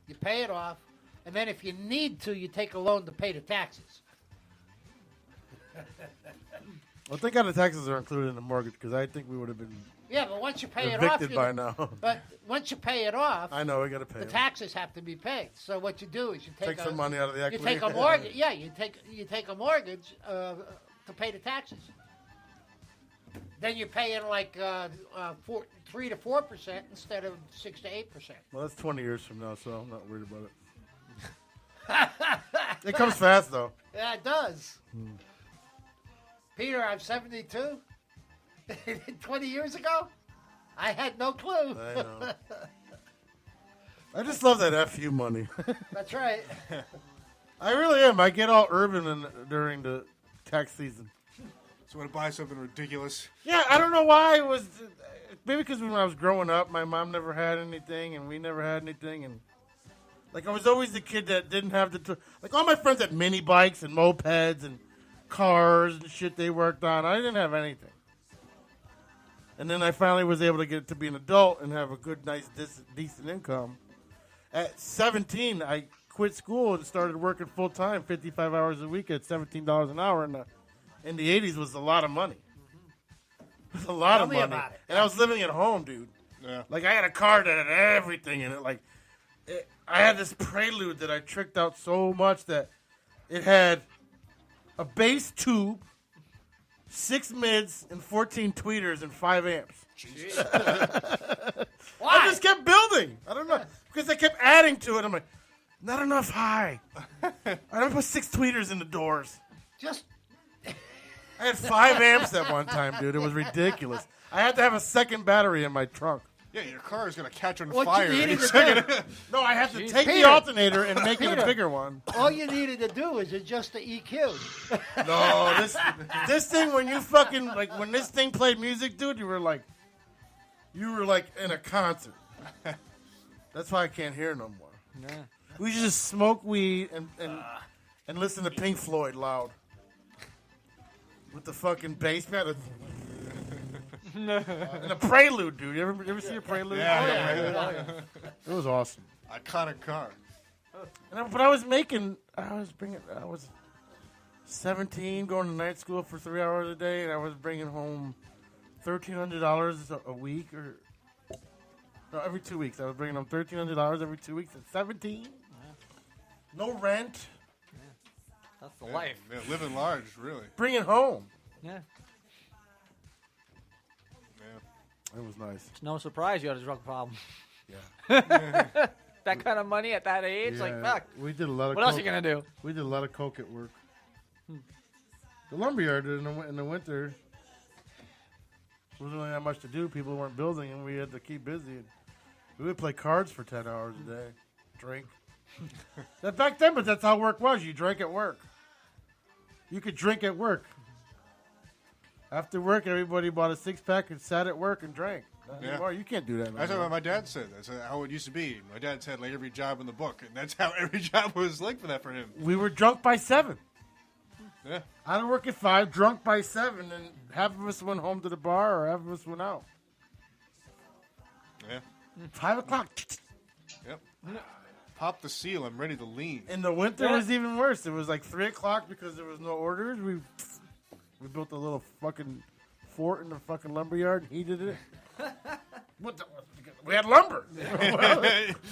You pay it off. And then if you need to, you take a loan to pay the taxes. Well, thank God the taxes are included in the mortgage because I think we would have been Yeah, but once you pay it off, evicted by now. But once you pay it off, I know we got to pay the it. taxes have to be paid. So what you do is you take Take some money out of the You equity. take a mortgage. Yeah, you take a mortgage to pay the taxes. Then you're paying like 3 to 4% instead of 6 to 8%. Well, that's 20 years from now, so I'm not worried about it. It comes fast, though. Yeah, it does. Peter, I'm 72. 20 years ago, I had no clue. I know. I just love that FU money. That's right. I really am. I get all urban during the tax season. So want to buy something ridiculous? Yeah, I don't know why it was. Maybe because when I was growing up, my mom never had anything, and we never had anything, and like I was always the kid that didn't have the. Like all my friends had mini bikes and mopeds and cars and shit they worked on. I didn't have anything. And then I finally was able to get to be an adult and have a good, nice, decent income. At 17, I quit school and started working full time, 55 hours a week at $17 an hour. And in the 80s was a lot of money. It was a lot Tell of me money. about it. And I was living at home, dude. Yeah. Like I had a car that had everything in it. Like I had this Prelude that I tricked out so much that it had a bass tube, 6 mids, and 14 tweeters and 5 amps. I just kept building. I don't know. Because I kept adding to it. I'm like, not enough high. I don't put 6 tweeters in the doors. Just. I had 5 amps at one time, dude. It was ridiculous. I had to have a second battery in my trunk. Yeah, your car is going to catch on What fire. you needed any to do. second. No, I have to Jeez. take the Peter. alternator and make it a Peter. bigger one. All you needed to do is adjust the EQ. No, this thing when you fucking like when this thing played music, dude, you were like in a concert. That's why I can't hear no more. Yeah. We should just smoke weed and listen to Pink Floyd loud with the fucking bass man. And a prelude, dude. You ever see a prelude? Yeah. It was awesome. Iconic car. But I was 17, going to night school for 3 hours a day, and I was bringing home $1,300 a week, or no, every 2 weeks. I was bringing home $1,300 every 2 weeks at 17. Yeah. No rent. Yeah. That's the life. Yeah, living large, really. Bring it home. Yeah. It was nice. It's no surprise you had a drug problem. Yeah. That kind of money at that age, like fuck. We did a lot of. What else are you gonna do? We did a lot of coke at work. The lumberyard in the winter. There wasn't really that much to do. People weren't building, and we had to keep busy. We would play cards for 10 hours a day, drink. That back then, but that's how work was. You drank at work. You could drink at work. After work, everybody bought a 6-pack and sat at work and drank. Not anymore. You can't do that. That's anymore. what my dad said. That's how it used to be. My dad said like every job in the book, and that's how every job was like for that for him. We were drunk by 7. Yeah. Out of work at 5, drunk by 7, and half of us went home to the bar, or half of us went out. Yeah. 5 o'clock. Yep. Pop the seal. I'm ready to lean. In the winter, it was even worse. It was like 3 o'clock because there was no orders. We built a little fucking fort in the fucking lumberyard and heated it. We had lumber.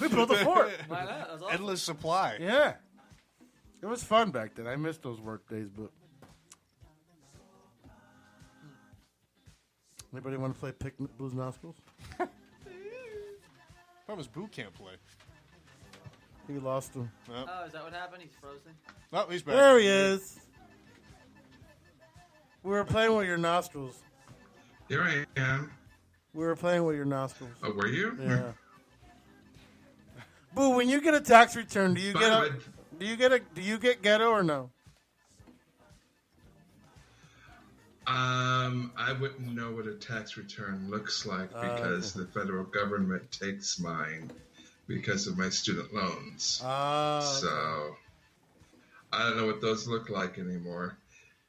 We built a fort. Why not? That was awesome. Endless supply. Yeah. It was fun back then. I miss those work days, but. Anybody want to play Pick Blues Nostrils? How was boot camp play? He lost him. Yep. Oh, is that what happened? He's frozen. Oh, he's back. There he is. We were playing with your nostrils. Here I am. We were playing with your nostrils. Oh, were you? Yeah. Boo, when you get a tax return, do you get ghetto or no? I wouldn't know what a tax return looks like because the federal government takes mine because of my student loans. So I don't know what those look like anymore.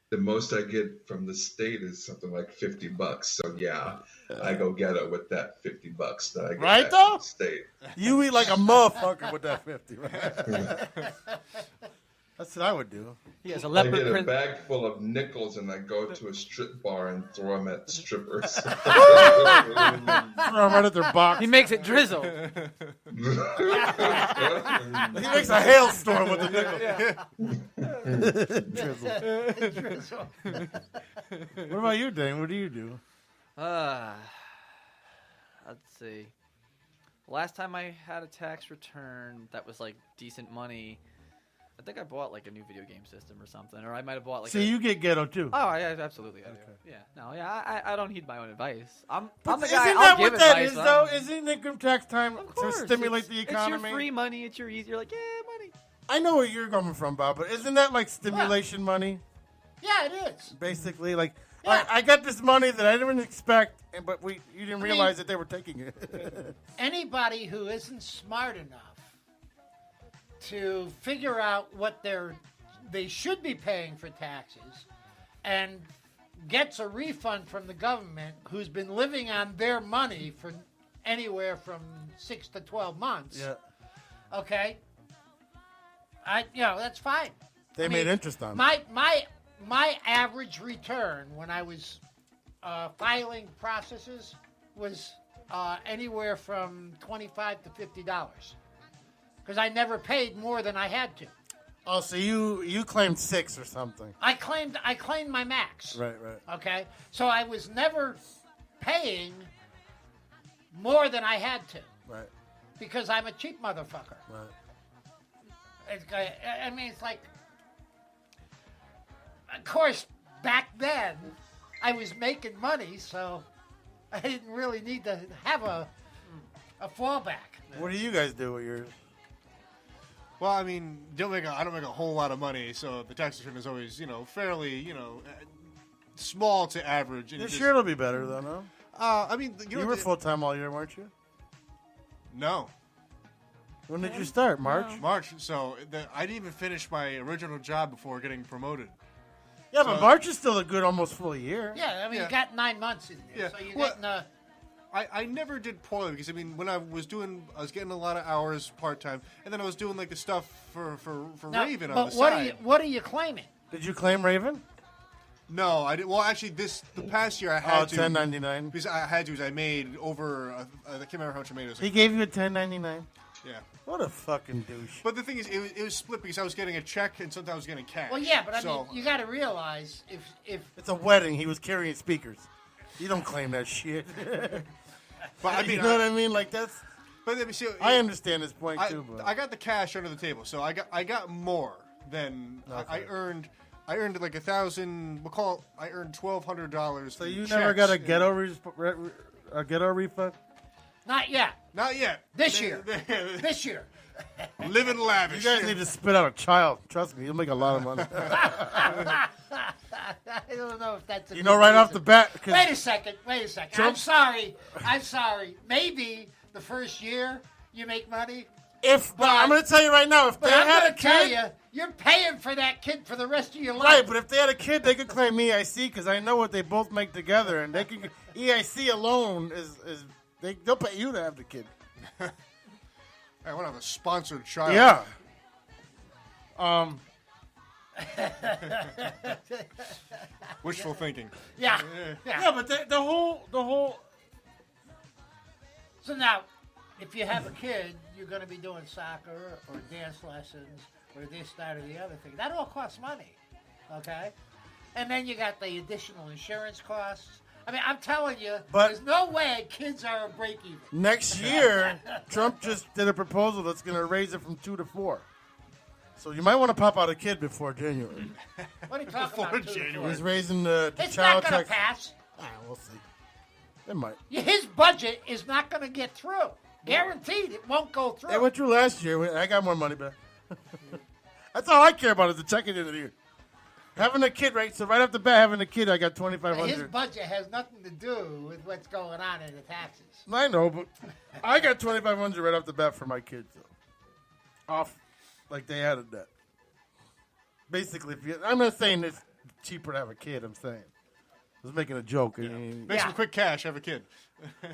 The most I get from the state is something like $50. So yeah, I go ghetto with that $50 that I get right back though? from the state. You eat like a motherfucker with that 50. Right? That's what I would do. He has a I leopard get a print. bag full of nickels and I go to a strip bar and throw them at strippers. Throw them right at their box. He makes it drizzle. He makes a hailstorm with the nickel. Drizzle. What about you, Dane? What do you do? Let's see. Last time I had a tax return that was like decent money, I think I bought like a new video game system or something, or I might have bought like. So you get ghetto too? Oh yeah, absolutely. I do. Yeah, no, yeah, I don't heed my own advice. I'm the Isn't guy. that I'll what give that advice, is, but though? I'm- Isn't income tax time Of to course, stimulate the economy? It's your free money. It's your easy. You're like, yeah, money. I know where you're coming from, Bob, but isn't that like stimulation money? Yeah, it is. Basically, like I got this money that I didn't expect, but you didn't realize that they were taking it. Anybody who isn't smart enough to figure out what they should be paying for taxes and gets a refund from the government who's been living on their money for anywhere from 6 to 12 months. Yeah. Okay. That's fine. They made interest on my average return when I was filing processes was anywhere from $25 to $50 because I never paid more than I had to. Oh, so you claimed 6 or something? I claimed my max. Right. Okay, so I was never paying more than I had to. Right. Because I'm a cheap motherfucker. Right. It's like, of course, back then I was making money, so I didn't really need to have a a fallback. What do you guys do with yours? Well, I mean, I don't make a whole lot of money, so the tax return is always, fairly, small to average. And This year it'll be better, though, no? I mean, you were full-time all year, weren't you? No. When did you start? March? No. March. So I didn't even finish my original job before getting promoted. Yeah, but March is still a good almost full year. Yeah, I mean, you got 9 months in there. Yeah. So you're Well, getting... I never did poorly because, I mean, when I was getting a lot of hours part-time, and then I was doing, like, the stuff for Now, Raven on but the what side. what are you claiming? Did you claim Raven? No, I didn't. Well, actually, the past year I had to. 1099. Because I had to, because I made over, I can't remember how much I made. It was He like, gave you a 1099? Yeah. What a fucking douche. But the thing is, it was split because I was getting a check and sometimes I was getting cash. Well, yeah, but I So- mean, you got to realize if It's a wedding. He was carrying speakers. You don't claim that shit. But I mean, you know what I mean? Like that's. But let me see. I understand his point too, but I got the cash under the table, so I got more than I earned. I earned like $1,000. I earned $1,200. So you never got a ghetto refund? not yet. Not yet. This year. This year. Living lavish. You guys need to spit out a child. Trust me, you'll make a lot of money. I don't know if that's a You good know, right off reason. the bat. 'cause Wait a second. I'm Trump- sorry. Maybe the first year you make money. But I'm going to tell you right now, if they But I'm had a going to tell kid, you, you're paying for that kid for the rest of your life. right? But if they had a kid, they could claim EIC because I know what they both make together, and they can EIC alone is they'll pay you to have the kid. I want to have a sponsored child. Yeah. Wishful thinking. Yeah. Yeah, but the whole. So now, if you have a kid, you're going to be doing soccer or dance lessons or this, that, or the other thing. That all costs money, okay? And then you got the additional insurance costs. I mean, I'm telling you, But- there's no way kids are a break even. Next year, Trump just did a proposal that's going to raise it from 2 to 4. So you might want to pop out a kid before January. What are you talking about? January? He's raising the It's child not going tax. to pass. We'll see. It might. His budget is not going to get through. Guaranteed, it won't go through. It went through last year. I got more money back. That's all I care about is the check at the end of the year. Having a kid, right? So right off the bat, having a kid, I got His $2,500. budget has nothing to do with what's going on in the taxes. I know, but I got $2,500 right off the bat for my kids. So. Off, like they added that. Basically, I'm not saying it's cheaper to have a kid. I'm saying I was making a joke. I mean, Make some quick cash, have a kid.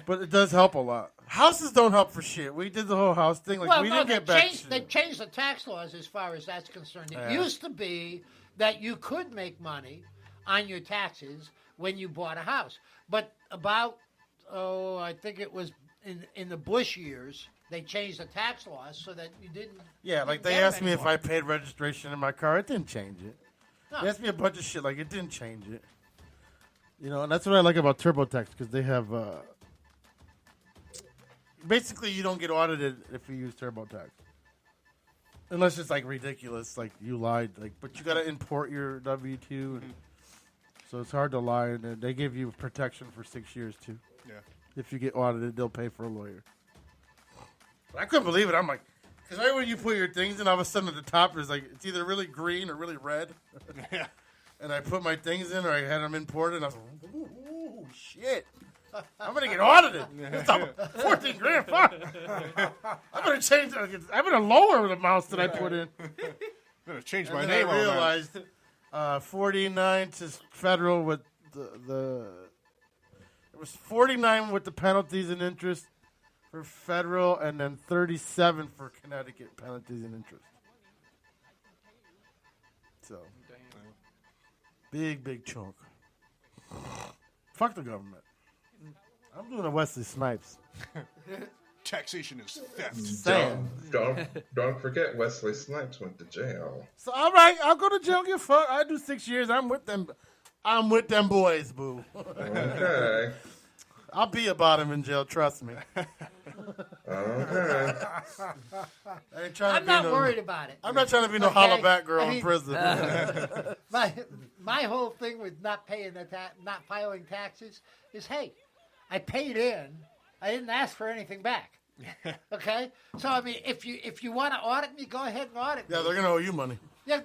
but it does help a lot. Houses don't help for shit. We did the whole house thing. Like we didn't get back. They've changed the tax laws as far as that's concerned. It Yeah. used to be that you could make money on your taxes when you bought a house. But about, I think it was in the Bush years, they changed the tax laws so that you didn't. Yeah, like didn't they get 'em asked me if anymore. I paid registration in my car. It didn't change it. No. They asked me a bunch of shit. Like it didn't change it. You know, and that's what I like about TurboTax because they have. Basically, you don't get audited if you use TurboTax, unless it's like ridiculous, like you lied. Like, but you got to import your W-2, so it's hard to lie. And they give you protection for 6 years too. Yeah. If you get audited, they'll pay for a lawyer. But I couldn't believe it. I'm like, because right when you put your things in, all of a sudden at the top there's like it's either really green or really red. Yeah. And I put my things in, or I had them imported, and I was like, ooh, shit. I'm going to get audited. It's up 14 grand. Fuck. I'm going to change. I'm going to lower the amounts that I put in. Better change And my then name I on that. realized 49 to federal with the it was 49 with the penalties and interest for federal, and then 37 for Connecticut penalties and interest. So big chunk. Fuck the government. I'm doing a Wesley Snipes. Taxation is theft. Saying. Don't forget Wesley Snipes went to jail. So all right, I'll go to jail. Get fucked. I do 6 years. I'm with them. I'm with them boys, boo. Okay. I'll be about him in jail. Trust me. Okay. I ain't trying to I'm be not no, worried about it. I'm not trying to be no Okay? holla back girl I in mean, prison. my whole thing with not paying not filing taxes is, hey, I paid in. I didn't ask for anything back. Okay? So, I mean, if you want to audit me, go ahead and audit me. Yeah, they're going to owe you money. Yeah,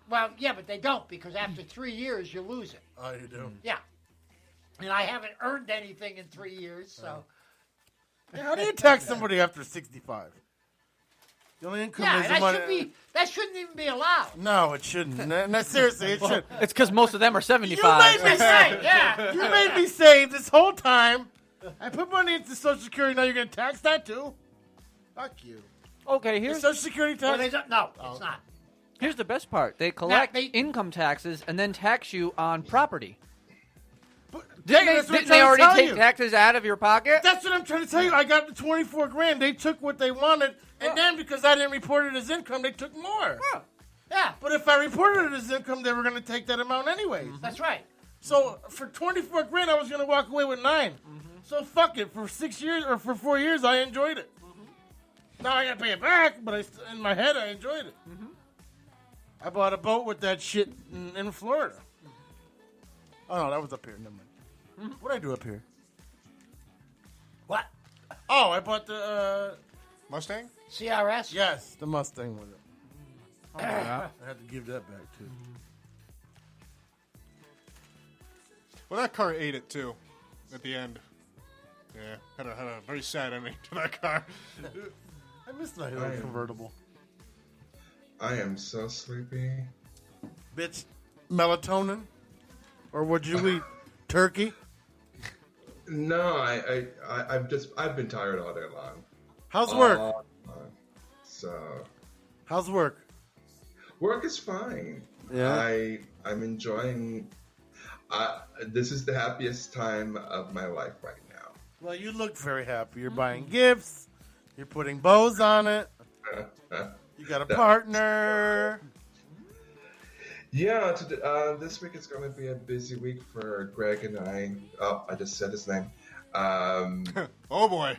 well, yeah, but they don't because after 3 years, you lose it. Oh, you do? Yeah. And I haven't earned anything in 3 years, so. Yeah, how do you tax somebody after 65? The only income is the money. That shouldn't even be allowed. No, it shouldn't. No, seriously, it should. It's because most of them are 75. You made me save. Yeah, you made me save this whole time. I put money into Social Security. Now you're going to tax that too? Fuck you. Okay, here's Social Security tax. No, it's not. Here's the best part. They collect income taxes and then tax you on property. Didn't they already take taxes out of your pocket? That's what I'm trying to tell you. I got the 24 grand. They took what they wanted, and then because I didn't report it as income, they took more. Yeah. But if I reported it as income, they were going to take that amount anyways. That's right. So for 24 grand, I was going to walk away with 9. So fuck it. For 6 years or for 4 years, I enjoyed it. Now I got to pay it back, but in my head, I enjoyed it. I bought a boat with that shit in Florida. Oh, no, that was up here. Never mind. What did I do up here? What? Oh, I bought the Mustang? CRS? Yes, the Mustang with it. Oh, yeah. I had to give that back, too. Well, that car ate it, too, at the end. Yeah, had a very sad ending to that car. I missed my little convertible. I am so sleepy. Bitch, melatonin? Or would you eat turkey? No, I've been tired all day long. How's work? So. How's work? Work is fine. Yeah. I'm enjoying. This is the happiest time of my life right now. Well, you look very happy. You're buying gifts. You're putting bows on it. You got a partner. Yeah, this week is going to be a busy week for Greg and I. Oh, I just said his name. Oh, boy.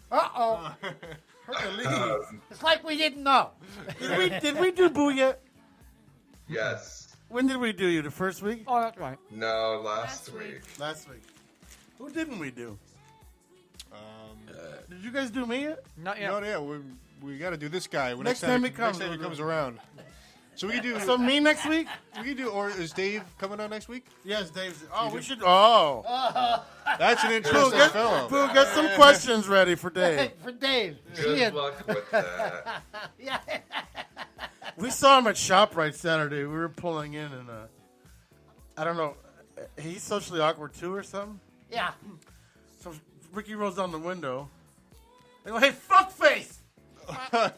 Uh-oh. It's like we didn't know. Did we do Boo yet? Yes. When did we do you? The first week? Oh, that's right. No, last week. Last week. Who didn't we do? Did you guys do me yet? Not yet. No, yeah, we got to do this guy Next time he Next time he comes around. So we can do. So me next week? We can do. Or is Dave coming on next week? Yes, Dave's. Oh, we should. Oh, that's an interesting fellow. Boo, get some questions ready for Dave. For Dave. Good luck with that. Yeah. We saw him at ShopRite Saturday. We were pulling in, and I don't know. He's socially awkward too, or something. Yeah. So Ricky rolls down the window. I go, "Hey, fuckface!"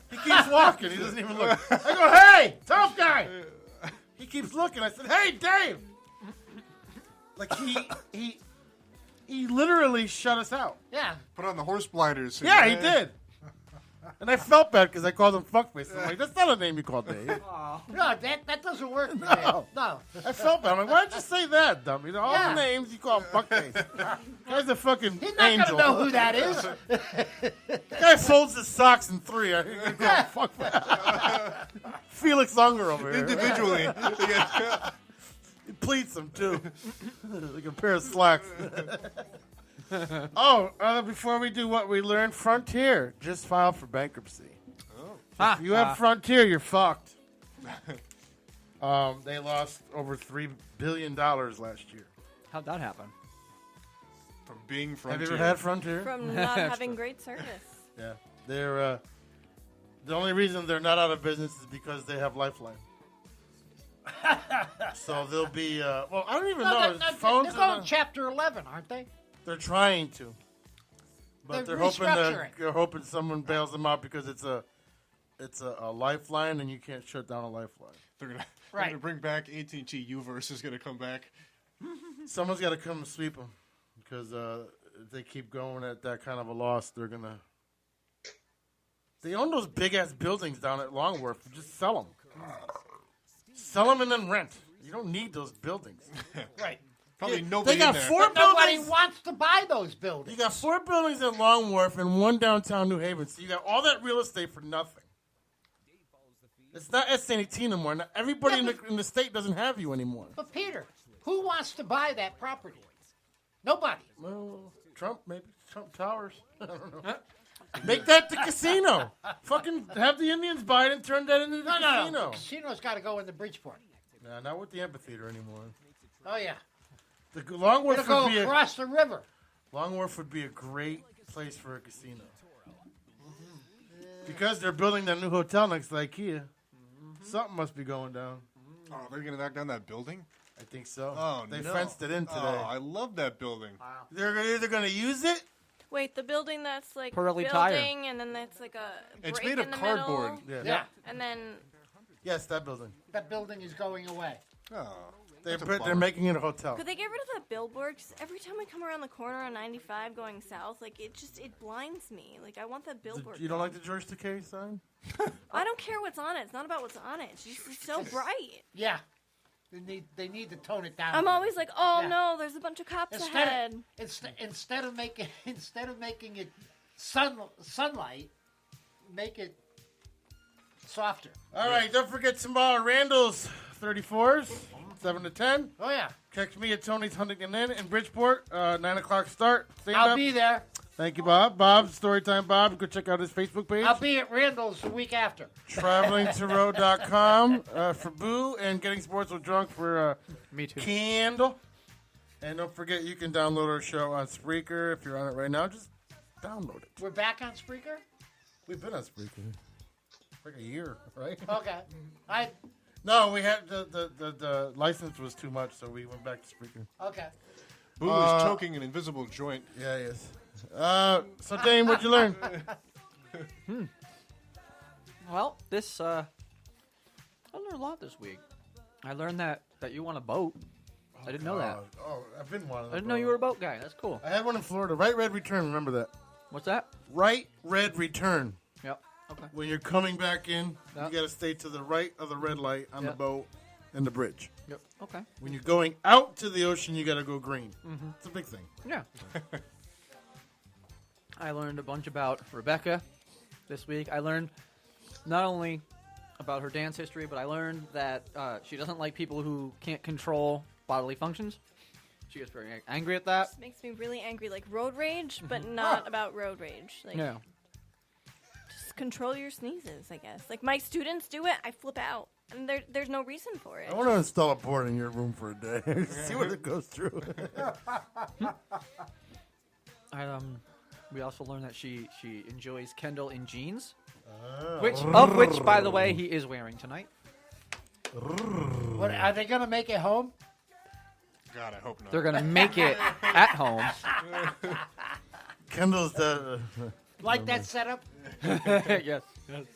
He keeps walking. He doesn't even look. I go, "Hey, tough guy." He keeps looking. I said, "Hey, Dave." Like he literally shut us out. Yeah. Put on the horse blinders. Yeah, he did. And I felt bad because I called him fuckface. I'm like, that's not a name you call Dave. No, that doesn't work. No. No. I felt bad. I'm like, why did you say that, dummy? You know, all Yeah. the names you call him fuckface. Guy's a fucking He's not angel. going to know who that is. The guy folds his socks in 3. I think he call him fuckface. Felix Unger over here. Individually. He pleats him, too. Like a pair of slacks. Before we do what we learned, Frontier just filed for bankruptcy. If you have Frontier, you're fucked. They lost over $3 billion last year. How'd that happen? From being Frontier. Have you ever had Frontier? From not having great service. Yeah. They're the only reason they're not out of business is because they have Lifeline. So they'll be well, I don't even know. They're going Chapter 11, aren't they? They're trying to. But They're they're hoping someone bails them out because it's a lifeline and you can't shut down a lifeline. They're gonna bring back AT&T U-verse is gonna come back. Someone's got to come and sweep them because if they keep going at that kind of a loss, they're gonna. They own those big ass buildings down at Longworth. Just sell them. Sell them and then rent. You don't need those buildings. Right. Probably nobody They got in there. 4 Nobody buildings. wants to buy those buildings. You got 4 buildings at Long Wharf and 1 downtown New Haven. So you got all that real estate for nothing. It's not SAT no more. Now, everybody in the state doesn't have you anymore. But Peter, who wants to buy that property? Nobody. Well, Trump, maybe. Trump Towers. I don't know. Make that the casino. Fucking have the Indians buy it and turn that into the casino. No. The casino's got to go into Bridgeport. Nah, not with the amphitheater anymore. Oh, yeah. The Long Wharf It'll would go be across the river. Long Wharf would be a great place for a casino. Because they're building that new hotel next to IKEA. Something must be going down. Oh, they're going to knock down that building? I think so. Oh, They no. fenced it in today. Oh, I love that building. They're either going to use it. Wait, the building that's like Pirelli building, tire. and then that's like a It's break made of in the cardboard. middle. Yeah. And then Yes, that building. That building is going away. Oh, They're making it a hotel. could they get rid of that billboard? 'Cause every time we come around the corner on 95 going south, like it blinds me. Like I want that billboard. You don't like the George Takei sign? I don't care what's on it. It's not about what's on it. It's just so bright. Yeah. They need to tone it down. I'm always like, oh Yeah. no, there's a bunch of cops ahead. Instead of making it sunlight, make it softer. All right, don't forget tomorrow, Randall's 34s, 7 to 10. Oh, yeah. Catch me at Tony's Huntington Inn in Bridgeport, 9 o'clock start. I'll be there. Thank you, Bob. Bob, Storytime Bob. Go check out his Facebook page. I'll be at Randall's the week after. TravelingToRoad.com for Boo and Getting Sports with Drunk for Me too. Candle. And don't forget, you can download our show on Spreaker. If you're on it right now, just download it. We're back on Spreaker? We've been on Spreaker for like a year, right? Okay. No, we had the license was too much, so we went back to Spreaker. Okay. Boo is choking an invisible joint. Yeah, he is. So, Dane, what'd you learn? Well, I learned a lot this week. I learned that you want a boat. I didn't know that. Oh, I've been wanting. I didn't know you were a boat guy. That's cool. I had one in Florida. Right red return. Remember that? What's that? Right red return. Yep. Okay. When you're coming back in, Yep. you got to stay to the right of the red light on the Yep. boat and the bridge. Yep. Okay. When you're going out to the ocean, you got to go green. Mhm. It's a big thing. Yeah. I learned a bunch about Rebecca this week. I learned not only about her dance history, but I learned that she doesn't like people who can't control bodily functions. She gets very angry at that. This makes me really angry, like road rage, but not about road rage. Like, Yeah. just control your sneezes, I guess. Like my students do it, I flip out, and there's no reason for it. I want to install a board in your room for a day. See what it goes through. We also learned that she enjoys Kendall in jeans, Oh. which, by the way, he is wearing tonight. What, are they going to make it home? God, I hope not. They're gonna make it at home. Kendall's the. Like that setup? Yes.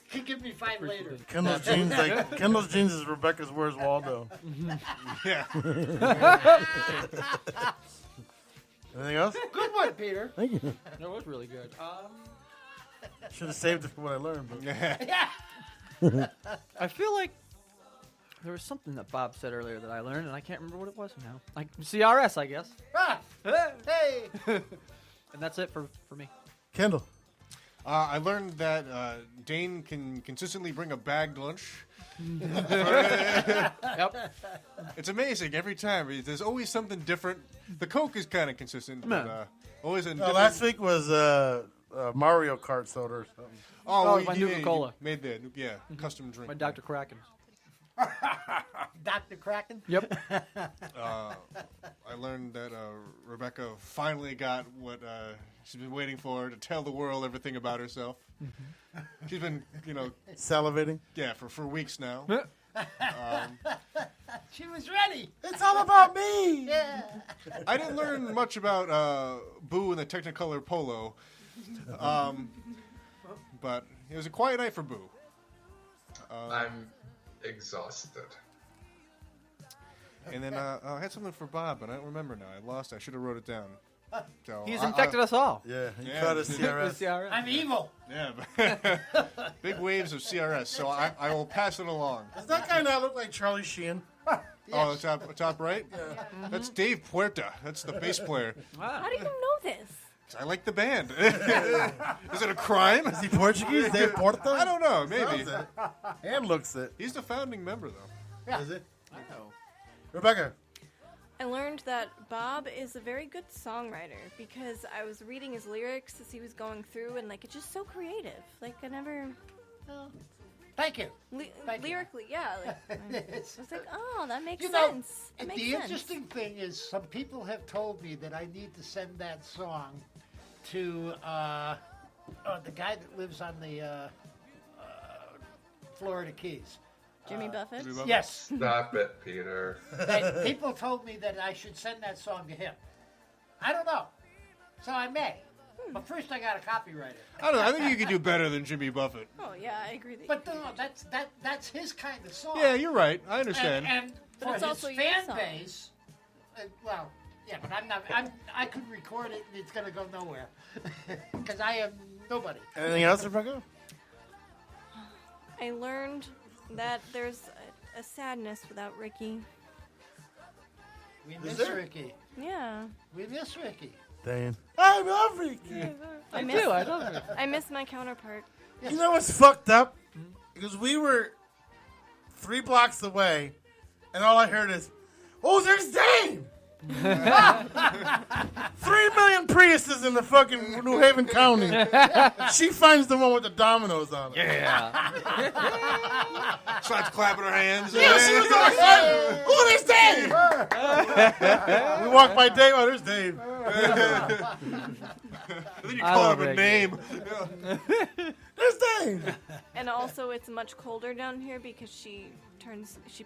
Can give me 5 later. Kendall's jeans is Rebecca's Where's Waldo. Yeah. Anything else? Good one, Peter. Thank you. That was really good. Should have saved it for what I learned. But. Yeah. I feel like there was something that Bob said earlier that I learned, and I can't remember what it was now. Like CRS, I guess. Ah, hey. And that's it for me. Kendall. I learned that Dane can consistently bring a bagged lunch. Yep. It's amazing every time. There's always something different. The Coke is kind of consistent, but always a different... Last week was Mario Kart soda or something. Oh, my Nuka-Cola. Made the custom drink. My Dr. Kraken. Dr. Kraken? Yep. I learned that Rebecca finally got what she's been waiting for, to tell the world everything about herself. Mm-hmm. She's been, salivating. Yeah, for weeks now. She was ready. It's all about me. Yeah. I didn't learn much about Boo and the Technicolor Polo, but it was a quiet night for Boo. I'm exhausted. And then I had something for Bob, but I don't remember now. I lost it. I should have wrote it down. So He's infected us all. Yeah, he caught us CRS. I'm evil. Yeah, big waves of CRS. So I will pass it along. Does that guy not look like Charlie Sheen? Oh, top right? Yeah. That's Dave Puerta. That's the bass player. How do you know this? I like the band. Is it a crime? Is he Portuguese? Dave Puerta? I don't know. Maybe. Sounds it. And looks it. He's the founding member, though. Yeah. Is it? I know. Rebecca. I learned that Bob is a very good songwriter because I was reading his lyrics as he was going through, and like it's just so creative. Like I never. Thank you. Lyrically, yeah. Like, I was like, oh, that makes You know, sense. That makes the sense. interesting thing is, some people have told me that I need to send that song to the guy that lives on the Florida Keys. Jimmy Buffett? Jimmy Buffett? Yes. Stop it, Peter. And people told me that I should send that song to him. I don't know. So I may. But first I got to copyright it. I don't know. I think you could do better than Jimmy Buffett. Oh yeah, I agree. That But no, that's his kind of song. Yeah, you're right. I understand. And But for it's his also your fan song. base, well, yeah, but I could record it and it's going to go nowhere. Because I am nobody. Anything else, Rebecca? I learned that there's a sadness without Ricky. We Is miss there? Ricky. Yeah. We miss Ricky. Dan. I love Ricky. I do. I love it. I miss my counterpart. You know what's fucked up? Because we were 3 blocks away, and all I heard is, "Oh, there's Dane!" 3 million Priuses in the fucking New Haven County. She finds the one with the dominoes on it. Yeah. Starts clapping her hands. Yeah, she was all excited. Oh, there's Dave! We walk by Dave. Oh, there's Dave. And then you call him a name. There's Dave. And also, it's much colder down here because she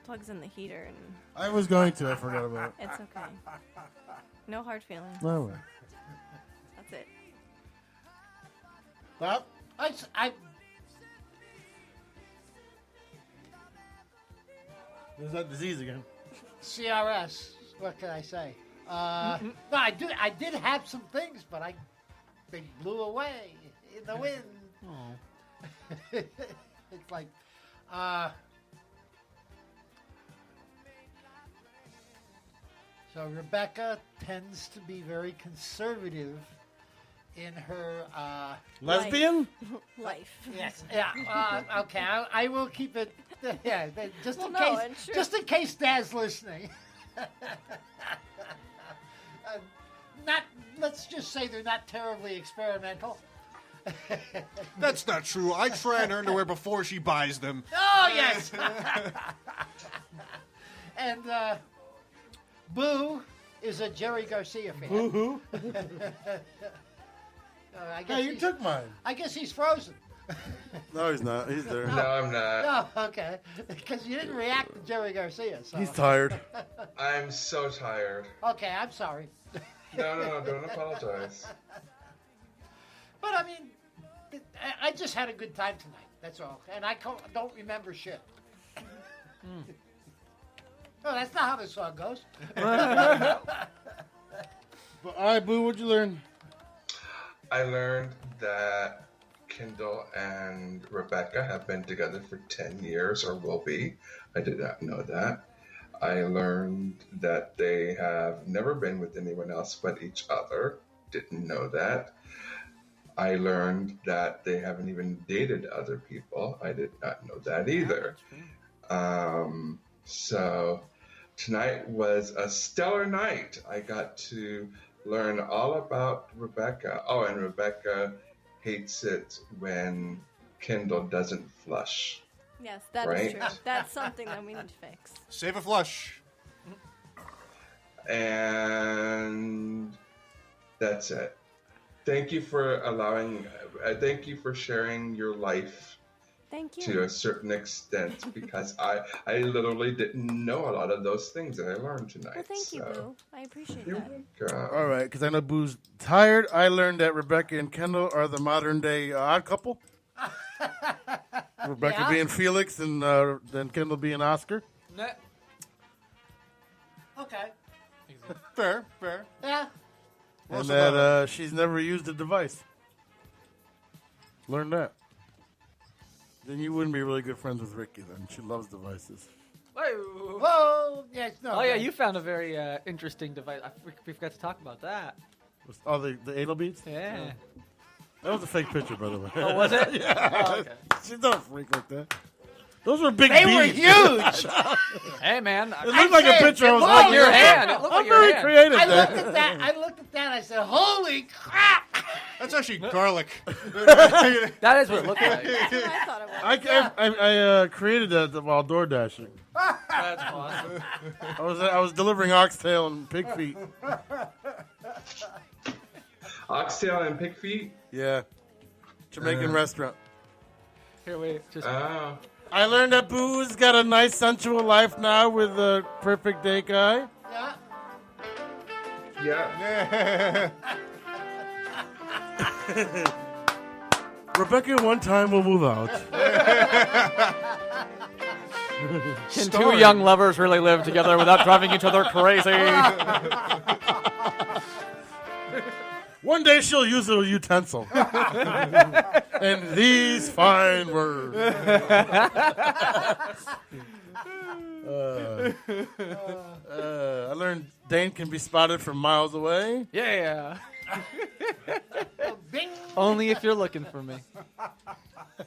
plugs in the heater, and I was going to. I forgot about it. it's okay. No hard feelings. No way. That's it. Well, There's that disease again. CRS. What can I say? No, I did have some things, but they blew away in the wind. It's like, so Rebecca tends to be very conservative in her Lesbian? Life. Yes. Yeah. Okay. I will keep it. Yeah. Just in Well, no, case. it's true. Just in case Dad's listening. Not. Let's just say they're not terribly experimental. That's not true. I try on her underwear before she buys them. Oh yes. And Boo is a Jerry Garcia fan. Boo-hoo? I guess Hey, you he's- took mine. I guess he's frozen. No, he's not. He's there. No, I'm not. No, okay. Because you didn't react to Jerry Garcia. So. He's tired. I'm so tired. Okay, I'm sorry. No, don't apologize. But I mean, I just had a good time tonight. That's all. And I don't remember shit. No, that's not how the song goes. But all right, Boo, what'd you learn? I learned that Kendall and Rebecca have been together for 10 years, or will be. I did not know that. I learned that they have never been with anyone else but each other. Didn't know that. I learned that they haven't even dated other people. I did not know that either. So tonight was a stellar night. I got to learn all about Rebecca. Oh, and Rebecca hates it when Kendall doesn't flush. Yes, that is Right? true. That's something that we need to fix. Save a flush. And that's it. Thank you for thank you for sharing your life Thank you. to a certain extent, because I literally didn't know a lot of those things that I learned tonight. Well, thank you, so. Boo. I appreciate You're that. welcome. All right, because I know Boo's tired. I learned that Rebecca and Kendall are the modern day odd couple. Rebecca Yeah. being Felix and then Kendall being Oscar. Okay. Fair. Yeah. And that she's never used a device. Learn that. Then you wouldn't be really good friends with Ricky then. She loves devices. Whoa. Yes. No. Oh yeah, you found a very interesting device. We forgot to talk about that. Oh, the anal beads? Yeah. That was a fake picture, by the way. Oh, was it? Yeah. Oh, okay. She's not a freak like that. Those were big They were bees. huge. Hey, man. It looked like a picture I was looked like looking your at. hand. It looked I'm like your very hand. creative I there. looked at that. I looked at that. And I said, "Holy crap!" That's actually garlic. That is what it looked like. That's what I thought it was. I created that while door dashing. That's awesome. I was delivering oxtail and pig feet. Oxtail and pig feet? Yeah. Jamaican restaurant. Here, wait. Just Oh. I learned that Boo's got a nice sensual life now with a perfect day guy. Yeah. Rebecca one time will move out. Can two young lovers really live together without driving each other crazy? One day she'll use a utensil. And these fine words. I learned Dane can be spotted from miles away. Yeah. Only if you're looking for me.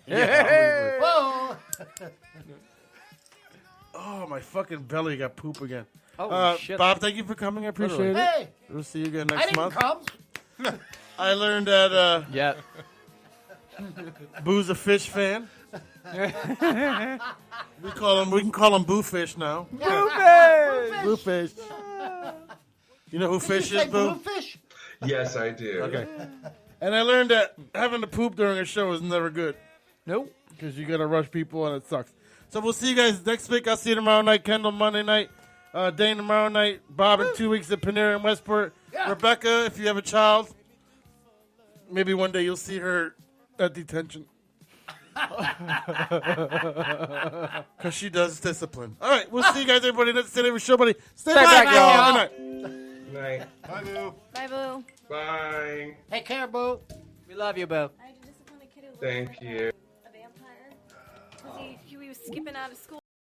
Yeah, Whoa! Oh, my fucking belly got poop again. Oh, shit. Bob, thank you for coming. I appreciate it. Hey, We'll see you again I next didn't month. come. I learned that Yeah. Boo's a fish fan. We can call him Boo Fish now. Boo Fish. You know who Fish Did you is, say Boo? bluefish? Yes, I do. Okay. And I learned that having to poop during a show is never good. Nope. Because you got to rush people and it sucks. So we'll see you guys next week. I'll see you tomorrow night. Kendall Monday night. Dane tomorrow night. Bob in 2 weeks at Panera in Westport. Yeah. Rebecca, if you have a child, maybe one day you'll see her at detention. Because she does discipline. All right, we'll see you guys, everybody. That's it. Every show, buddy. Stay back, y'all. Good night. Good night. Bye, Boo. Bye, Boo. Bye. Take care, Boo. We love you, Bo. I just disappointed kid who looked Thank like you. a vampire. Because he was skipping out of school.